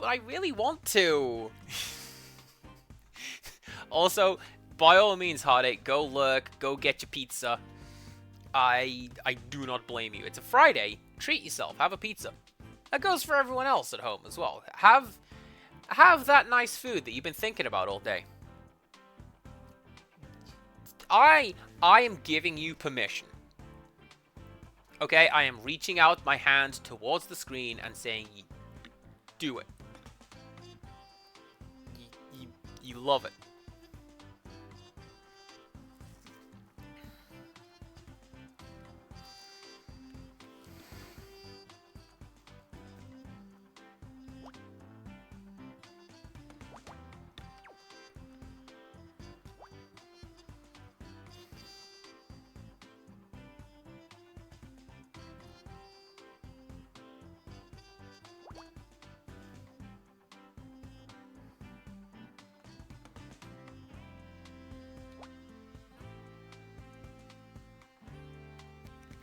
I really want to. Also, by all means, Heartache, go lurk, go get your pizza. I do not blame you. It's a Friday. Treat yourself. Have a pizza. That goes for everyone else at home as well. Have that nice food that you've been thinking about all day. I am giving you permission. Okay, I am reaching out my hand towards the screen and saying, do it. You love it.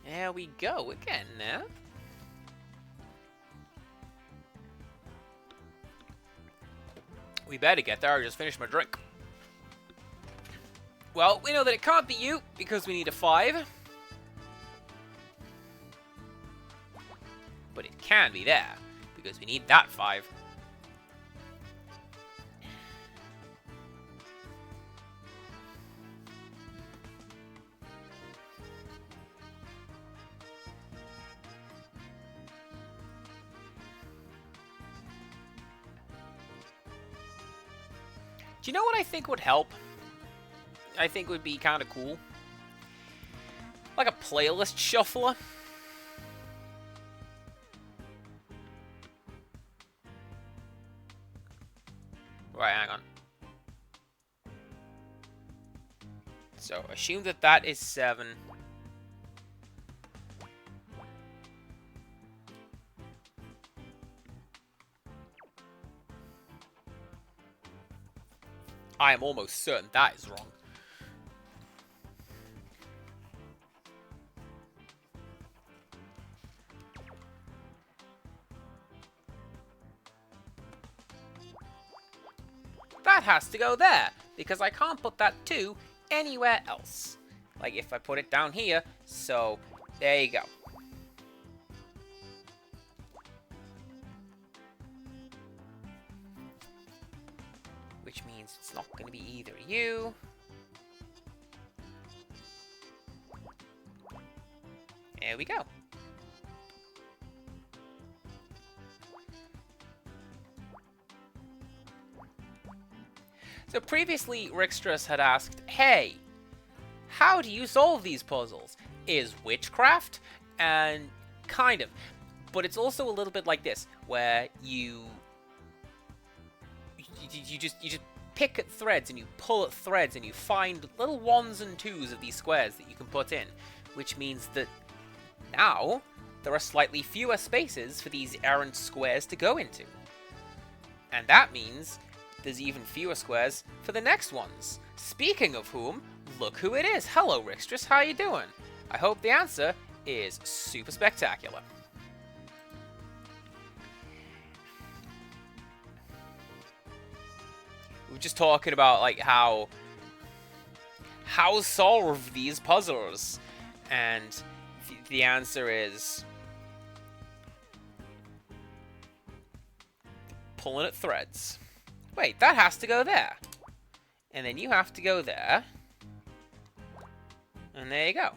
There we go, we're getting there. We better get there, I just finished my drink. Well, we know that it can't be you, because we need a 5. But it can be there, because we need that 5. Do you know what I think would help? I think would be kind of cool. Like a playlist shuffler. Right, hang on. So, assume that that is 7. I am almost certain that is wrong. That has to go there, because I can't put that 2 anywhere else. Like if I put it down here, so there you go. Which means it's not going to be either you. There we go. So previously, Rickstress had asked, hey, how do you solve these puzzles? Is witchcraft? And kind of. But it's also a little bit like this, where you just pick at threads and you pull at threads and you find little 1s and 2s of these squares that you can put in, which means that now there are slightly fewer spaces for these errant squares to go into. And that means there's even fewer squares for the next ones. Speaking of whom, look who it is. Hello, Rickstress, how you doing? I hope the answer is super spectacular. We were just talking about like how solve these puzzles, and the answer is pulling at threads. Wait, that has to go there, and then you have to go there, and there you go.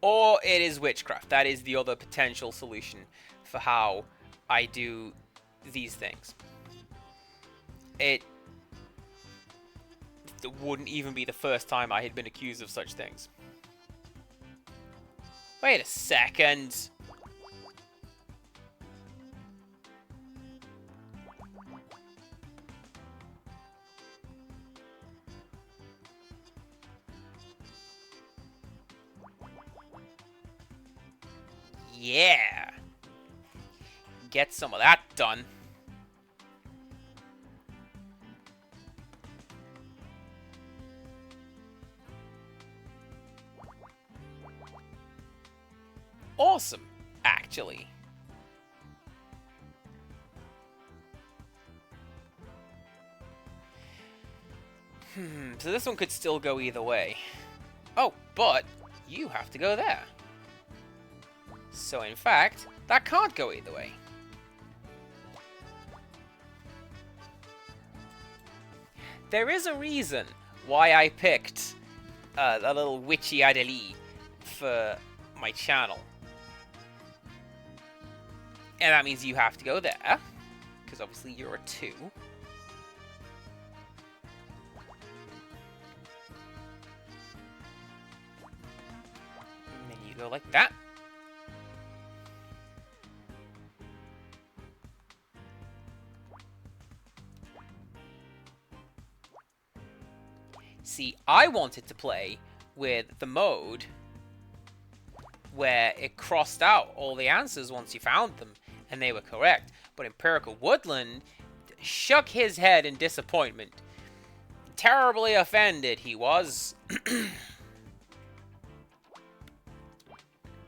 Or it is witchcraft. That is the other potential solution for how I do these things. It wouldn't even be the first time I had been accused of such things. Wait a second. Yeah. Get some of that done. Awesome, actually. So this one could still go either way. Oh, but you have to go there. So in fact, that can't go either way. There is a reason why I picked a little witchy Adelie for my channel. And that means you have to go there, because obviously you're a 2. And then you go like that. See, I wanted to play with the mode where it crossed out all the answers once you found them, and they were correct. But Empirical Woodland shook his head in disappointment. Terribly offended he was.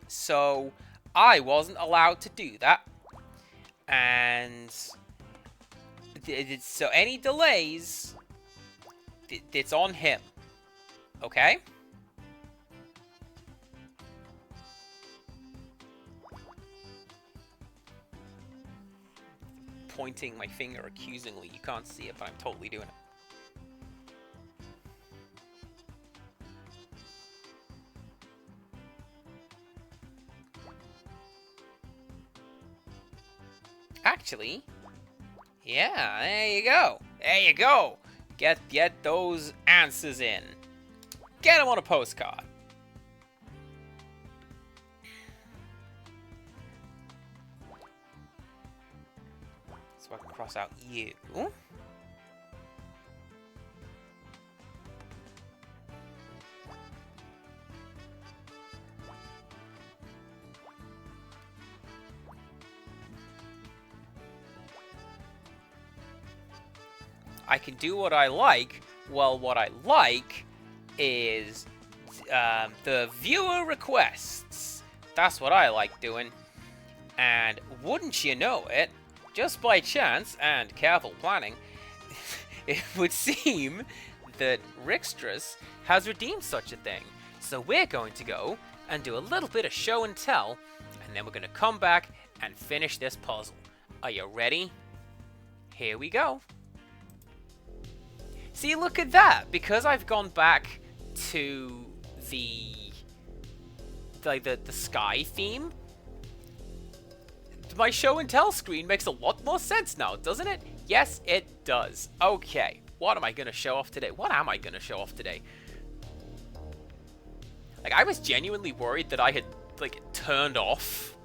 So, I wasn't allowed to do that. And so any delays, it's on him. Okay? Pointing my finger accusingly. You can't see it, but I'm totally doing it. Actually, yeah, there you go. There you go. Get those answers in. Get them on a postcard. So I can cross out you. I can do what I like. Well, what I like is the viewer requests. That's what I like doing. And wouldn't you know it, just by chance and careful planning, it would seem that Rixtrus has redeemed such a thing. So we're going to go and do a little bit of show and tell, and then we're going to come back and finish this puzzle. Are you ready? Here we go. See, look at that! Because I've gone back to the sky theme, my show and tell screen makes a lot more sense now, doesn't it? Yes, it does. Okay, what am I gonna show off today? What am I gonna show off today? Like, I was genuinely worried that I had, like, turned off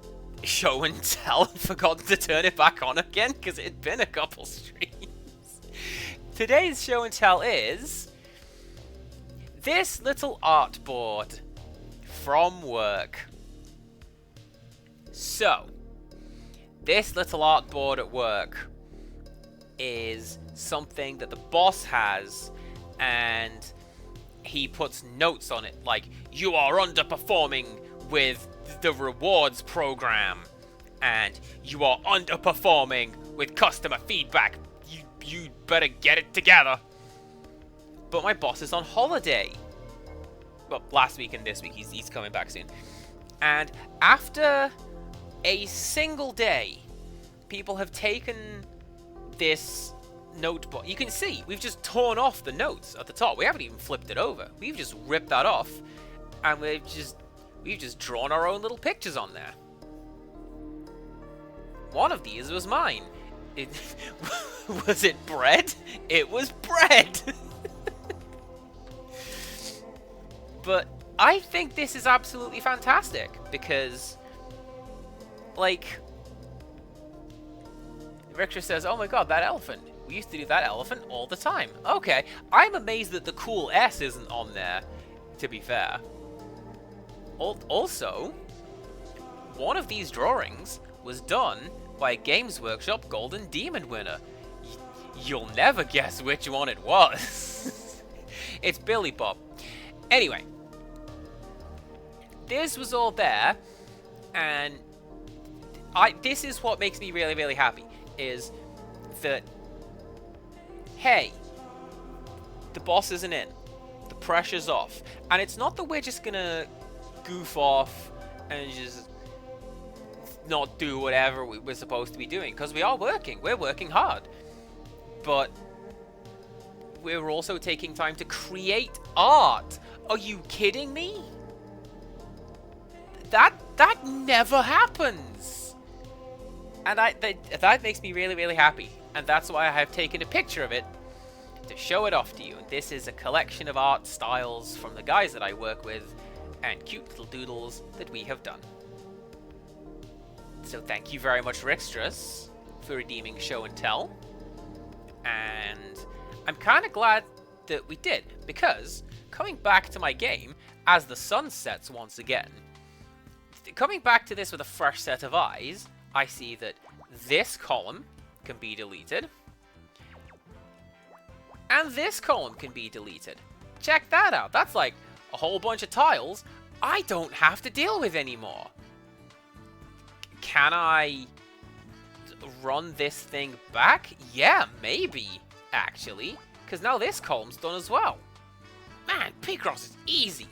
show and tell and forgotten to turn it back on again, because it had been a couple streams. Today's show and tell is this little artboard from work. So, this little artboard at work is something that the boss has, and he puts notes on it like, you are underperforming with the rewards program, and you are underperforming with customer feedback. You better get it together. But my boss is on holiday. Well, last week and this week, he's coming back soon. And after a single day, people have taken this notebook. You can see, we've just torn off the notes at the top. We haven't even flipped it over. We've just ripped that off, and we've just drawn our own little pictures on there. One of these was mine. Was it bread? It was bread! But I think this is absolutely fantastic, because, like, Richter says, oh my god, that elephant. We used to do that elephant all the time. Okay, I'm amazed that the cool S isn't on there, to be fair. Also, one of these drawings was done by a Games Workshop Golden Demon winner. You'll never guess which one it was. It's Billy Bob. Anyway, this was all there, and this is what makes me really, really happy, is that, hey, the boss isn't in, the pressure's off, and it's not that we're just gonna goof off and just not do whatever we're supposed to be doing, because we're working hard, but we're also taking time to create art. Are you kidding me? That never happens, and that makes me really, really happy, and that's why I have taken a picture of it to show it off to you. And this is a collection of art styles from the guys that I work with, and cute little doodles that we have done. So thank you very much, Rickstress, for redeeming Show and Tell, and I'm kind of glad that we did, because coming back to my game as the sun sets once again, coming back to this with a fresh set of eyes, I see that this column can be deleted, and this column can be deleted. Check that out. That's like a whole bunch of tiles I don't have to deal with anymore. Can I run this thing back? Yeah, maybe, actually, because now this column's done as well. Man, Picross is easy.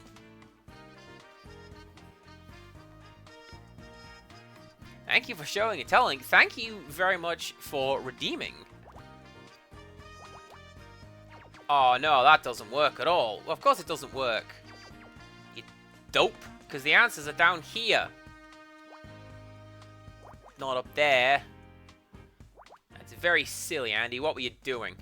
Thank you for showing and telling. Thank you very much for redeeming. Oh no, that doesn't work at all. Well, of course it doesn't work. You dope. Because the answers are down here. Not up there. That's very silly, Andy. What were you doing?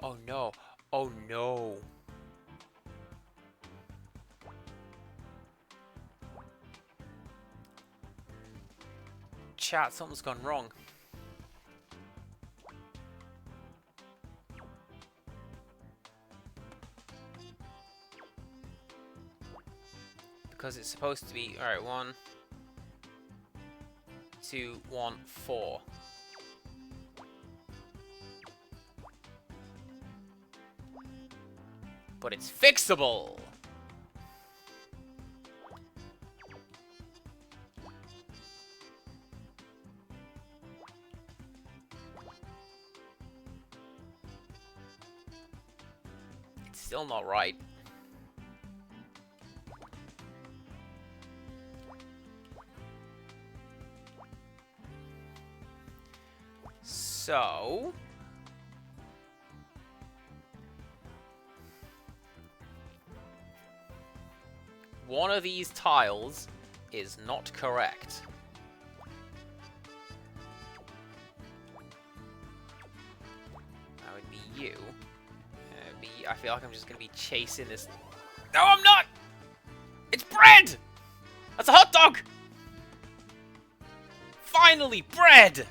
Oh no. Oh no. Chat, something's gone wrong. Because it's supposed to be, alright, 1, 2, 1, 4. But it's fixable! It's still not right. So... one of these tiles is not correct. That would be you. I feel like I'm just gonna be chasing this. No, I'm not! It's bread! That's a hot dog! Finally, bread!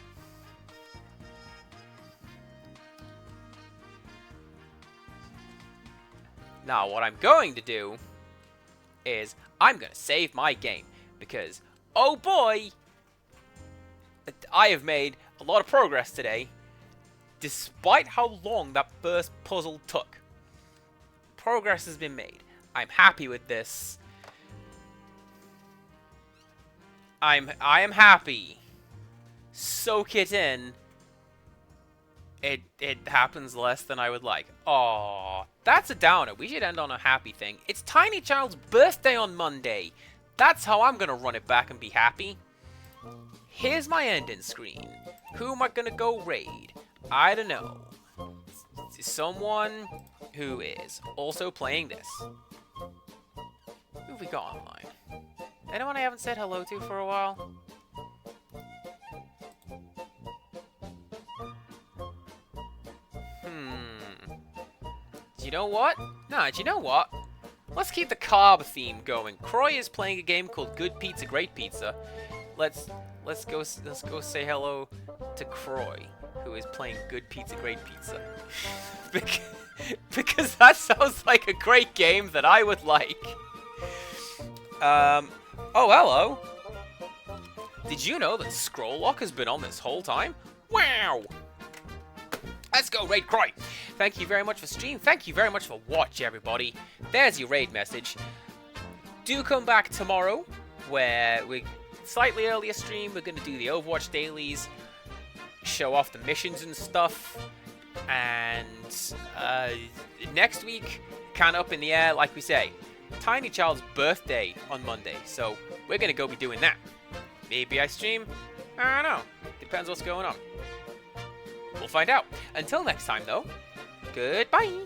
Now, what I'm going to do is I'm going to save my game, because, oh boy, I have made a lot of progress today, despite how long that first puzzle took. Progress has been made. I'm happy with this. I am happy. Soak it in. It happens less than I would like. Aww, that's a downer. We should end on a happy thing. It's Tiny Child's birthday on Monday. That's how I'm gonna run it back and be happy. Here's my ending screen. Who am I gonna go raid? I don't know. Someone who is also playing this. Who have we got online? Anyone I haven't said hello to for a while? Do you know what? Nah, do you know what? Let's keep the carb theme going. Croy is playing a game called Good Pizza, Great Pizza. Let's go say hello to Croy. who is playing Good Pizza, Great Pizza. Because that sounds like a great game that I would like. Oh, hello. Did you know that Scroll Lock has been on this whole time? Wow. Let's go, Raid Croy. Thank you very much for stream. Thank you very much for watch, everybody. There's your raid message. Do come back tomorrow, where we slightly earlier stream. We're going to do the Overwatch dailies, show off the missions and stuff. And next week, kind of up in the air, like we say. Tiny Child's birthday on Monday, so we're going to go be doing that. Maybe I stream? I don't know. Depends what's going on. We'll find out. Until next time, though, goodbye.